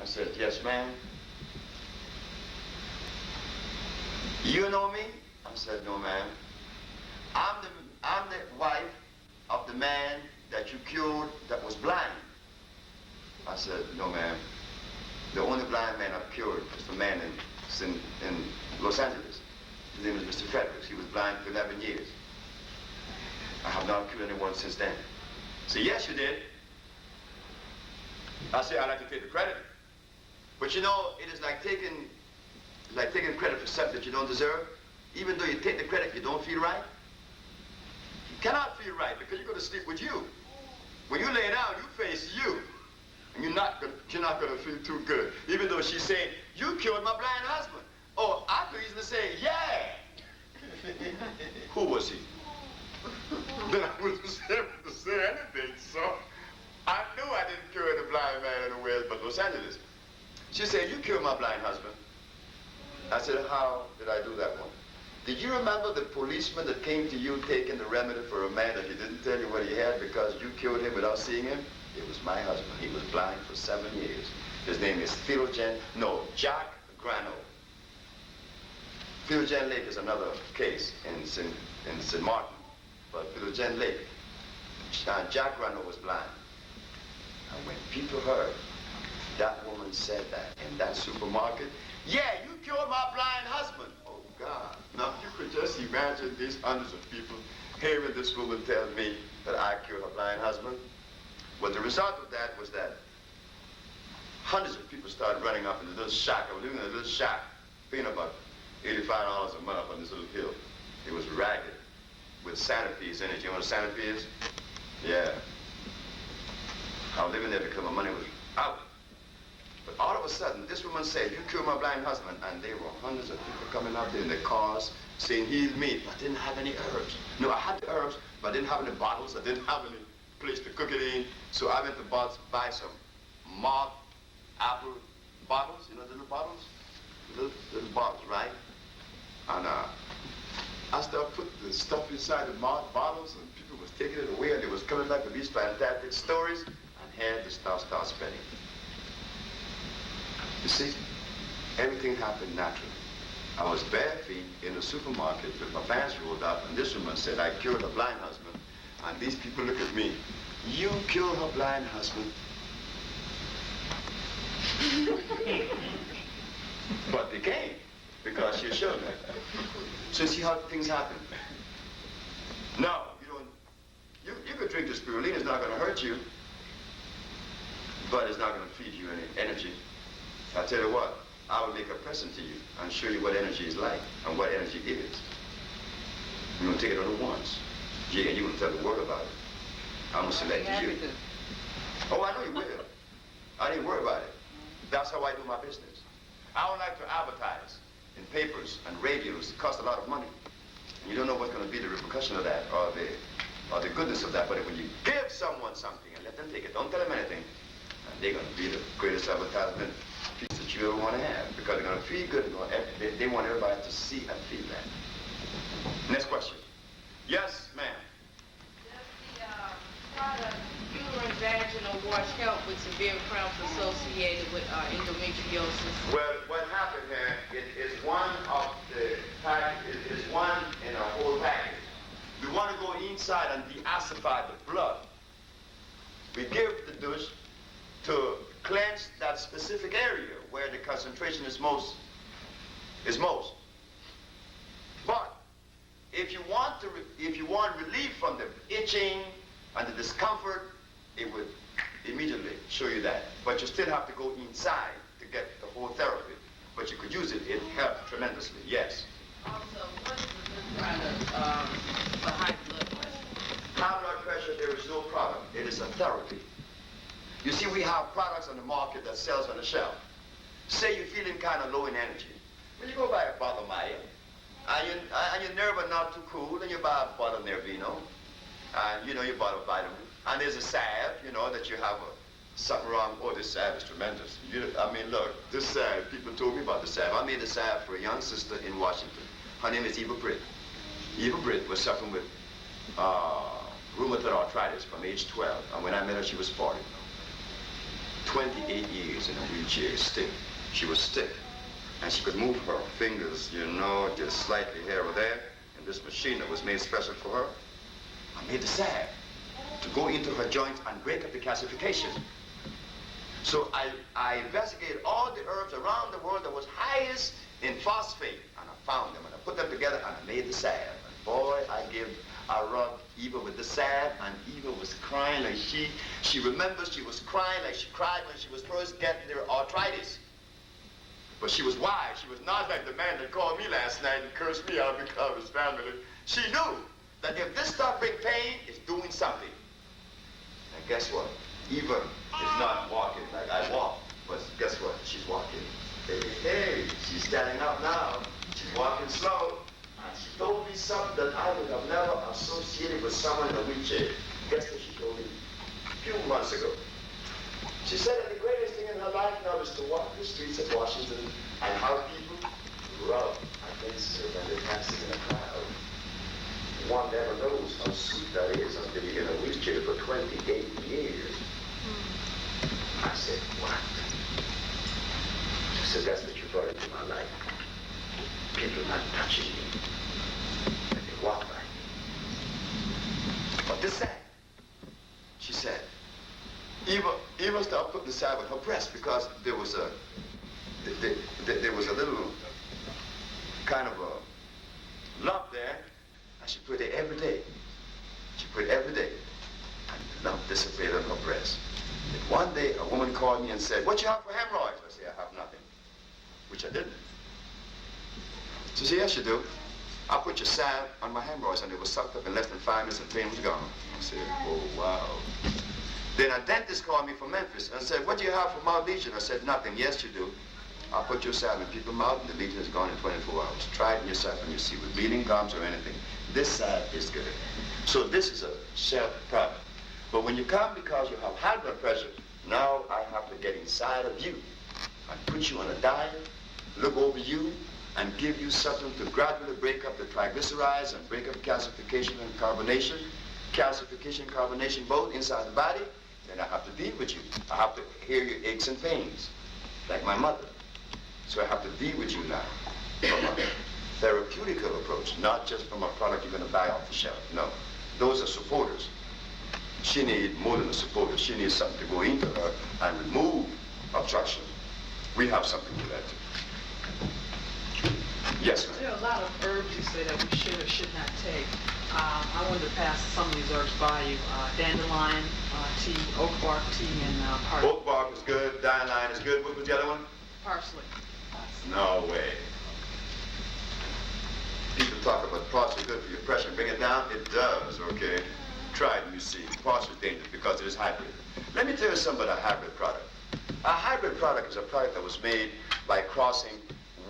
I said, yes, ma'am. You know me? I said, no, ma'am. I'm the wife of the man that you cured that was blind. I said, no, ma'am. The only blind man I've cured is the man in Los Angeles. His name is Mr. Fredericks. He was blind for 11 years. I have not cured anyone since then. So yes, you did. I say, I'd like to take the credit. But you know, it is like taking credit for something that you don't deserve. Even though you take the credit, you don't feel right. You cannot feel right because you're going to sleep with you. When you lay down, you face you. And you're not going to feel too good. Even though she's saying, you killed my blind husband. Oh, I could easily say, yeah. Who was he? Then I wouldn't be able to say anything, so I knew I didn't cure the blind man anywhere but Los Angeles. She said, you killed my blind husband. I said, how did I do that one? Did you remember the policeman that came to you taking the remedy for a man that he didn't tell you what he had because you killed him without seeing him? It was my husband. He was blind for 7 years. His name is Jack Grano. Philogen Lake is another case in St. Martin, but Philogen Lake, Jack Grano was blind. And when people heard that woman said that in that supermarket, yeah, you killed my blind husband. Oh, God. Now, you could just imagine these hundreds of people hearing this woman tell me that I killed her blind husband. Well, the result of that was that hundreds of people started running up in the little shack. I was living in a little shack, paying about $85 a month up on this little hill. It was ragged with centipedes in it. You know what a centipede is? Yeah. I was living there because my money was out. But all of a sudden, this woman said, you killed my blind husband. And there were hundreds of people coming up there in their cars saying, heal me. But I didn't have any herbs. No, I had the herbs, but I didn't have any bottles. I didn't have any place to cook it in. So I went to buy some malt apple bottles. You know the little bottles? Little bottles, right? And I started putting the stuff inside the malt bottles, and people was taking it away, and it was coming back with these fantastic stories, and here the stuff started spreading. You see, everything happened naturally. I was bare feet in the supermarket with my pants rolled up, and this woman said, I killed her blind husband. And these people look at me, you killed her blind husband? But they came, because she showed me. So see how things happen. No, you could drink the spirulina, it's not going to hurt you, but it's not going to feed you any energy. I tell you what, I will make a present to you and show you what energy is like and what energy is. You're going to take it on once. Yeah, and you're going to tell the world about it. I'm going to select you. Oh, I know you will. I didn't worry about it. That's how I do my business. I don't like to advertise in papers and radios. It costs a lot of money. And you don't know what's going to be the repercussion of that or the goodness of that. But when you give someone something and let them take it, don't tell them anything. And they're going to be the greatest advertisement piece that you ever want to have, because they're going to feel good. They want everybody to see and feel that. Next question. Yes, ma'am. Does the product uterine vaginal wash help with severe cramps associated with endometriosis? Well, what happened here, it is one of the package, it is one in a whole package. We want to go inside and deacidify the blood. We give the douche to cleanse that specific area where the concentration is most. But if you want relief from the itching and the discomfort, it would immediately show you that. But you still have to go inside to get the whole therapy. But you could use it. It helped tremendously. Yes. Also, what is the good product for high blood pressure? High blood pressure, there is no product. It is a therapy. You see, we have products on the market that sells on the shelf. Say you're feeling kind of low in energy. Well, you go buy a bottle of Maya, and your nerve are not too cool, and you buy a bottle of Nervino, and you buy a vitamin. And there's a salve, that you have something wrong. Oh, this salve is tremendous. Look, this salve, people told me about the salve. I made a salve for a young sister in Washington. Her name is Eva Britt. Eva Britt was suffering with rheumatoid arthritis from age 12. And when I met her, she was 40. 28 years in a wheelchair, stiff. She was stiff. And she could move her fingers, just slightly here or there. And this machine that was made special for her, I made the salve to go into her joints and break up the calcification. So I investigated all the herbs around the world that was highest in phosphate, and I found them, and I put them together, and I made the salve. And boy, I rubbed Eva with the salve, and Eva was crying like she remembers she was crying like she cried when she was first getting their arthritis. But she was wise. She was not like the man that called me last night and cursed me out because of his family. She knew that if this stuff brings pain, it's doing something. And guess what? Eva is not walking like I walk, but guess what? She's walking. Hey, she's standing up now. She's walking slow. And she told me something that I would have never associated with someone in a wheelchair. Guess what she told me a few months ago? She said that the greatest thing in her life now is to walk the streets of Washington and have people rub against her when they're passing in a crowd. One never knows how sweet that is until you're in a wheelchair for 28 years. I said, what? She said, that's what you brought into my life. People not touching me. And they walk by me. But this salve, she said, Eva started putting the salve on her breast because there was a little kind of a lump there. And she put it every day. She put it every day. And the lump disappeared on her breast. And one day, a woman called me and said, what you have for hemorrhoids? I said, I have nothing. Which I didn't. She said, yes, you do. I put your salve on my hemorrhoids, and it was sucked up in less than 5 minutes, and the pain was gone. I said, oh, wow. Then a dentist called me from Memphis and said, what do you have for mouth lesion? I said, nothing. Yes, you do. I'll put your salve in people's mouth, and the lesion is gone in 24 hours. Try it yourself, and you see, with bleeding gums or anything. This salve is good. So this is a shelf product. But when you come because you have high blood pressure, now I have to get inside of you and put you on a diet, look over you, and give you something to gradually break up the triglycerides and break up calcification and carbonation. Calcification, carbonation, both inside the body. Then I have to deal with you. I have to hear your aches and pains, like my mother. So I have to deal with you now from a therapeutical approach, not just from a product you're going to buy off the shelf. No, those are supporters. She needs more than a supporter. She needs something to go into her and remove obstruction. We have something to that too. Yes, ma'am. There are a lot of herbs you say that we should or should not take. I wanted to pass some of these herbs by you. Dandelion tea, oak bark tea, and parsley. Oak bark is good, dandelion is good. What was the other one? Parsley. No way. People talk about parsley good for your pressure. Bring it down? It does, okay? Try it and you see. Parsley is dangerous because it is hybrid. Let me tell you something about a hybrid product. A hybrid product is a product that was made by crossing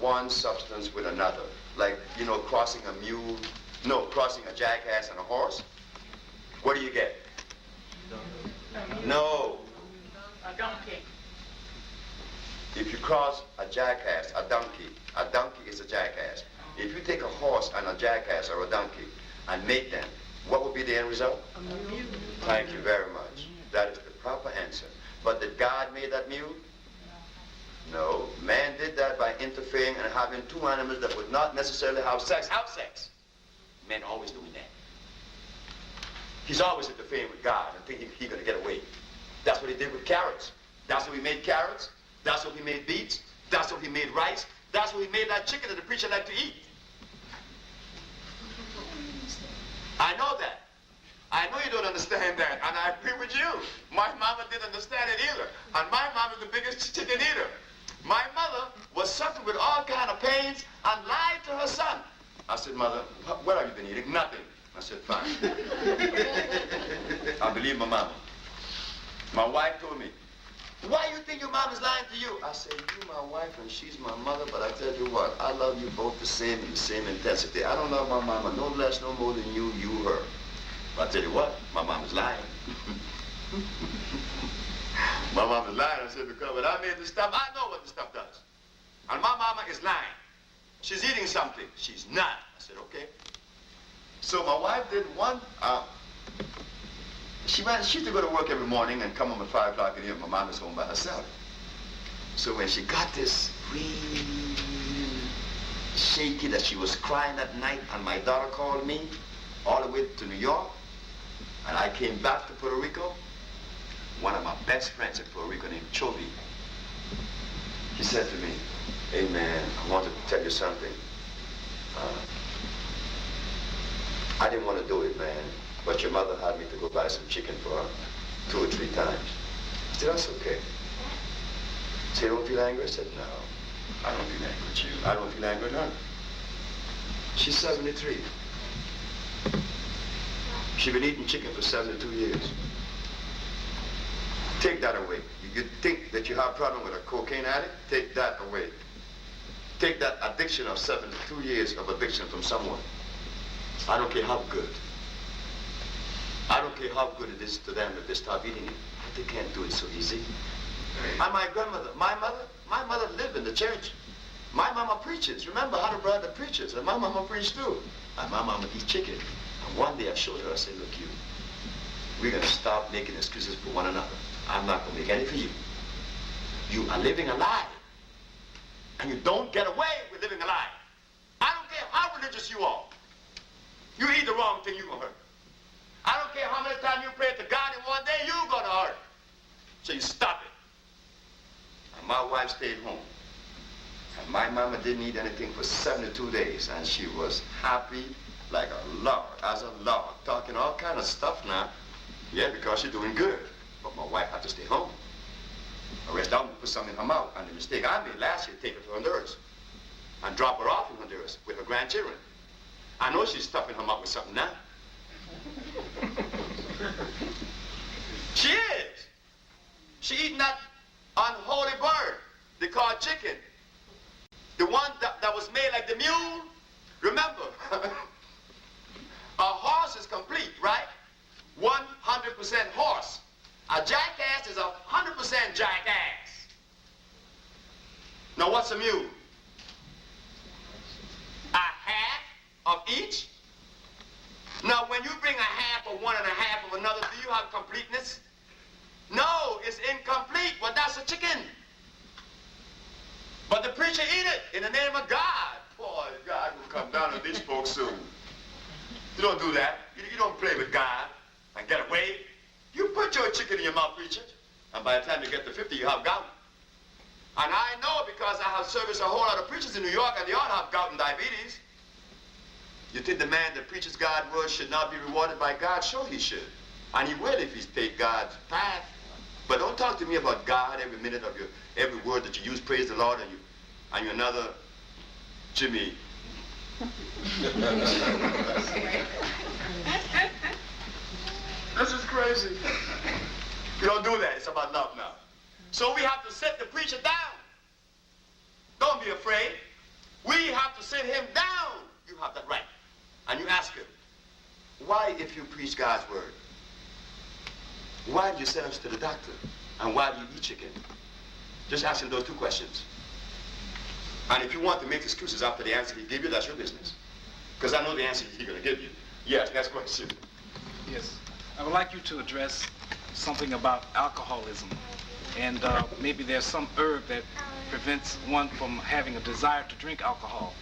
one substance with another. Like, crossing crossing a jackass and a horse. What do you get? No. A donkey. If you cross a jackass, a donkey is a jackass. If you take a horse and a jackass or a donkey and mate them, what would be the end result? A mule. Thank you very much. That is the proper answer. But did God make that mule? No. Man did that by interfering and having two animals that would not necessarily have sex. Have sex. Men always doing that. He's always interfering with God and thinking he's going to get away. That's what he did with carrots. That's what he made carrots. That's what he made beets. That's what he made rice. That's what he made that chicken that the preacher liked to eat. I know that. I know you don't understand that, and I agree with you. My mama didn't understand it either, and my mama is the biggest chicken eater. My mother was suffering with all kind of pains and lied to her son. I said, Mother, what have you been eating? Nothing. I said, fine. I believe my mama. My wife told me, why do you think your mom is lying to you? I said, you my wife and she's my mother, but I tell you what, I love you both the same in the same intensity. I don't love my mama no less, no more than you, her. But I tell you what, my mom is lying. My mom is lying. I said, because when I made this stuff, I know what the stuff does. And my mama is lying. She's eating something. She's not. I said, okay. So my wife did one, she used to go to work every morning and come home at 5 o'clock in the evening. My mom was home by herself. So when she got this real shaky that she was crying that night, and my daughter called me all the way to New York, and I came back to Puerto Rico, one of my best friends in Puerto Rico named Chovy, he said to me, hey man, I want to tell you something. I didn't want to do it, man, but your mother had me to go buy some chicken for her 2 or 3 times. I said, that's okay. She said, you don't feel angry? I said, no, I don't feel angry with you. I don't feel angry with her. She's 73. She's been eating chicken for 72 years. Take that away. You think that you have a problem with a cocaine addict? Take that away. Take that addiction of 72 years of addiction from someone. I don't care how good. I don't care how good it is to them if they stop eating it. But they can't do it so easy. And my grandmother, my mother lived in the church. My mama preaches. Remember how the brother preaches, and my mama preached too. And my mama eats chicken. And one day I showed her, I said, look you, we're gonna stop making excuses for one another. I'm not gonna make any for you. You are living a lie. And you don't get away with living a lie. I don't care how religious you are. You eat the wrong thing, you're gonna hurt. I don't care how many times you pray to God in one day, you're gonna hurt. So you stop it. And my wife stayed home. And my mama didn't eat anything for 72 days, and she was happy like a log, as a log, talking all kind of stuff now. Yeah, because she's doing good. But my wife had to stay home. Or else I would put something in her mouth. And the mistake I made last year, take her to Honduras and drop her off in Honduras with her grandchildren. I know she's stuffing her mouth with something now. She is. She eating that unholy bird they call chicken. The one that was made like the mule. Remember, a horse is complete, right? 100% horse. A jackass is 100% jackass. Now what's a mule? A half of each? Now when you bring a half of one and a half of another, do you have completeness? No, it's incomplete. Well, that's a chicken. But the preacher eat it in the name of God. Boy, God will come down on these folks soon. You don't do that. You don't play with God and get away. You put your chicken in your mouth, preacher, and by the time you get to 50, you have gout. And I know because I have serviced a whole lot of preachers in New York, and they all have gout and diabetes. You think the man that preaches God's word should not be rewarded by God? Sure he should. And he will if he's paid God's path. But don't talk to me about God every minute of every word that you use. Praise the Lord, and you're another Jimmy. This is crazy. You don't do that. It's about love now. So we have to sit the preacher down. Don't be afraid. We have to sit him down. You have that right. And you ask him, why, if you preach God's word, why did you send us to the doctor And why do you eat chicken? Just ask him those two questions. And if you want to make excuses after the answer he gave you, that's your business. Because I know the answer he's going to give you. Yes, next question. Yes. I would like you to address something about alcoholism. And maybe there's some herb that prevents one from having a desire to drink alcohol.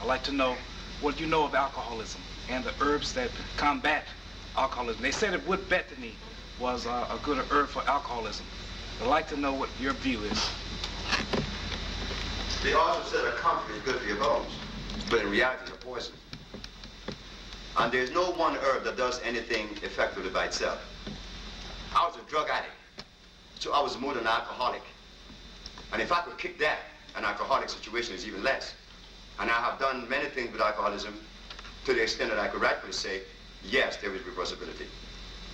I'd like to know what you know of alcoholism and the herbs that combat alcoholism. They said that wood bethany was a good herb for alcoholism. I'd like to know what your view is. They also said that comfort is good for your bones, but in reality it's a poison. And there's no one herb that does anything effectively by itself. I was a drug addict, so I was more than an alcoholic. And if I could kick that, an alcoholic situation is even less. And I have done many things with alcoholism to the extent that I could rightfully say, yes, there is reversibility.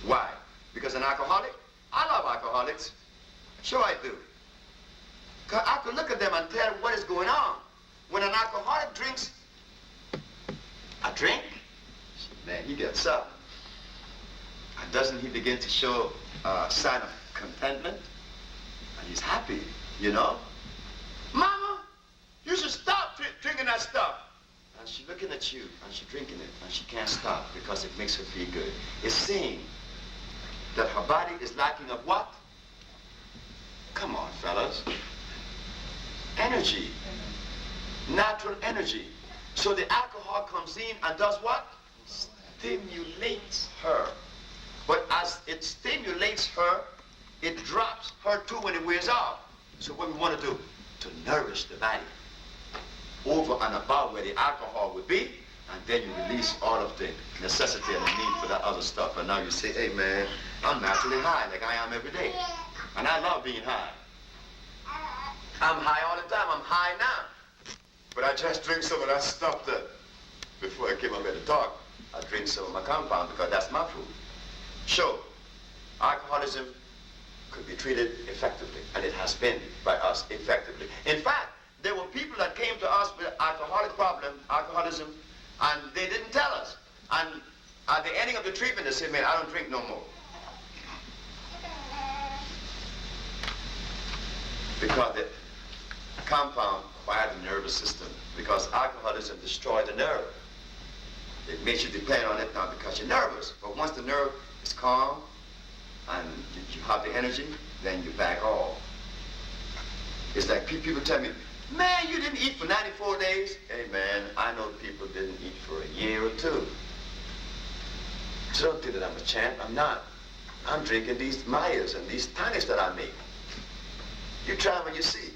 Why? Because an alcoholic, I love alcoholics. Sure I do. 'Cause I could look at them and tell what is going on. When an alcoholic drinks a drink, man, he gets up. And doesn't he begin to show a sign of contentment? And he's happy, you know? Mama, you should stop drinking that stuff. And she's looking at you, and she's drinking it, and she can't stop because it makes her feel good. It's saying that her body is lacking of what? Come on, fellas. Energy. Natural energy. So the alcohol comes in and does what? Stimulates her. But as it stimulates her, it drops her too when it wears off. So what we want to do? To nourish the body over and above where the alcohol would be, and then you release all of the necessity and the need for that other stuff. And now you say, hey man, I'm naturally high like I am every day. And I love being high. I'm high all the time. I'm high now. But I just drink some of that stuff that, before I came up here to talk, I drink some of my compound because that's my food. Sure, alcoholism could be treated effectively, and it has been by us effectively. In fact, there were people that came to us with alcoholism, and they didn't tell us. And at the ending of the treatment, they said, man, I don't drink no more. Because the compound quiet the nervous system, because alcoholism destroys the nerve. It makes you depend on it now because you're nervous. But once the nerve is calm and you have the energy, then you back off. It's like people tell me, man, you didn't eat for 94 days. Hey man, I know people didn't eat for a year or two. So don't think that I'm a champ. I'm not. I'm drinking these Mayas and these tonics that I make. You try when you see.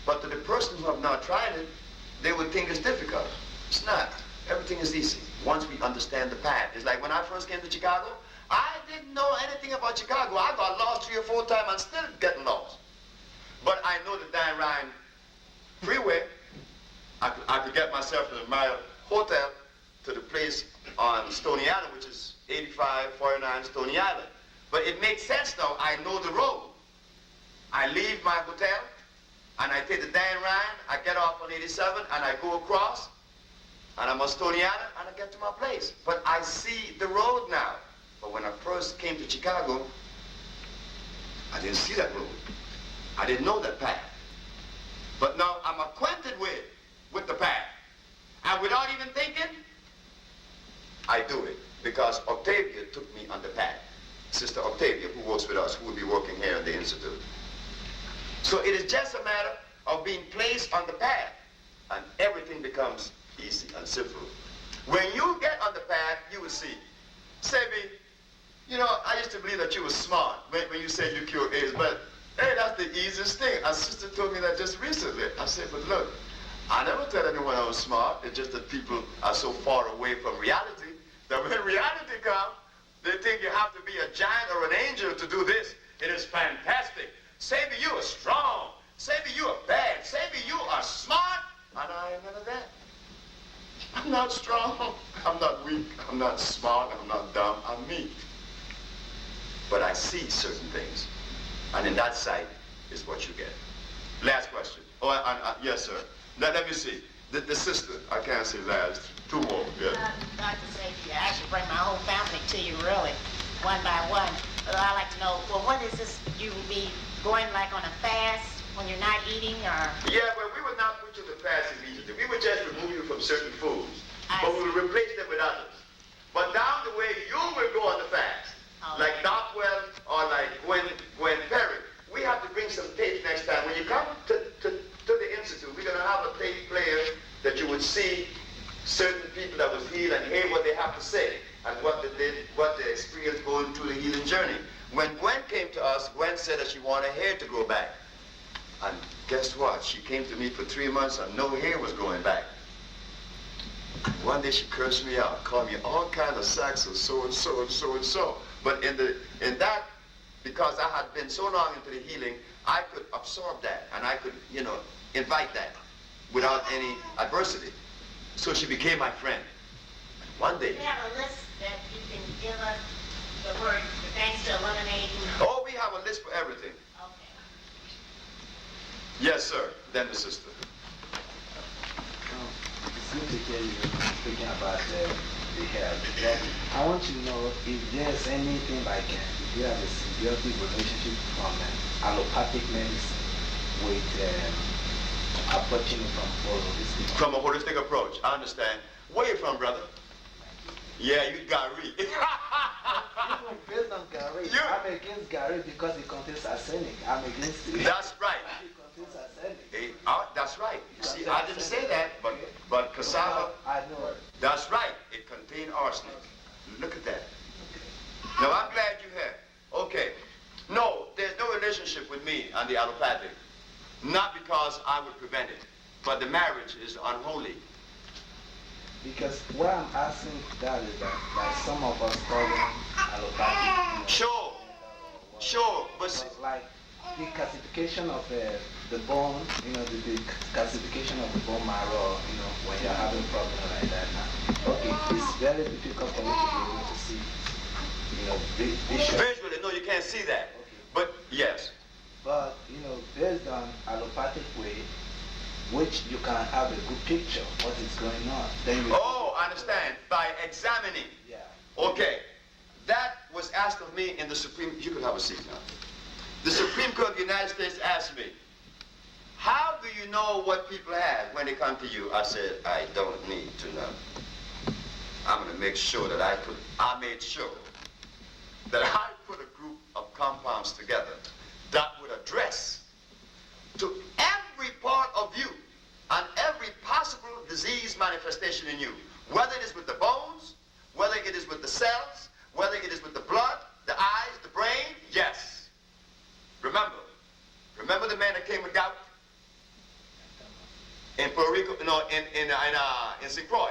But to the person who have not tried it, they would think it's difficult. It's not. Everything is easy once we understand the path. It's like when I first came to Chicago, I didn't know anything about Chicago. I got lost 3 or 4 times and still getting lost. But I know the Dan Ryan freeway. I could get myself from my hotel to the place on Stony Island, which is 8549 Stony Island. But it makes sense now. I know the road. I leave my hotel, and I take the Dan Ryan, I get off on 87, and I go across, and I'm on Stony Island, and I get to my place. But I see the road now. But when I first came to Chicago, I didn't see that road. I didn't know that path. But now I'm acquainted with the path. And without even thinking, I do it. Because Octavia took me on the path. Sister Octavia, who works with us, who will be working here at the Institute. So it is just a matter of being placed on the path, and everything becomes easy and simple. When you get on the path, you will see. Sebi, you know, I used to believe that you were smart when you said you cure AIDS, but hey, that's the easiest thing. A sister told me that just recently. I said, but look, I never tell anyone I was smart. It's just that people are so far away from reality that when reality comes, they think you have to be a giant or an angel to do this. It is fantastic. Sebi, you are strong. Sebi, you are bad. Sebi, you are smart. And I am none of that. I'm not strong. I'm not weak. I'm not smart. I'm not dumb. I'm me. But I see certain things. And in that sight is what you get. Last question. Oh, yes, sir. Let me see. The sister. I can't say last. 2 more. Yeah. Dr. Sebi, I should bring my whole family to you, really, one by one. I'd like to know, well, what is this? You would be going like on a fast when you're not eating, or? Yeah, well, we would not put you to fast immediately. We would just remove you from certain foods, I but we see. would replace them with others. But down the way, you will go on the fast, like Dockwell or like Gwen Perry. We have to bring some tape next time. When you come to the Institute, we're going to have a tape player that you would see certain people that was healed and hear what they have to say and what they did, what they experienced going through the healing journey. When Gwen came to us, Gwen said that she wanted hair to grow back. And guess what? She came to me for 3 months and no hair was growing back. One day she cursed me out, called me all kinds of sacks of so and so and so and so. But in that, because I had been so long into the healing, I could absorb that and I could, invite that without any adversity. So she became my friend. One day. Do you have a list that you can give us the word thanks to eliminating? Oh, we have a list for everything. Okay. Yes, sir. Then the sister. It's good to hear you speaking about the health. But I want to know if there's anything like if you have a symbiotic relationship from allopathic medicine with approaching it from holistic. From a holistic approach. I understand. Where you from, brother? Yeah, you Gary. Even based on Gary, I'm against Gary because it contains arsenic. I'm against it. That's right. It contains arsenic. That's right. You see, I didn't say that, but cassava. I know. That's right. It contained arsenic. Look at that. Now, I'm glad you have. Okay. No, there's no relationship with me and the allopathic. Not because I would prevent it, but the marriage is unholy. Because what I'm asking that is that like some of us studying allopathic. Sure, but like the calcification of the bone, the calcification of the bone marrow, when you're having problems like that now. Okay, it's very difficult for you to be able to see, visually, no, you can't see that. Okay. But yes. But, based on allopathic way, which you can have a good picture of what is going on. Then you I understand. By examining. Yeah. Okay. That was asked of me in the Supreme... You can have a seat now. The Supreme Court of the United States asked me, how do you know what people have when they come to you? I said, I don't need to know. I'm going to make sure that I made sure that I put a group of compounds together that would address to every part of you and every possible disease manifestation in you, whether it is with the bones, whether it is with the cells, whether it is with the blood, the eyes, the brain. Yes. Remember the man that came with gout in Puerto Rico, in St. Croix,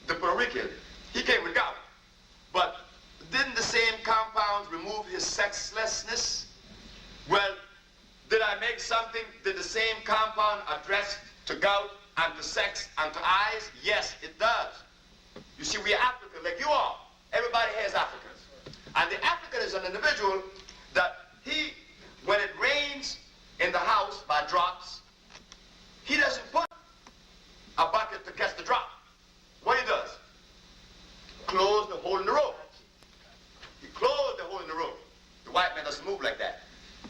the Puerto Rican. He came with gout, but didn't the same compounds remove his sexlessness? Well, did I make something, did the same compound address to gout and to sex and to eyes? Yes, it does. You see, we are African, like you are. Everybody here is Africans. And the African is an individual that when it rains in the house by drops, he doesn't put a bucket to catch the drop. What he does? Close the hole in the roof. He closed the hole in the roof. The white man doesn't move like that.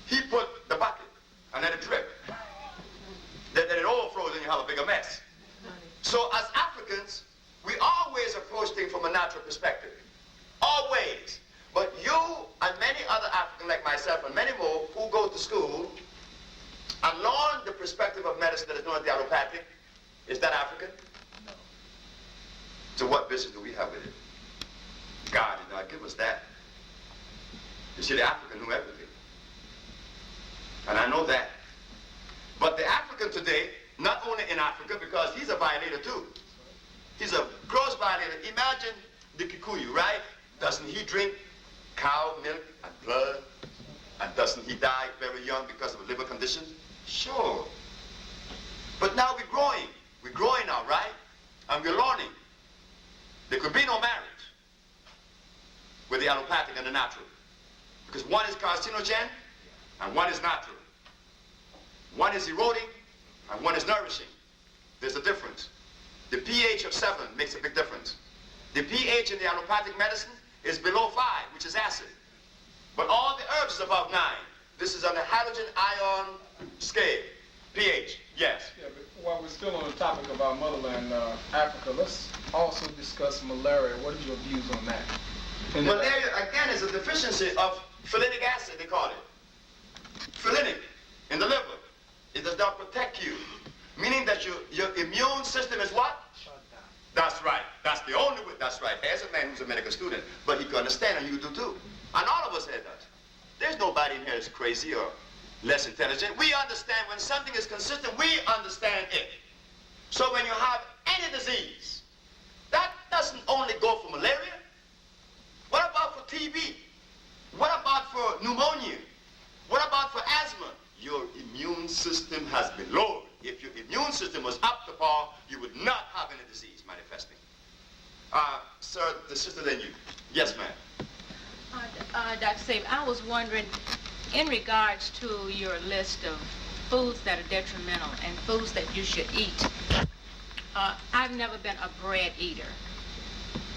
He put the bucket and let it drip. Then it overflows and you have a bigger mess. So as Africans, we always approach things from a natural perspective. Always. But you and many other Africans like myself and many more who go to school and learn the perspective of medicine that is known as the allopathic, is that African? No. So what business do we have with it? God did not give us that. You see, the African knew everything. And I know that. But the African today, not only in Africa, because he's a violator too. He's a gross violator. Imagine the Kikuyu, right? Doesn't he drink cow milk and blood? And doesn't he die very young because of a liver condition? Sure. But now we're growing. We're growing now, right? And we're learning. There could be no marriage with the allopathic and the natural. Because one is carcinogen and one is natural. One is eroding and one is nourishing. There's a difference. The pH of 7 makes a big difference. The pH in the allopathic medicine is below 5, which is acid. But all the herbs is above 9. This is on the halogen ion scale. pH, yes. Yeah, but while we're still on the topic about motherland Africa, let's also discuss malaria. What are your views on that? Malaria, again, is a deficiency of folinic acid, they call it. Folinic in the liver. It does not protect you. Meaning that your immune system is what? Shut down. That's right. That's the only way. That's right. There's a man who's a medical student, but he can understand, and you do too. And all of us have that. There's nobody in here that's crazy or less intelligent. We understand when something is consistent, we understand it. So when you have any disease, that doesn't only go for malaria. What about for TB? What about for pneumonia? What about for asthma? Your immune system has been lowered. If your immune system was up to par, you would not have any disease manifesting. Sir, the sister then you. Yes, ma'am. Dr. Sebi, I was wondering, in regards to your list of foods that are detrimental and foods that you should eat, I've never been a bread eater.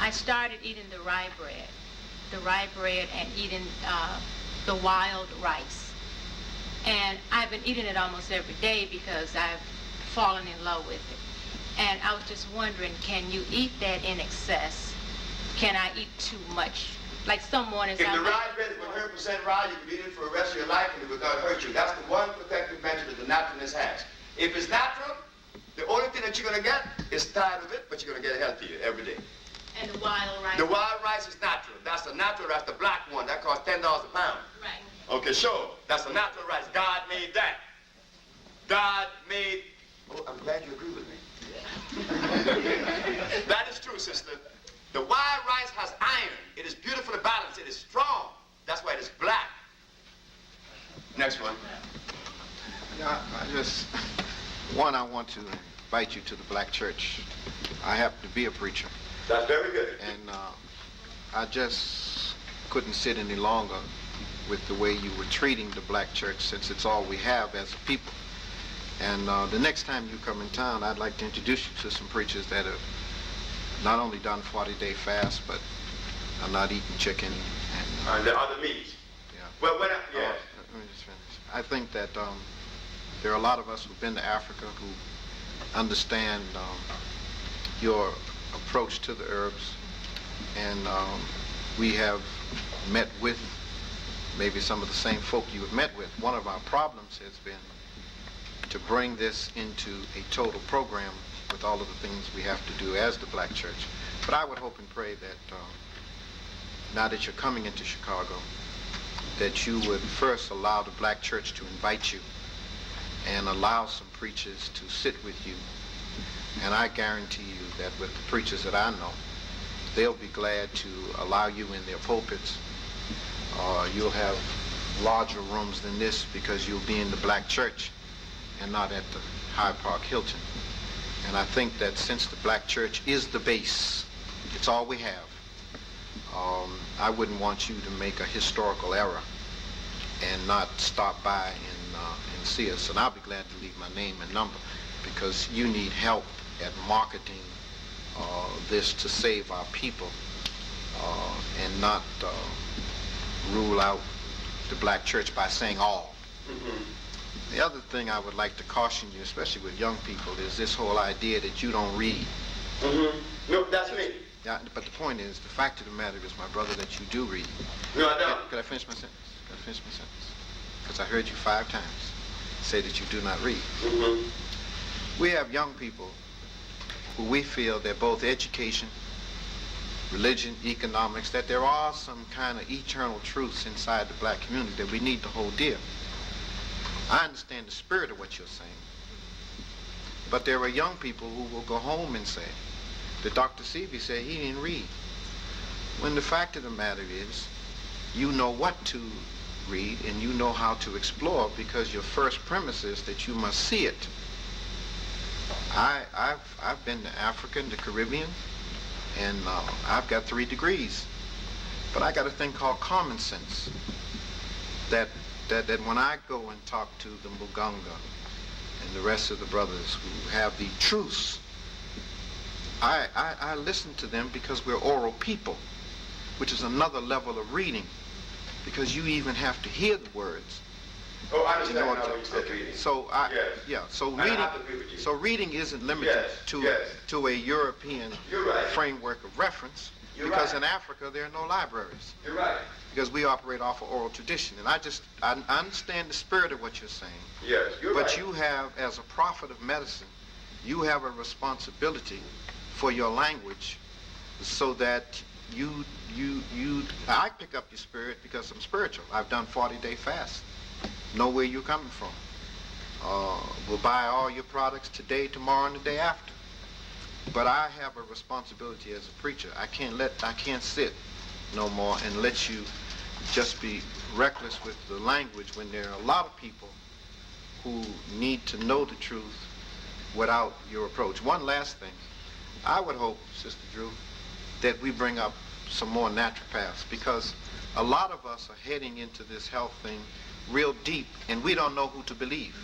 I started eating the rye bread and eating the wild rice. And I've been eating it almost every day because I've fallen in love with it. And I was just wondering, can you eat that in excess? Can I eat too much? Like some mornings If the rye bread is 100% rye, you can eat it for the rest of your life and it will not hurt you. That's the one protective measure that the naturalness has. If it's natural, the only thing that you're going to get is tired of it, but you're going to get healthier every day. And the wild rice? The wild rice is natural. That's the natural, that's the black one. That costs $10 a pound. Right. Okay, sure. That's the natural rice. God made that. God made... Oh, I'm glad you agree with me. That is true, sister. The wild rice has iron. It is beautifully balanced. It is strong. That's why it is black. Next one. Yeah, I want to invite you to the black church. I happen to be a preacher. That's very good. And I just couldn't sit any longer with the way you were treating the black church, since it's all we have as a people. And the next time you come in town, I'd like to introduce you to some preachers that have not only done 40-day fast, but are not eating chicken. And the other meats. Yeah. Well, let me just finish. I think that there are a lot of us who've been to Africa who understand your approach to the herbs, and we have met with maybe some of the same folk you have met with. One of our problems has been to bring this into a total program with all of the things we have to do as the black church. But I would hope and pray that now that you're coming into Chicago, that you would first allow the black church to invite you and allow some preachers to sit with you. And I guarantee you that with the preachers that I know, they'll be glad to allow you in their pulpits. You'll have larger rooms than this because you'll be in the black church and not at the Hyde Park Hilton. And I think that since the black church is the base, it's all we have, I wouldn't want you to make a historical error and not stop by and see us. And I'll be glad to leave my name and number, because you need help at marketing this to save our people and not rule out the black church by saying all. Mm-hmm. The other thing I would like to caution you, especially with young people, is this whole idea that you don't read. Mm-hmm. No, that's me. Yeah, but the point is, the fact of the matter is, my brother, that you do read. No, I don't. Could I finish my sentence? Could I finish my sentence? Because I heard you 5 times say that you do not read. Mm-hmm. We have young people who we feel that both education, religion, economics, that there are some kind of eternal truths inside the black community that we need to hold dear. I understand the spirit of what you're saying, but there are young people who will go home and say that Dr. Sebi said he didn't read. When the fact of the matter is, you know what to read and you know how to explore, because your first premise is that you must see it. I've been to Africa and the Caribbean, and I've got 3 degrees, but I got a thing called common sense. That when I go and talk to the Muganga and the rest of the brothers who have the truths, I listen to them because we're oral people, which is another level of reading. because you even have to hear the words. Oh, I understand now when you said reading. So reading isn't limited to a European framework of reference, because in Africa there are no libraries. You're right. Because we operate off of oral tradition. And I understand the spirit of what you're saying. Yes, you're right. But you have, as a prophet of medicine, you have a responsibility for your language, so that I pick up your spirit because I'm spiritual. I've done 40-day fast. Know where you're coming from. We'll buy all your products today, tomorrow, and the day after. But I have a responsibility as a preacher. I can't sit no more and let you just be reckless with the language when there are a lot of people who need to know the truth without your approach. One last thing. I would hope, Sister Drew, that we bring up some more naturopaths, because a lot of us are heading into this health thing real deep, and we don't know who to believe.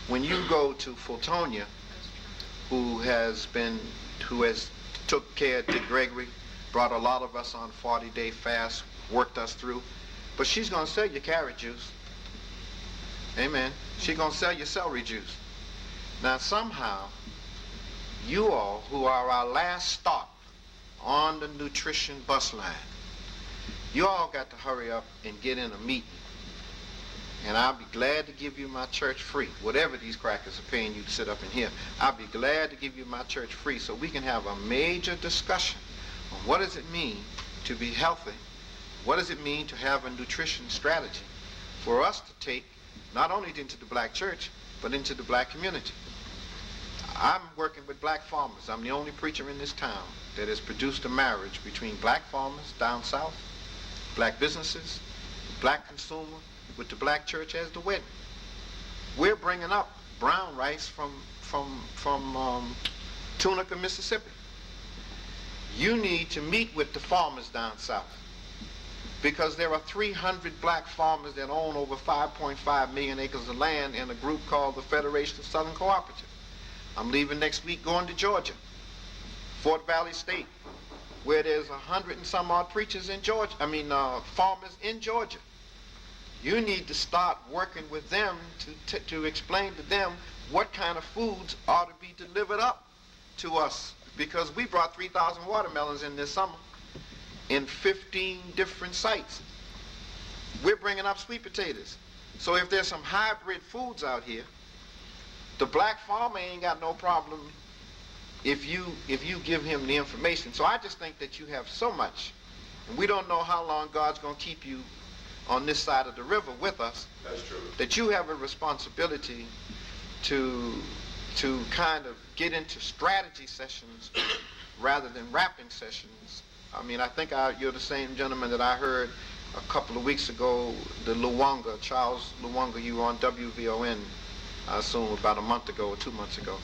When you go to Fultonia, who has took care of Dick Gregory, brought a lot of us on 40-day fast, worked us through, but she's going to sell you carrot juice. Amen. She's going to sell you celery juice. Now somehow, you all who are our last stop on the nutrition bus line, you all got to hurry up and get in a meeting. And I'll be glad to give you my church free. Whatever these crackers are paying you to sit up in here, I'll be glad to give you my church free, so we can have a major discussion on what does it mean to be healthy, what does it mean to have a nutrition strategy for us to take not only into the black church, but into the black community. I'm working with black farmers. I'm the only preacher in this town that has produced a marriage between black farmers down south, black businesses, black consumer, with the black church as the wedding. We're bringing up brown rice from Tunica, Mississippi. You need to meet with the farmers down south, because there are 300 black farmers that own over 5.5 million acres of land in a group called the Federation of Southern Cooperative. I'm leaving next week going to Georgia, Fort Valley State, where there's 100 and some odd preachers in Georgia, farmers in Georgia. You need to start working with them to explain to them what kind of foods ought to be delivered up to us, because we brought 3,000 watermelons in this summer in 15 different sites. We're bringing up sweet potatoes. So if there's some hybrid foods out here, the black farmer ain't got no problem if you give him the information. So I just think that you have so much, and we don't know how long God's going to keep you on this side of the river with us. That's true. That you have a responsibility to kind of get into strategy sessions rather than rapping sessions. I think you're the same gentleman that I heard a couple of weeks ago, the Luwanga, Charles Luwanga. You were on WVON, I assume about a month ago or 2 months ago.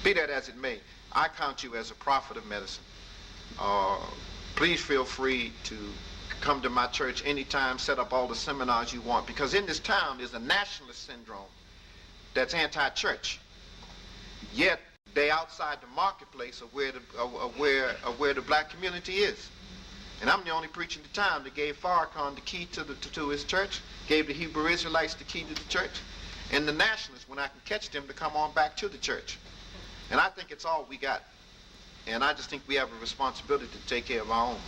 Be that as it may, I count you as a prophet of medicine. Please feel free to come to my church anytime, set up all the seminars you want, because in this town there's a nationalist syndrome that's anti-church. Yet they outside the marketplace of where the black community is. And I'm the only preacher in the town that gave Farrakhan the key to his church, gave the Hebrew Israelites the key to the church, and the nationalists, when I can catch them, to come on back to the church. And I think it's all we got. And I just think we have a responsibility to take care of our own.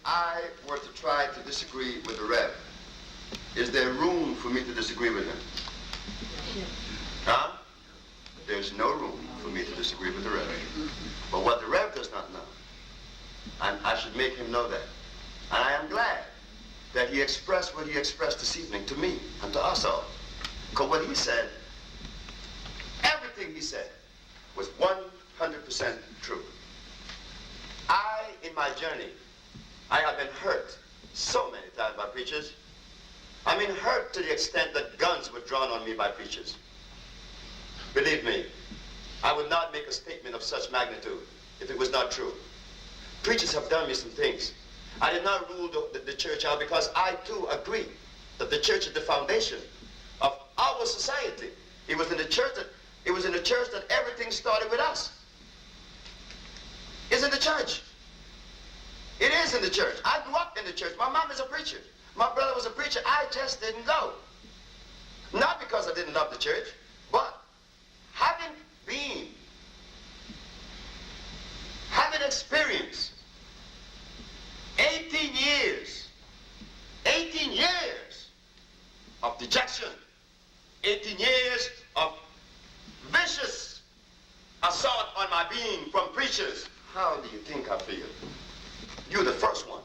I were to try to disagree with the Rev, is there room for me to disagree with him? Huh? There's no room for me to disagree with the Rev. But what the Rev does not know, and I should make him know that. And I am glad that he expressed what he expressed this evening to me and to us all. Because what he said, everything he said, was 100% true. In my journey, I have been hurt so many times by preachers. Hurt to the extent that guns were drawn on me by preachers. Believe me, I would not make a statement of such magnitude if it was not true. Preachers have done me some things. I did not rule the church out, because I too agree that the church is the foundation of our society. It was in the church that everything started with us. It's in the church. It is in the church. I grew up in the church. My mom is a preacher. My brother was a preacher. I just didn't go. Not because I didn't love the church, but having experienced 18 years of dejection, 18 years of vicious assault on my being from preachers. How do you think I feel? You're the first one.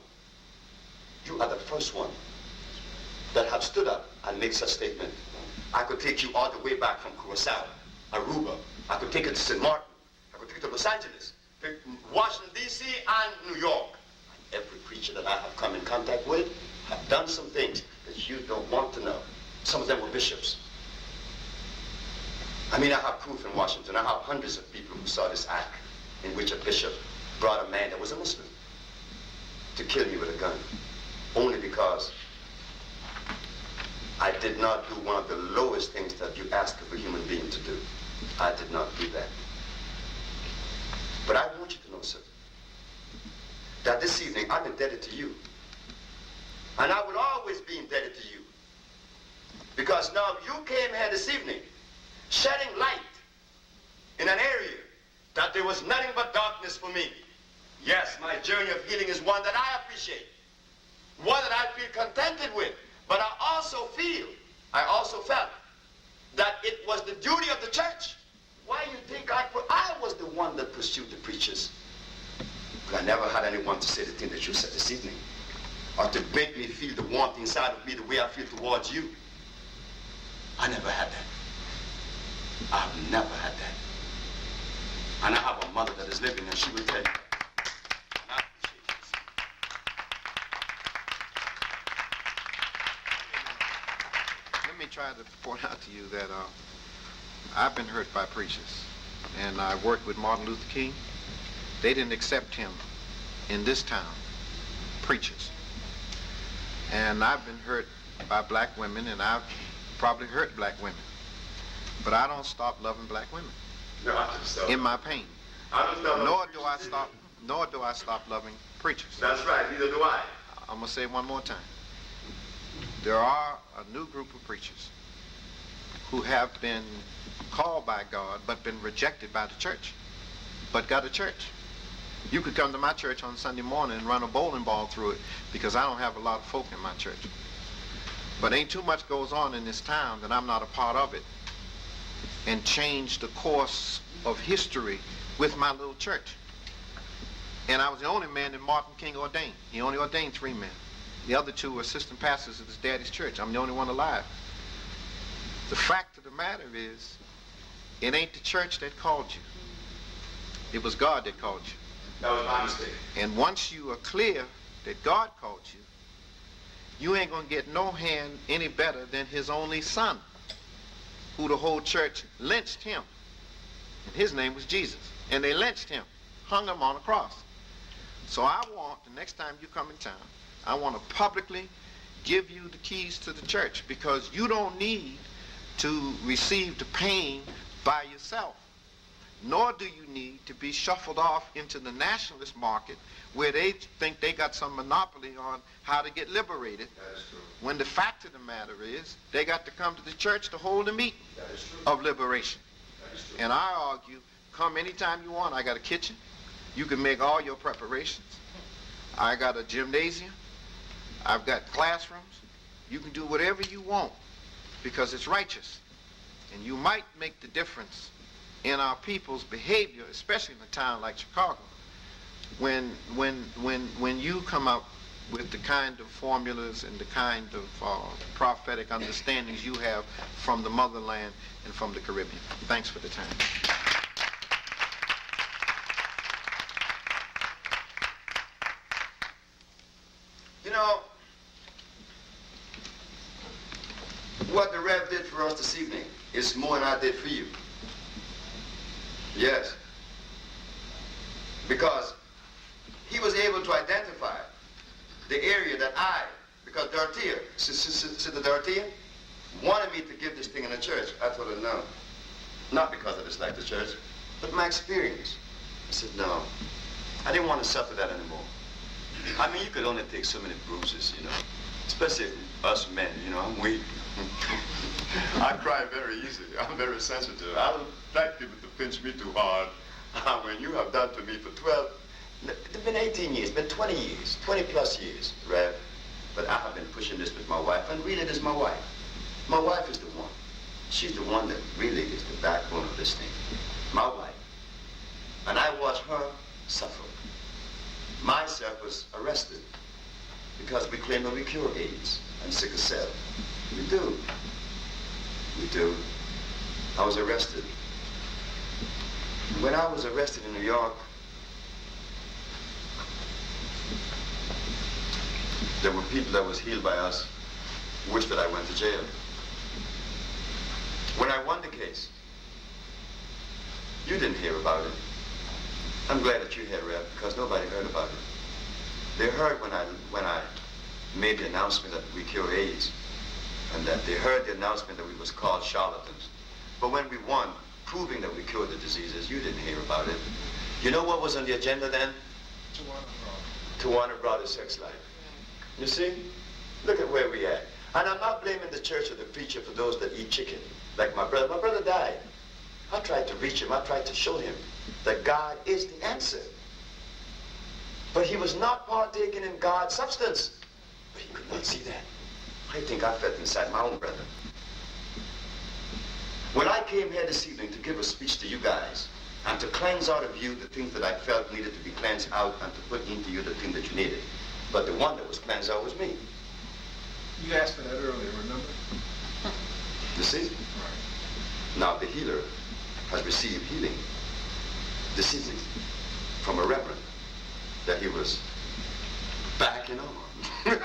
You are the first one that have stood up and made such statement. I could take you all the way back from Curacao, Aruba. I could take it to St. Martin. I could take it to Los Angeles, Washington, D.C., and New York. And every preacher that I have come in contact with have done some things that you don't want to know. Some of them were bishops. I mean, I have proof in Washington. I have hundreds of people who saw this act in which a bishop brought a man that was a Muslim to kill me with a gun, only because I did not do one of the lowest things that you ask of a human being to do. I did not do that. But I want you to know, sir, that this evening I'm indebted to you. And I will always be indebted to you. Because now you came here this evening shedding light in an area that there was nothing but darkness for me. Yes, my journey of healing is one that I appreciate, one that I feel contented with. But I also felt that it was the duty of the church. Why you think I was the one that pursued the preachers? But I never had anyone to say the thing that you said this evening, or to make me feel the warmth inside of me the way I feel towards you. I never had that. I've never had that. And I have a mother that is living, and she will tell you that. And I appreciate this. Let me try to point out to you that I've been hurt by preachers, and I worked with Martin Luther King. They didn't accept him in this town, preachers. And I've been hurt by black women, and I've probably hurt black women. But I don't stop loving black women. No, I just don't. In my pain. Nor do I stop loving preachers. That's right, neither do I. I'm going to say it one more time. There are a new group of preachers who have been called by God but been rejected by the church, but got a church. You could come to my church on Sunday morning and run a bowling ball through it, because I don't have a lot of folk in my church. But ain't too much goes on in this town that I'm not a part of it, and change the course of history with my little church. And I was the only man that Martin King ordained. He only ordained 3 men. The other 2 were assistant pastors of his daddy's church. I'm the only one alive. The fact of the matter is, it ain't the church that called you. It was God that called you. That was my mistake. And once you are clear that God called you, you ain't gonna get no hand any better than his only son, who the whole church lynched him. And his name was Jesus. And they lynched him, hung him on a cross. So I want, the next time you come in town, I want to publicly give you the keys to the church, because you don't need to receive the pain by yourself. Nor do you need to be shuffled off into the nationalist market where they think they got some monopoly on how to get liberated. That is true. When the fact of the matter is, they got to come to the church to hold a meeting of liberation. That is true. And I argue, come anytime you want. I got a kitchen. You can make all your preparations. I got a gymnasium. I've got classrooms. You can do whatever you want, because it's righteous. And you might make the difference in our people's behavior, especially in a town like Chicago, when you come up with the kind of formulas and the kind of prophetic understandings you have from the motherland and from the Caribbean. Thanks for the time. You know, what the Rev did for us this evening is more than I did for you. Yes. Because he was able to identify the area that because Dorothea, Sister Dorothea, wanted me to give this thing in the church. I told her no. Not because I disliked the church, but my experience. I said no. I didn't want to suffer that anymore. I mean, you could only take so many bruises, you know. Especially us men, you know, I'm weak. I cry very easy. I'm very sensitive. I don't like people to pinch me too hard. When you have done to me for 12, it's been 18 years, been 20 years, 20 plus years, Rev. But I have been pushing this with my wife, and really this is my wife. My wife is the one. She's the one that really is the backbone of this thing. My wife. And I watched her suffer. Myself was arrested because we claim that we cure AIDS and sickle cell. We do. We do. I was arrested. When I was arrested in New York, there were people that was healed by us who wished that I went to jail. When I won the case, you didn't hear about it. I'm glad that you had, Rev, because nobody heard about it. They heard when I made the announcement that we cure AIDS, and that they heard the announcement that we was called charlatans. But when we won, proving that we cured the diseases, you didn't hear about it. You know what was on the agenda then? Tawana brought a sex life. You see? Look at where we at. And I'm not blaming the church or the preacher for those that eat chicken, like my brother. My brother died. I tried to reach him. I tried to show him that God is the answer. But he was not partaking in God's substance. But he could not see that. I think I felt inside my own brother. When I came here this evening to give a speech to you guys and to cleanse out of you the things that I felt needed to be cleansed out and to put into you the thing that you needed, but the one that was cleansed out was me. You asked for that earlier, remember? You see? Right. Now the healer has received healing this evening from a reverend that he was backing on.